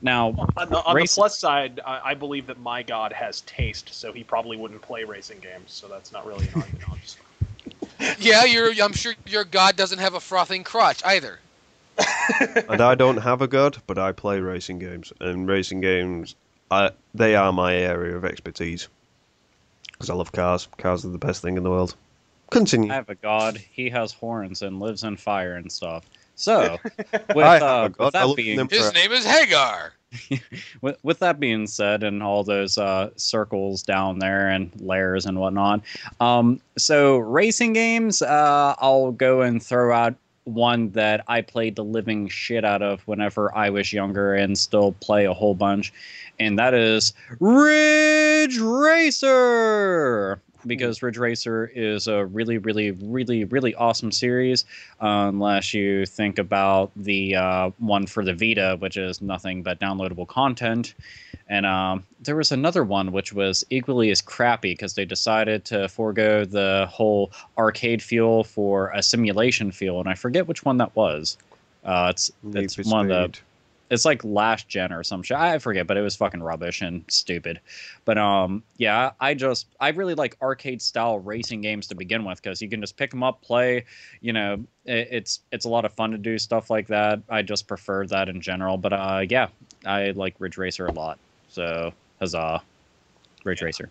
Now, On the plus side, I believe that my god has taste, so he probably wouldn't play racing games. So that's not really an argument. Yeah, I'm sure your god doesn't have a frothing crotch either. And I don't have a god, but I play racing games. And racing games, they are my area of expertise. Because I love cars. Cars are the best thing in the world. Continue. I have a god. He has horns and lives in fire and stuff. So, I have a god. with I that love being them. His name is Hagar. with that being said, and all those circles down there and layers and whatnot, so racing games, I'll go and throw out one that I played the living shit out of whenever I was younger and still play a whole bunch, and that is Ridge Racer. Because Ridge Racer is a really, really, really, really awesome series, unless you think about the one for the Vita, which is nothing but downloadable content. And there was another one which was equally as crappy because they decided to forego the whole arcade feel for a simulation feel, and I forget which one that was. It's one of the... It's like last gen or some shit. I forget, but it was fucking rubbish and stupid. But yeah, I really like arcade style racing games to begin with because you can just pick them up, play. You know, it's a lot of fun to do stuff like that. I just prefer that in general. But yeah, I like Ridge Racer a lot. So huzzah, Ridge Racer.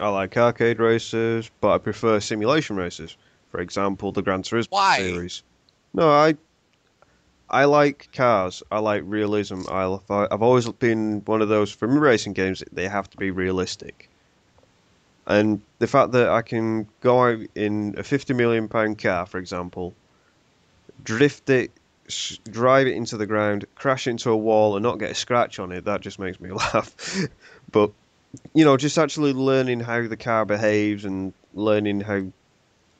I like arcade races, but I prefer simulation races. For example, the Gran Turismo series. No, I like cars. I like realism. I've always been one of those, for me, racing games, they have to be realistic. And the fact that I can go out in a £50 million car, for example, drift it, drive it into the ground, crash into a wall and not get a scratch on it, that just makes me laugh. But, you know, just actually learning how the car behaves and learning how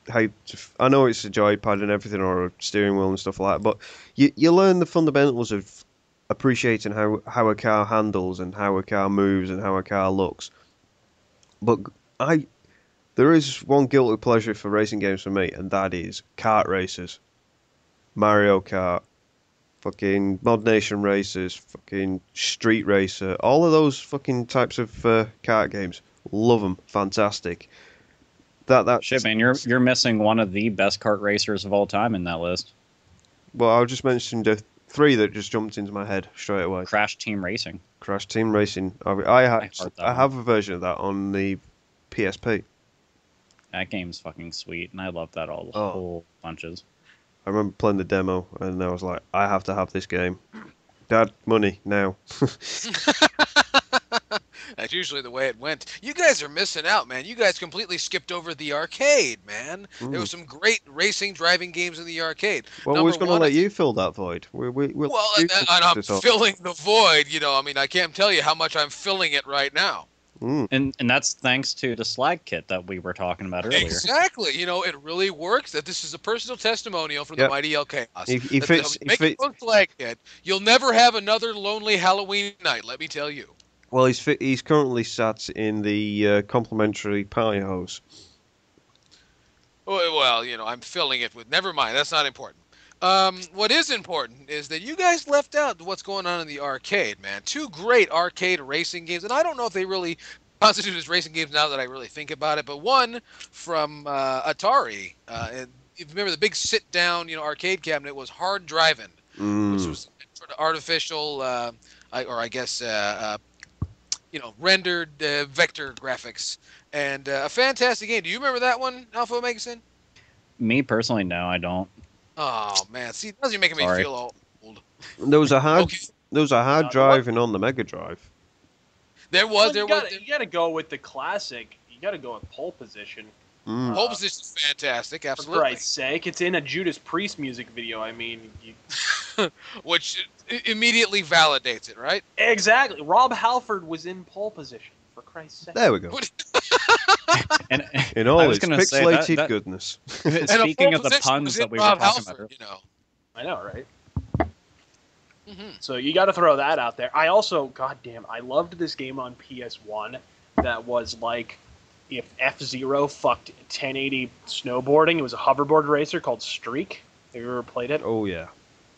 I know it's a joypad and everything, or a steering wheel and stuff like that, but you learn the fundamentals of appreciating how a car handles and how a car moves and how a car looks. But there is one guilty pleasure for racing games for me, and that is kart races. Mario Kart, fucking Mod Nation races, fucking Street Racer, all of those fucking types of kart games. Love them, fantastic. That shit, man, you're missing one of the best kart racers of all time in that list. Well, I'll just mention the three that just jumped into my head straight away. Crash Team Racing. Crash Team Racing. I have a version of that on the PSP. That game's fucking sweet, and I love that whole bunches. I remember playing the demo, and I was like, I have to have this game. Dad, money, now. That's usually the way it went. You guys are missing out, man. You guys completely skipped over the arcade, man. There was some great racing, driving games in the arcade. Well, we're going to let you fill that void. And I'm filling the void. You know, I mean, I can't tell you how much I'm filling it right now. And that's thanks to the slag kit that we were talking about earlier. Exactly. You know, it really works. That this is a personal testimonial from the mighty Yellkaos. If it's a slag kit, you'll never have another lonely Halloween night. Let me tell you. Well, he's currently sat in the complimentary party hose. Well, you know, I'm filling it with... Never mind, that's not important. What is important is that you guys left out what's going on in the arcade, man. Two great arcade racing games, and I don't know if they really constitute as racing games now that I really think about it, but one from Atari. And if you remember the big sit-down, you know, arcade cabinet was Hard Drivin', which was sort of artificial, you know, rendered vector graphics, and a fantastic game. Do you remember that one, Alpha Omegason? Me personally, no, I don't. Oh man, see, that's making me feel old. There was a hard driving on the Mega Drive. You gotta go with the classic. You gotta go with Pole Position. Pole Position is fantastic, absolutely. For Christ's sake, it's in a Judas Priest music video. I mean, which immediately validates it, right? Exactly. Rob Halford was in pole position, for Christ's sake. There we go. And In I all was its gonna say pixelated that- goodness. And a speaking pole of the position puns was that in we were Rob talking Halford, about, I know, right? Mm-hmm. So you got to throw that out there. I also, goddamn, I loved this game on PS1 that was like if F-Zero fucked 1080 snowboarding. It was a hoverboard racer called Streak. Have you ever played it? Oh yeah.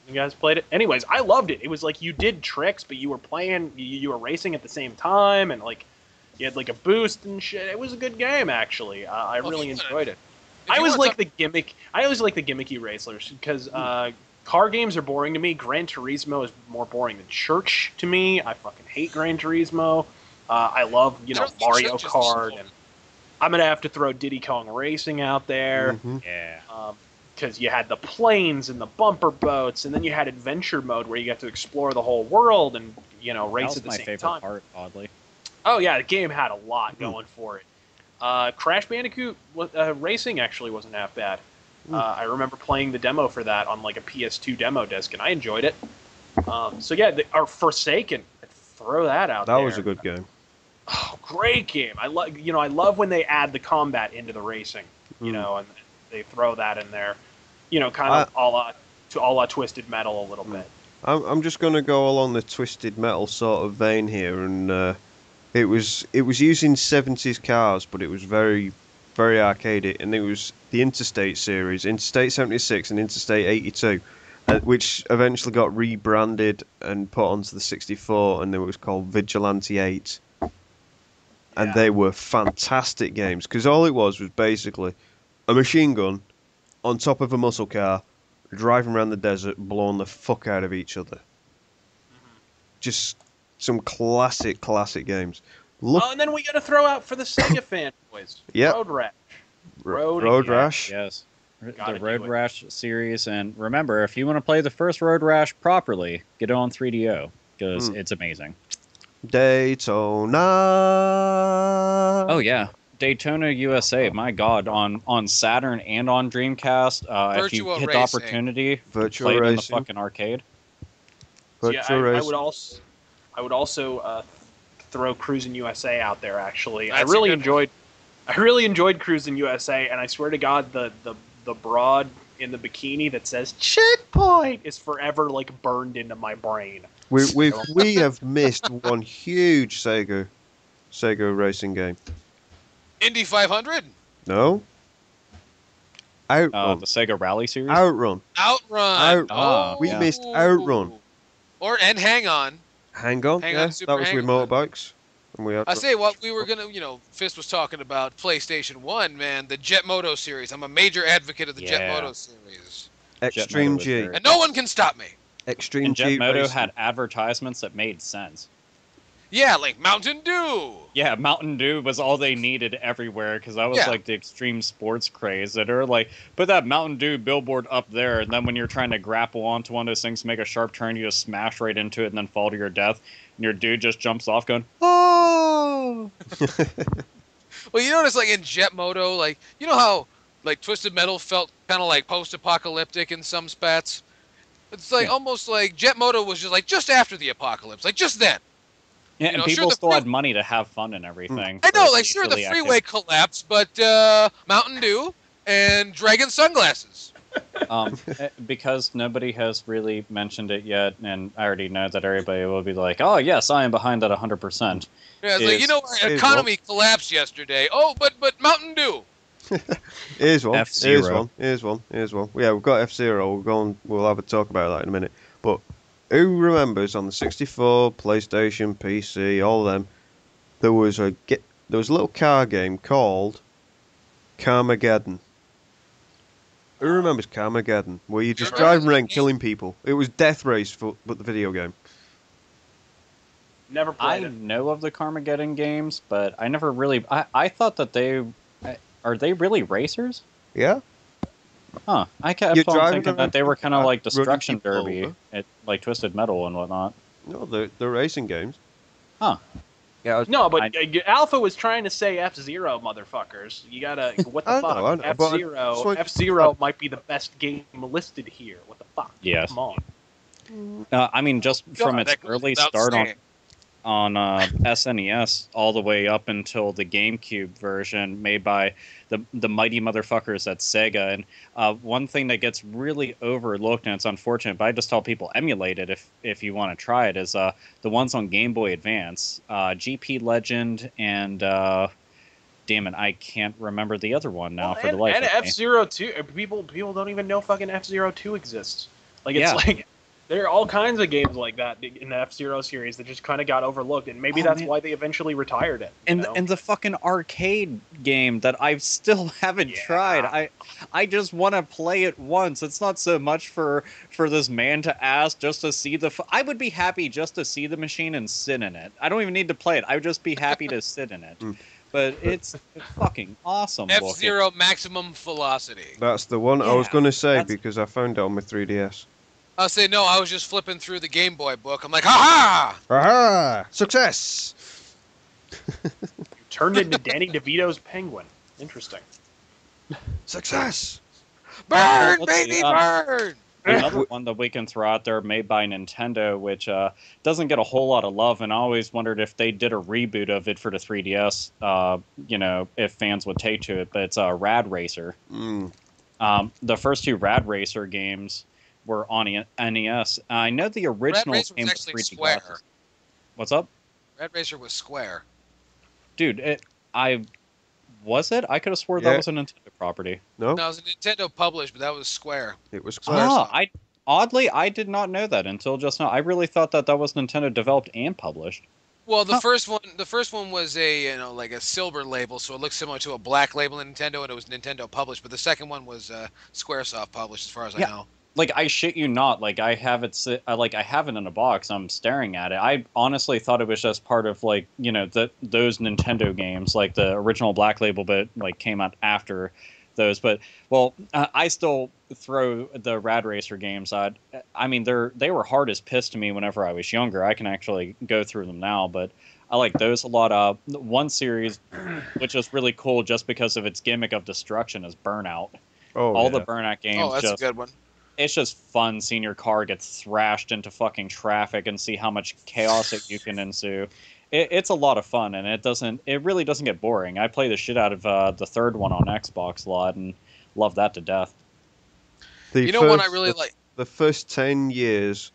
You guys played it? Anyways, I loved it. It was like you did tricks, but you were playing, you were racing at the same time, and like you had like a boost and shit. It was a good game, actually. I really enjoyed it. I always like the gimmick. I always like the gimmicky racers because car games are boring to me. Gran Turismo is more boring than Church to me. I fucking hate Gran Turismo. I love Mario Kart, and I'm gonna have to throw Diddy Kong Racing out there. Mhm. yeah. Because you had the planes and the bumper boats, and then you had adventure mode where you got to explore the whole world and race That was at the my same favorite time. part, oddly. Oh yeah, the game had a lot going for it. Crash Bandicoot Racing actually wasn't half bad. I remember playing the demo for that on like a PS2 demo disc, and I enjoyed it. So yeah, our Forsaken, throw that out there. That was a good game. Oh, great game. I love when they add the combat into the racing. And they throw that in there. Kind of a la Twisted Metal a little bit. I'm just going to go along the Twisted Metal sort of vein here, and it was using 70s cars, but it was very, very arcadey, and it was the Interstate series, Interstate 76 and Interstate 82, which eventually got rebranded and put onto the 64, and it was called Vigilante 8. And Yeah. they were fantastic games, because all it was basically a machine gun on top of a muscle car, driving around the desert, blowing the fuck out of each other. Just some classic games. Look, Oh, and then we got to throw out for the Sega fanboys. Yep. Road Rash. Road Rash. Yes. Gotta The do Road it. Rash series, and remember, if you want to play the first Road Rash properly, get it on 3DO because it's amazing. Daytona. Oh yeah, Daytona USA. My God, on Saturn and on Dreamcast, if you Virtua hit the Racing. opportunity, Virtual play it in the Racing. fucking arcade. Virtual I Racing. would also throw Cruisin' USA out there. Actually, That's a I really good enjoyed Cruisin' USA, and I swear to God, the broad in the bikini that says "Checkpoint" is forever like burned into my brain. We have missed one huge Sega racing game. Indy 500, No. Outrun. The Sega Rally series. Outrun. Outrun. Oh, We yeah. missed Outrun. And Hang On. Hang on. Hang yeah, on, that Super was Hang with On. motorbikes. And we had I say what we were gonna, Fist was talking about PlayStation 1, man, the Jet Moto series. I'm a major advocate of the Jet Yeah. Moto series, Extreme Jet Moto was G. very- and no one can stop me. Extreme And G Jet Moto racing. had advertisements that made sense. Yeah, like Mountain Dew. Yeah, Mountain Dew was all they needed everywhere because that was Yeah. like the extreme sports craze that are like, put that Mountain Dew billboard up there, and then when you're trying to grapple onto one of those things to make a sharp turn, you just smash right into it and then fall to your death, and your dude just jumps off going, oh! Well, you notice like in Jet Moto, like how like Twisted Metal felt kind of like post-apocalyptic in some spats. It's like Yeah. almost like Jet Moto was just after the apocalypse, like just then. Yeah, and know, people sure, the still free- had money to have fun and everything. I know, for like sure the leisurely freeway collapsed, but Mountain Dew and Dragon sunglasses. Because nobody has really mentioned it yet, and I already know that everybody will be like, "Oh yes, I am behind that 100%." Yeah, it's like our is economy collapsed yesterday. Oh, but Mountain Dew. Here's one. F-Zero. Here's one. Yeah, we've got F-Zero. We'll have a talk about that in a minute. But who remembers on the 64, PlayStation, PC, all of them, there was a little car game called Carmageddon. Who remembers Carmageddon? Where you just Sure. drive around killing people. It was Death Race, but the video game. Never I played it. know of the Carmageddon games, but I never really. I thought that are they really racers? Yeah. Huh? I kept You're on driving thinking around that they were kind of car, like running Destruction people Derby, over. like Twisted Metal and whatnot. No, they're racing games. Huh? Yeah. No, but Alpha was trying to say F-Zero, motherfuckers. You gotta, what the I fuck? know, but F-Zero that's what- F-Zero might be the best game listed here. What the fuck? Yes. Come on. I mean, just from God, its that goes early without start saying. on SNES all the way up until the GameCube version made by the mighty motherfuckers at Sega. And one thing that gets really overlooked, and it's unfortunate, but I just tell people emulate it if you want to try it, is the ones on Game Boy Advance, GP Legend, and damn it, I can't remember the other one now for the life and of me. F-Zero 2. People don't even know fucking F-Zero 2 exists. Like, it's Yeah. like there are all kinds of games like that in the F-Zero series that just kind of got overlooked, and maybe that's why they eventually retired it. And the fucking arcade game that I still haven't tried. I just want to play it once. It's not so much for this man to ask just to see I would be happy just to see the machine and sit in it. I don't even need to play it. I would just be happy to sit in it. But it's fucking awesome. F-Zero Maximum Velocity. That's the one I was Yeah, going to say that's- because I found it on my 3DS. I'll say no. I was just flipping through the Game Boy book. I'm like, ha ha! Aha! Success! Turned into Danny DeVito's Penguin. Interesting. Success! Burn, let's see, baby, burn! Another one that we can throw out there made by Nintendo, which doesn't get a whole lot of love, and I always wondered if they did a reboot of it for the 3DS, if fans would take to it, but it's Rad Racer. The first two Rad Racer games were on NES. I know the original Racer was came with actually 3D square. glasses. What's up? Red Racer was square. Dude, was it? I could have swore Yeah. that was a Nintendo property. No? No, it was a Nintendo published, but that was square. It was Square. close. Oddly, I did not know that until just now. I really thought that was Nintendo developed and published. Well, the first one was a like a silver label, so it looked similar to a black label in Nintendo, and it was Nintendo published. But the second one was SquareSoft published, as far as I know. Like, I shit you not. Like, I have it. I have it in a box. I'm staring at it. I honestly thought it was just part of those Nintendo games, like the original Black Label, but like came out after those. But I still throw the Rad Racer games. I mean, they were hard as piss to me whenever I was younger. I can actually go through them now, but I like those a lot. One series, which is really cool just because of its gimmick of destruction, is Burnout. Oh, The Burnout games. Oh, that's a good one. It's just fun seeing your car get thrashed into fucking traffic and see how much chaos you can ensue. It's a lot of fun, and it really doesn't get boring. I play the shit out of the third one on Xbox a lot and love that to death. What I really like? The first 10 years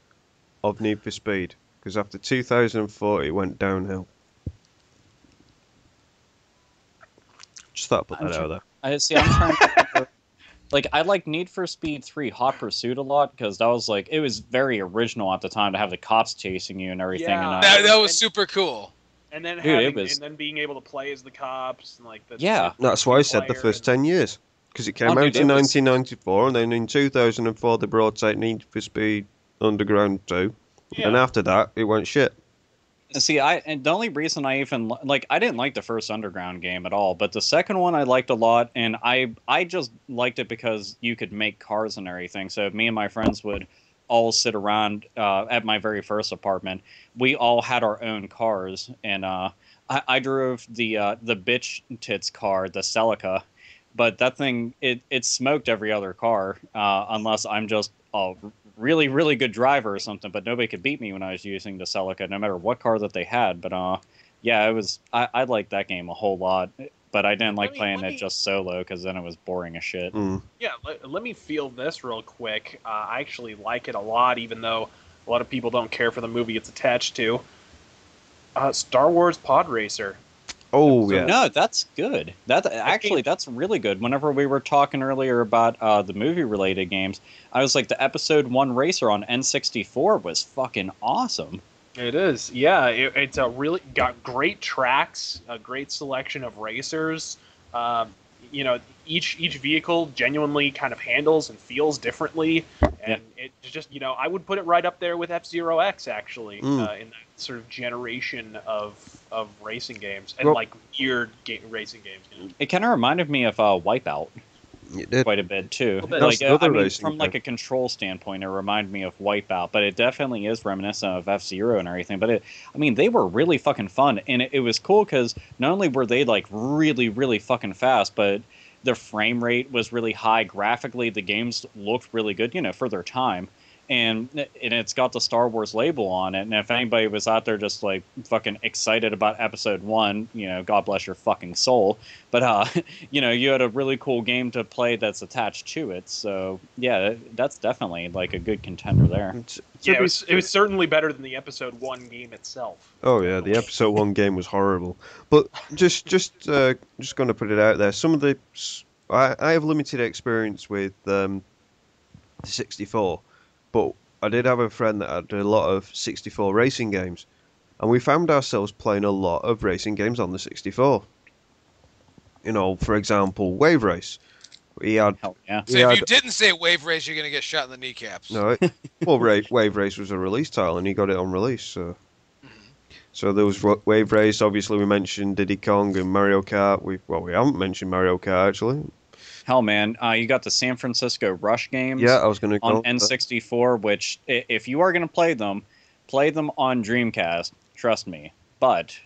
of Need for Speed, because after 2004 it went downhill. Just thought I'd put that out there. I'm trying to remember. Like, I like Need for Speed 3 Hot Pursuit a lot, because that was it was very original at the time to have the cops chasing you and everything. Yeah. And, That was super cool. And then Dude, and then being able to play as the cops and Yeah. That's why I said the first 10 years. Because it came out in 1994, and then in 2004 they brought out Need for Speed Underground 2. Yeah. And after that, it went shit. See, and the only reason I even I didn't like the first Underground game at all, but the second one I liked a lot, and I just liked it because you could make cars and everything. So me and my friends would all sit around at my very first apartment. We all had our own cars, and I drove the bitch tits car, the Celica, but that thing it smoked every other car unless I'm just a really, really good driver or something, but nobody could beat me when I was using the Celica, no matter what car that they had. But it was I liked that game a whole lot, but I didn't like playing it just solo because then it was boring as shit. Yeah, let me field this real quick. I actually like it a lot, even though a lot of people don't care for the movie it's attached to. Star Wars Pod Racer. Oh, yeah. No, that's good. That's really good. Whenever we were talking earlier about the movie-related games, I was like, the Episode 1 Racer on N64 was fucking awesome. It is, yeah. It's a really got great tracks, a great selection of racers. Each vehicle genuinely kind of handles and feels differently, and it's just I would put it right up there with F-Zero X actually in that sort of generation of racing games and weird racing games. It kind of reminded me of Wipeout. It did. Quite a bit too. That's another racing from game. a control standpoint, it reminded me of Wipeout, but it definitely is reminiscent of F-Zero and everything. But they were really fucking fun, and it was cool because not only were they really, really fucking fast, but the frame rate was really high. Graphically, the games looked really good, for their time. and it's got the Star Wars label on it. And if anybody was out there just like fucking excited about Episode 1, God bless your fucking soul. But you had a really cool game to play that's attached to it. So yeah, that's definitely like a good contender there. Yeah, it was certainly better than the Episode 1 game itself. Oh yeah, the Episode 1 game was horrible. But just going to put it out there. Some of the I have limited experience with the 64. But I did have a friend that had a lot of 64 racing games, and we found ourselves playing a lot of racing games on the 64. For example, Wave Race. We had. Hell yeah. So if you didn't say Wave Race, you're gonna get shot in the kneecaps. No, Wave Race was a release title, and he got it on release. So there was Wave Race. Obviously, we mentioned Diddy Kong and Mario Kart. We haven't mentioned Mario Kart actually. Hell, man, you got the San Francisco Rush games. Yeah, I was going to go on N64. Which, if you are going to play them on Dreamcast. Trust me. But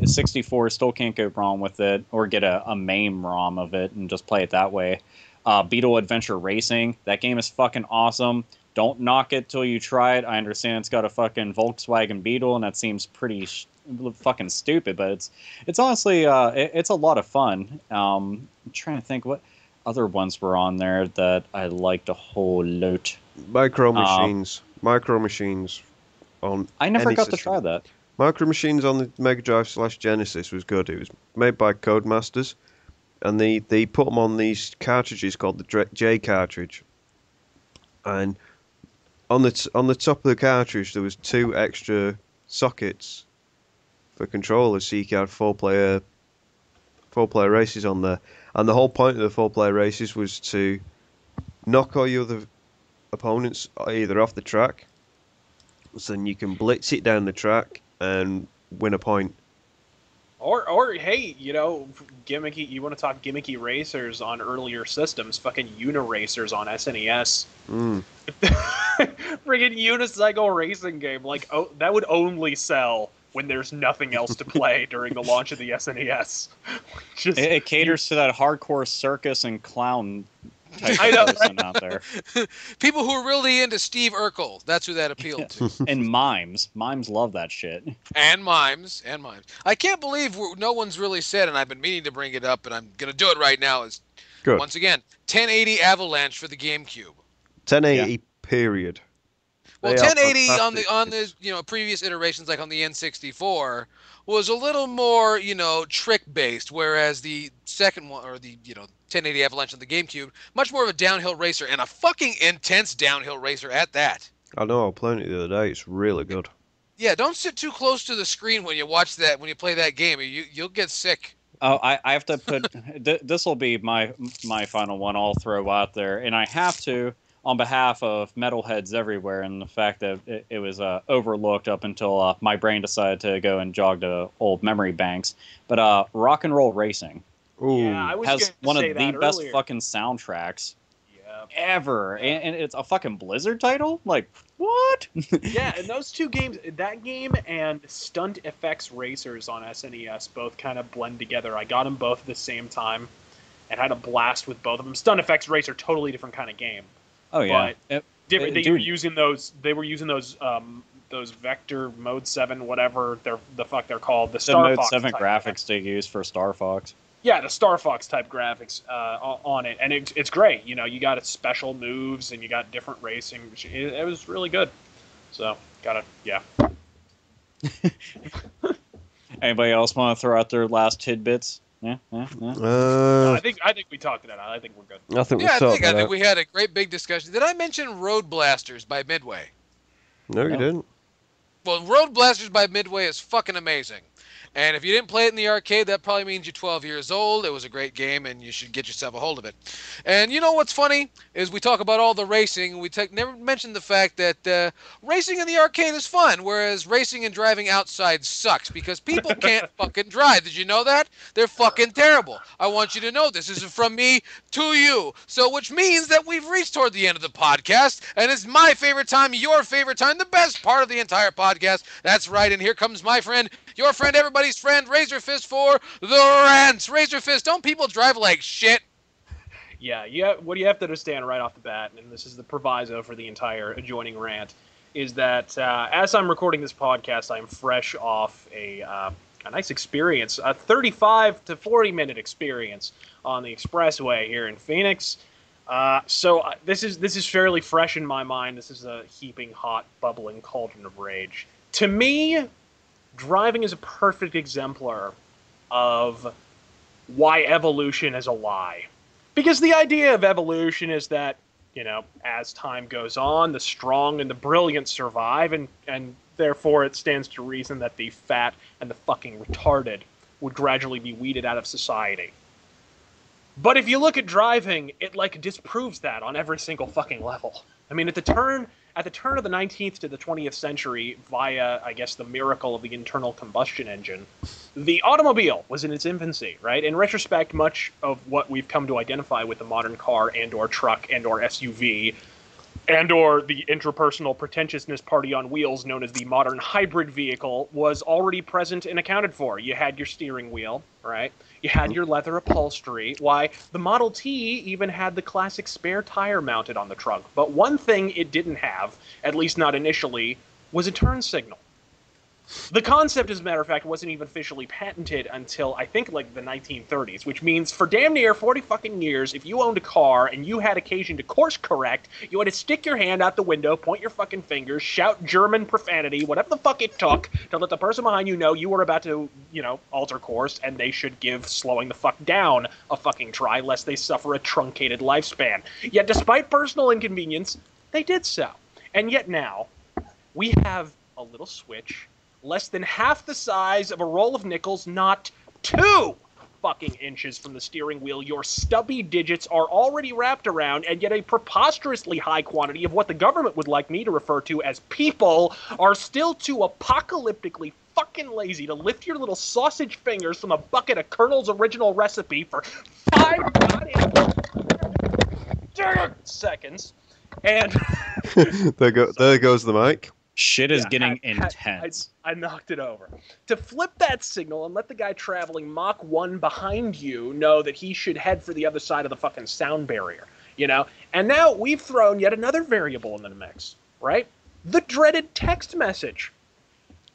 64 still can't go wrong with it, or get a MAME ROM of it and just play it that way. Beetle Adventure Racing. That game is fucking awesome. Don't knock it till you try it. I understand it's got a fucking Volkswagen Beetle, and that seems pretty fucking stupid, but it's honestly it's a lot of fun. I'm trying to think what other ones were on there that I liked a whole lot. Micro Machines on. I never any got system. to try that. Micro Machines on the Mega Drive / Genesis was good. It was made by Codemasters, and they put them on these cartridges called the J cartridge, and on the top of the cartridge there was 2 extra sockets for controllers, so you could have 4-player races on there. And the whole point of the 4-player races was to knock all your other opponents either off the track, so then you can blitz it down the track and win a point. Or hey, gimmicky. You want to talk gimmicky racers on earlier systems? Fucking Uniracers on SNES. Friggin' unicycle racing game. Like, that would only sell when there's nothing else to play during the launch of the SNES. It caters to that hardcore circus and clown type person out there. People who are really into Steve Urkel. That's who that appealed to. And mimes. Mimes love that shit. And mimes. I can't believe no one's really said, and I've been meaning to bring it up, and I'm going to do it right now, is Good. Once again, 1080 Avalanche for the GameCube. 1080 period. Well, They are 1080 fantastic. on the previous iterations, like on the N64, was a little more trick based, whereas the second one, or the 1080 Avalanche on the GameCube, much more of a downhill racer, and a fucking intense downhill racer at that. I know, I was playing it the other day. It's really good. Yeah, don't sit too close to the screen when you watch that, when you play that game. You'll get sick. Oh, I have to put this will be my final one I'll throw out there, and I have to, on behalf of metalheads everywhere, and the fact that it was overlooked up until my brain decided to go and jog to old memory banks. But Rock and Roll Racing Yeah, I was has one of the best earlier. fucking soundtracks Yeah. ever, and it's a fucking Blizzard title. Like, what? Yeah, and those two games, that game and Stunt Effects Racers on SNES, both kind of blend together. I got them both at the same time and had a blast with both of them. Stunt Effects Racer, totally different kind of game. Oh yeah, But different. They were using those. They were using those Vector Mode 7, whatever the fuck they're called. The Star Mode Fox 7 type graphics they use for Star Fox. Yeah, the Star Fox type graphics on it, and it's great. You got special moves and you got different racing. It was really good. So yeah. Anybody else want to throw out their last tidbits? Yeah. I think we talked it out. I think we're good. I think Yeah, we I talked think about we had a great big discussion. Did I mention Road Blasters by Midway? No, you didn't. Well, Road Blasters by Midway is fucking amazing. And if you didn't play it in the arcade, that probably means you're 12 years old. It was a great game, and you should get yourself a hold of it. And you know what's funny is we talk about all the racing. We never mentioned the fact that racing in the arcade is fun, whereas racing and driving outside sucks because people can't fucking drive. Did you know that? They're fucking terrible. I want you to know this. This is from me to you. So, which means that we've reached toward the end of the podcast, and it's my favorite time, your favorite time, the best part of the entire podcast. That's right, and here comes my friend, your friend, everybody's friend, RazörFist for the Rants. RazörFist, don't people drive like shit? Yeah. What you have to understand right off the bat, and this is the proviso for the entire adjoining rant, is that as I'm recording this podcast, I'm fresh off a nice experience, a 35 to 40 minute experience on the expressway here in Phoenix. So this is fairly fresh in my mind. This is a heaping hot, bubbling cauldron of rage. To me, driving is a perfect exemplar of why evolution is a lie. Because the idea of evolution is that, you know, as time goes on, the strong and the brilliant survive, and therefore it stands to reason that the fat and the fucking retarded would gradually be weeded out of society. But if you look at driving, it like disproves that on every single fucking level. I mean, at the turn of the 19th to the 20th century, via, I guess, the miracle of the internal combustion engine, the automobile was in its infancy, right? In retrospect, much of what we've come to identify with the modern car and or truck and or SUV and or the interpersonal pretentiousness party on wheels known as the modern hybrid vehicle was already present and accounted for. You had your steering wheel, right? You had your leather upholstery. Why, the Model T even had the classic spare tire mounted on the trunk. But one thing it didn't have, at least not initially, was a turn signal. The concept, as a matter of fact, wasn't even officially patented until, I think, like the 1930s, which means for damn near 40 fucking years, if you owned a car and you had occasion to course correct, you had to stick your hand out the window, point your fucking fingers, shout German profanity, whatever the fuck it took, to let the person behind you know you were about to, you know, alter course, and they should give slowing the fuck down a fucking try, lest they suffer a truncated lifespan. Yet, despite personal inconvenience, they did so. And yet now, we have a little switch less than half the size of a roll of nickels, not 2 fucking inches from the steering wheel. Your stubby digits are already wrapped around, and yet a preposterously high quantity of what the government would like me to refer to as people are still too apocalyptically fucking lazy to lift your little sausage fingers from a bucket of Colonel's original recipe for 5 goddamn seconds. And there goes the mic. Shit is getting intense. I knocked it over. To flip that signal and let the guy traveling Mach 1 behind you know that he should head for the other side of the fucking sound barrier, you know? And now we've thrown yet another variable in the mix, right? The dreaded text message.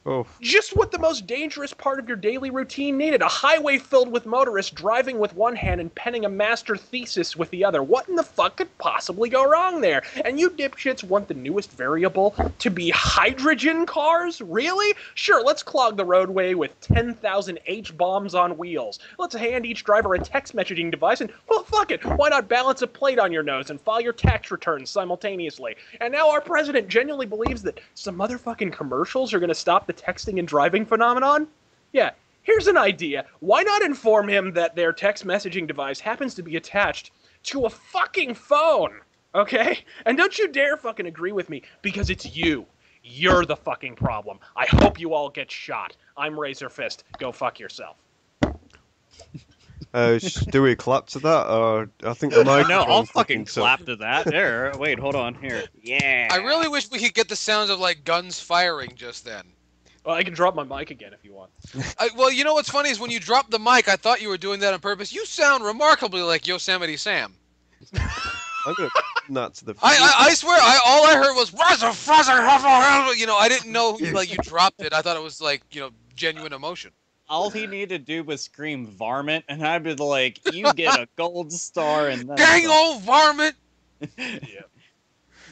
Oh. Just what the most dangerous part of your daily routine needed. A highway filled with motorists driving with one hand and penning a master thesis with the other. What in the fuck could possibly go wrong there? And you dipshits want the newest variable to be hydrogen cars? Really? Sure, let's clog the roadway with 10,000 H-bombs on wheels. Let's hand each driver a text messaging device and, well, fuck it. Why not balance a plate on your nose and file your tax returns simultaneously? And now our president genuinely believes that some motherfucking commercials are going to stop the texting and driving phenomenon? Yeah, here's an idea. Why not inform him that their text messaging device happens to be attached to a fucking phone? Okay? And don't you dare fucking agree with me, because it's you. You're the fucking problem. I hope you all get shot. I'm RazörFist. Go fuck yourself. Do we clap to that, or I think the mic? No, I'll fucking clap to that. There, wait, hold on here. Yeah. I really wish we could get the sounds of like guns firing just then. Well, I can drop my mic again if you want. Well, you know what's funny is when you dropped the mic, I thought you were doing that on purpose. You sound remarkably like Yosemite Sam. I'm gonna not to the. I swear, all I heard was you know, I didn't know like you dropped it. I thought it was like, you know, genuine emotion. All he needed to do was scream "varmint," and I'd be like, "You get a gold star." And dang old varmint. Yeah.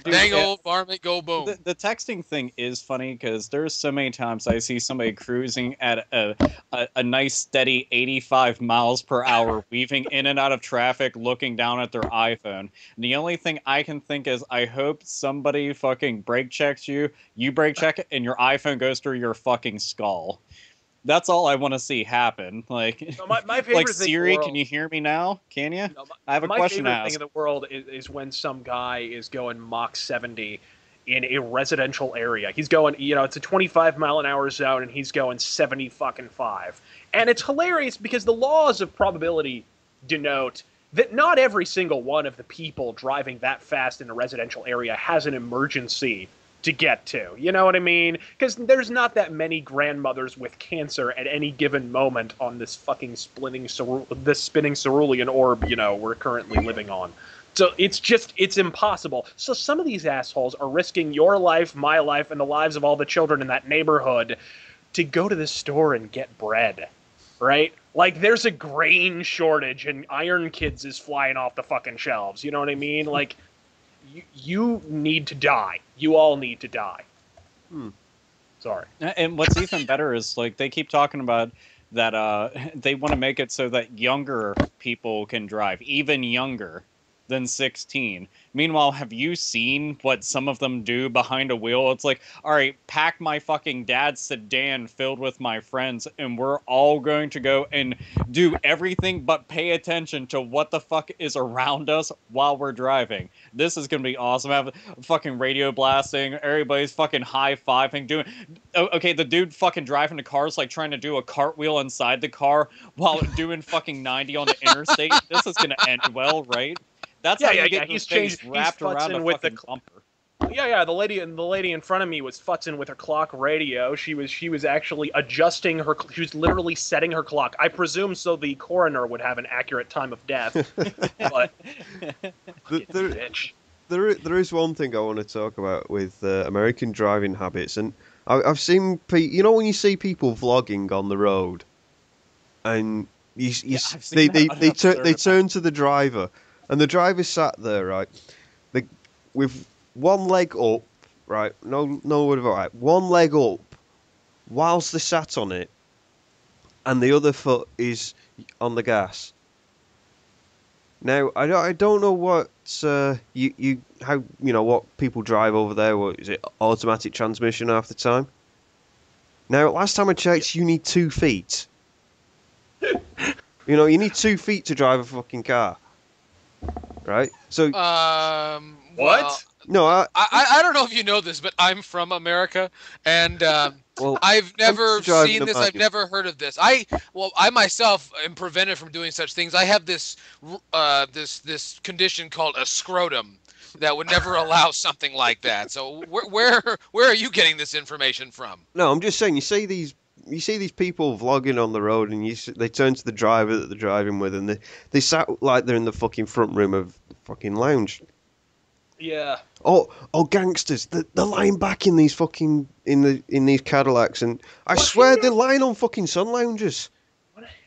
Dude, dang old varmint, go boom. The texting thing is funny because there's so many times I see somebody cruising at a nice steady 85 miles per hour, weaving in and out of traffic, looking down at their iPhone. And the only thing I can think is, I hope somebody fucking brake checks you, you brake check it, and your iPhone goes through your fucking skull. That's all I want to see happen. Like, no, my favorite like thing Siri, in the world, can you hear me now? Can you? No, I have a question to My favorite ask. thing in the world is when some guy is going Mach 70 in a residential area. He's going, you know, it's a 25 mile an hour zone, and he's going 70 fucking 5. And it's hilarious because the laws of probability denote that not every single one of the people driving that fast in a residential area has an emergency to get to. You know what I mean? Because there's not that many grandmothers with cancer at any given moment on this fucking this spinning cerulean orb, we're currently living on. So it's impossible. So some of these assholes are risking your life, my life, and the lives of all the children in that neighborhood to go to the store and get bread, right? Like, there's a grain shortage and Iron Kids is flying off the fucking shelves. You know what I mean? Like, you need to die. You all need to die. Sorry. And what's even better is, like, they keep talking about that they want to make it so that younger people can drive, even younger than 16. Meanwhile, have you seen what some of them do behind a wheel? It's like, all right, pack my fucking dad's sedan filled with my friends, and we're all going to go and do everything but pay attention to what the fuck is around us while we're driving. This is going to be awesome. I have fucking radio blasting, everybody's fucking high-fiving, doing... Okay, the dude fucking driving the car is like trying to do a cartwheel inside the car while doing fucking 90 on the interstate. This is going to end well, right? That's how you get he's face changed. wrapped He's around futzing a with fucking the bumper. Yeah. The lady in front of me was futzing with her clock radio. She was actually adjusting her. She was literally setting her clock. I presume so the coroner would have an accurate time of death. But there is one thing I want to talk about with American driving habits, and I've seen when you see people vlogging on the road, and they turn to the driver. And the driver sat there, right, with one leg up, right, no word about right, one leg up, whilst they sat on it, and the other foot is on the gas. Now, I don't know what what people drive over there. What is it? Automatic transmission half the time. Now, last time I checked, you need 2 feet. You need 2 feet to drive a fucking car. Right? So What? Well, no, I don't know if you know this, but I'm from America, and well, I've never driving seen the this. I've Magnus. never heard of this. I myself am prevented from doing such things. I have this condition called a scrotum that would never allow something like that. So where are you getting this information from? No, I'm just saying. You see these people vlogging on the road, and they turn to the driver that they're driving with, and they sat like they're in the fucking front room of the fucking lounge. yeah. Oh, gangsters! They're lying back in these fucking in these Cadillacs, and I swear they're lying on fucking sun loungers.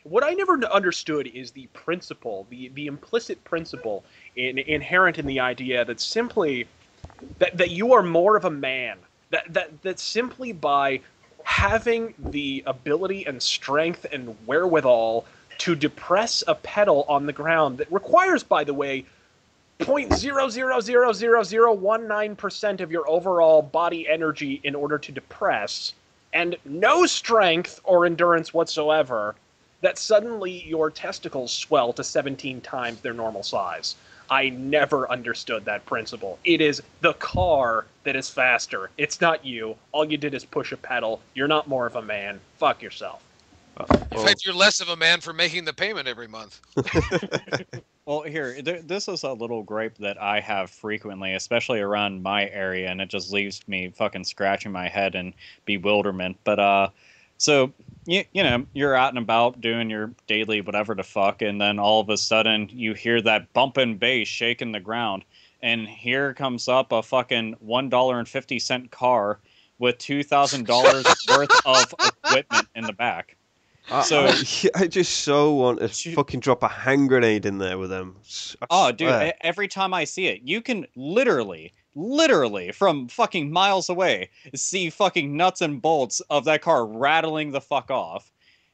What I never understood is the principle, the implicit principle inherent in the idea that simply that you are more of a man. That simply by having the ability and strength and wherewithal to depress a pedal on the ground that requires, by the way, 0.0000019% of your overall body energy in order to depress, and no strength or endurance whatsoever, that suddenly your testicles swell to 17 times their normal size. I never understood that principle. It is the car that is faster. It's not you. All you did is push a pedal. You're not more of a man. Fuck yourself. In fact, you're less of a man for making the payment every month. Well, here, this is a little gripe that I have frequently, especially around my area, and it just leaves me fucking scratching my head in bewilderment. But, so, you're out and about doing your daily whatever the fuck, and then all of a sudden you hear that bumping bass shaking the ground, and here comes up a fucking $1.50 car with $2,000 worth of equipment in the back. So I just so want to fucking drop a hand grenade in there with them. Dude, every time I see it, you can literally from fucking miles away see fucking nuts and bolts of that car rattling the fuck off,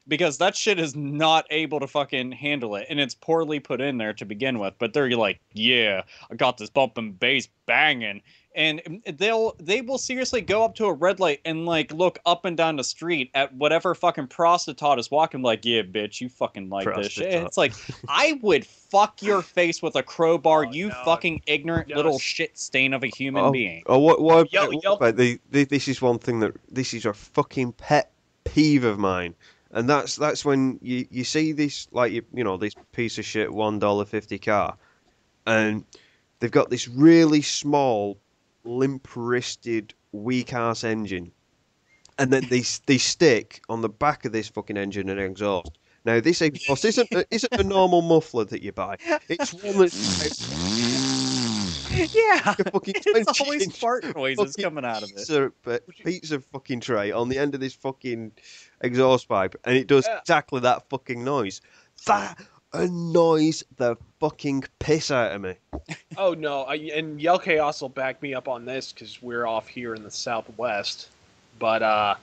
because that shit is not able to fucking handle it, and it's poorly put in there to begin with. But they're like, yeah, I got this bumping bass banging. And they will seriously go up to a red light and like look up and down the street at whatever fucking prostitute is walking, like, yeah, bitch, you fucking like this shit. It's like, I would fuck your face with a crowbar, fucking ignorant little shit stain of a human being. Oh, what about this is one thing this is a fucking pet peeve of mine, and that's when you see this, like, this piece of shit $1.50 car, and they've got this really small, limp-wristed weak ass engine, and then they stick on the back of this fucking engine an exhaust. Now this exhaust isn't a normal muffler that you buy. It's one that's Yeah, a fucking it's always 20-inch fart noises fucking coming out of it. pizza fucking tray on the end of this fucking exhaust pipe, and it does exactly that fucking noise. That annoys the fucking piss out of me. Oh no, and Yellkaos will back me up on this because we're off here in the Southwest. But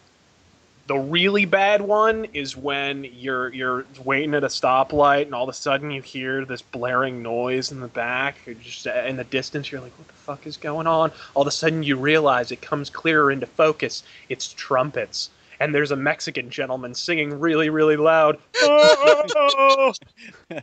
the really bad one is when you're waiting at a stoplight and all of a sudden you hear this blaring noise in the back. You're just in the distance. You're like, what the fuck is going on? All of a sudden you realize it comes clearer into focus. It's trumpets. And there's a Mexican gentleman singing really, really loud. Oh, Hey,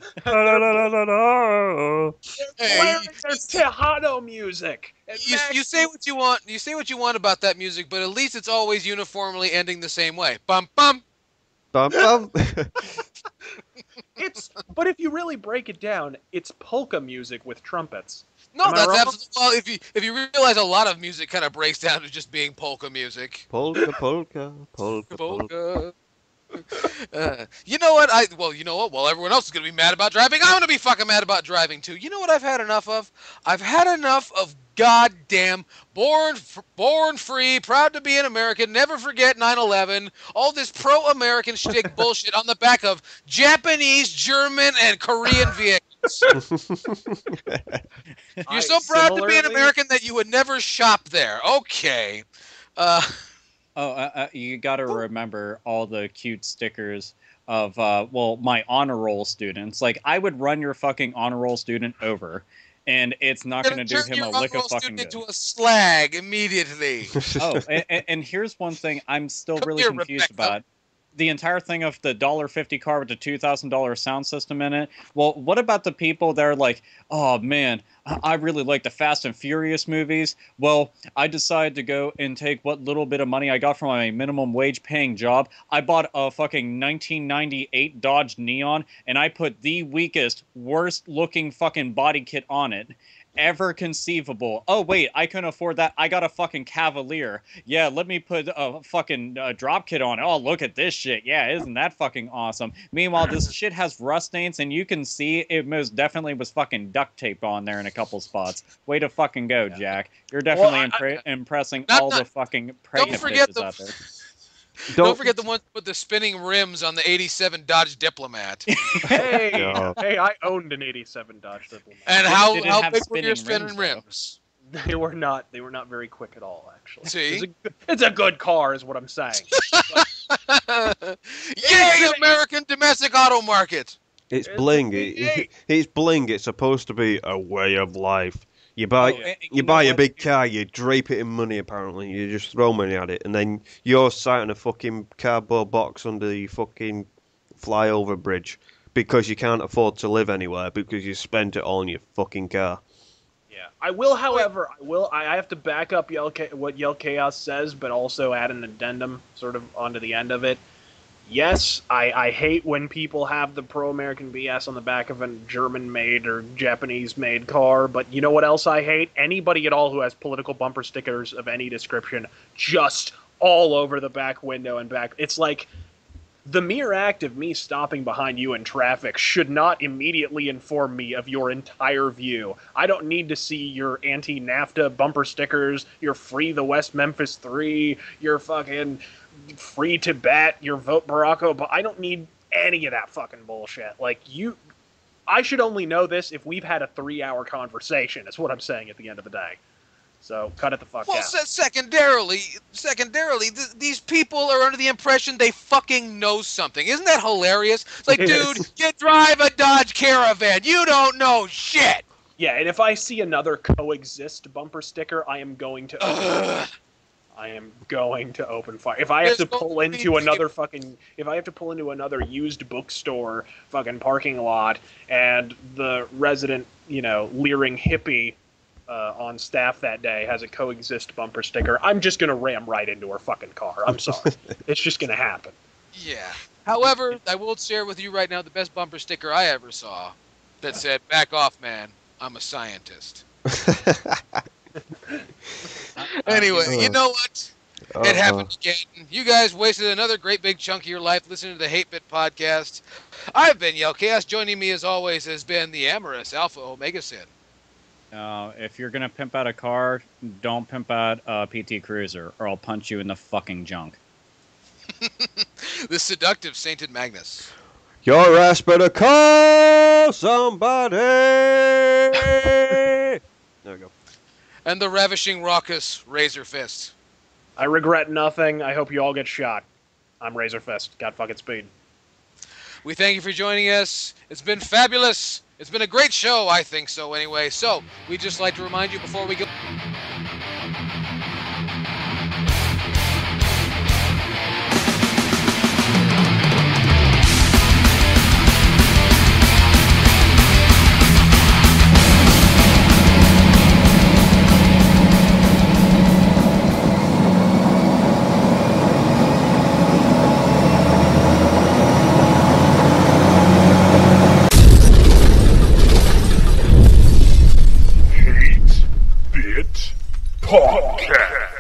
their Tejano music. you say what you want. You say what you want about that music, but at least it's always uniformly ending the same way. Bum bum. Bum, bum. But if you really break it down, it's polka music with trumpets. No, Am I that's wrong? absolutely. Well, if you realize a lot of music kind of breaks down to just being polka music. Polka, polka, polka, polka. You know what? You know what? Well, everyone else is gonna be mad about driving. I'm gonna be fucking mad about driving too. You know what I've had enough of? I've had enough of goddamn born free, proud to be an American, never forget 9/11. All this pro-American shtick bullshit on the back of Japanese, German, and Korean vehicles. You're so proud to be an American that you would never shop there. Okay. You got to remember all the cute stickers of, my honor roll students. Like, I would run your fucking honor roll student over, and it's not going to do him a lick of fucking good. Into a slag immediately. And here's one thing I'm still really here, confused Rebecca. about. The entire thing of the $1.50 car with the $2,000 sound system in it. Well, what about the people that are like, oh man, I really like the Fast and Furious movies. Well, I decided to go and take what little bit of money I got from my minimum wage paying job. I bought a fucking 1998 Dodge Neon, and I put the weakest, worst looking fucking body kit on it ever conceivable. Oh wait, I couldn't afford that. I got a fucking Cavalier. Yeah, let me put a fucking drop kit on it. Oh, look at this shit. Yeah, isn't that fucking awesome? Meanwhile, this shit has rust stains, and you can see it most definitely was fucking duct tape on there in a couple spots. Way to fucking go, Jack. You're definitely impressing all the fucking pregnant bitches out there. Don't forget the ones with the spinning rims on the '87 Dodge Diplomat. Hey, I owned an '87 Dodge Diplomat. And Did how it have big were your spinning spinning rims, rims? They were not very quick at all, actually. See? It's a good car, is what I'm saying. Yay, American domestic auto market! It's bling. It's bling. It's supposed to be a way of life. You buy a big car, you drape it in money. Apparently, you just throw money at it, and then you're sat in a fucking cardboard box under the fucking flyover bridge because you can't afford to live anywhere because you spent it all on your fucking car. Yeah, I will. However, I have to back up what Yellkaos says, but also add an addendum, sort of onto the end of it. Yes, I hate when people have the pro-American BS on the back of a German-made or Japanese-made car, but you know what else I hate? Anybody at all who has political bumper stickers of any description just all over the back window and back. It's like the mere act of me stopping behind you in traffic should not immediately inform me of your entire view. I don't need to see your anti-NAFTA bumper stickers, your Free the West Memphis 3, your fucking Free Tibet, your Vote Barack Obama. I don't need any of that fucking bullshit. Like, I should only know this if we've had a 3-hour conversation, is what I'm saying at the end of the day. So, cut it the fuck out. Secondarily, these people are under the impression they fucking know something. Isn't that hilarious? It's like, dude, you drive a Dodge Caravan. You don't know shit. Yeah, and if I see another coexist bumper sticker, I am going to open fire. If I have to pull into another used bookstore fucking parking lot and the resident, leering hippie on staff that day has a coexist bumper sticker, I'm just going to ram right into her fucking car. I'm sorry. It's just going to happen. Yeah. However, I will share with you right now the best bumper sticker I ever saw that said, "Back off, man. I'm a scientist." Anyway, you know what? It happened again. You guys wasted another great big chunk of your life listening to the Hate-Bit podcast. I've been Yellkaos. Joining me as always has been the amorous Alpha Omega Sin. If you're gonna pimp out a car, don't pimp out a PT Cruiser, or I'll punch you in the fucking junk. The seductive Sainted Magnus. Your ass better call somebody! There we go. And the ravishing raucous RazörFist. I regret nothing. I hope you all get shot. I'm RazörFist. Got fucking speed. We thank you for joining us. It's been fabulous. It's been a great show, I think so anyway. So, we'd just like to remind you before we go... Hate-Bit Podcast.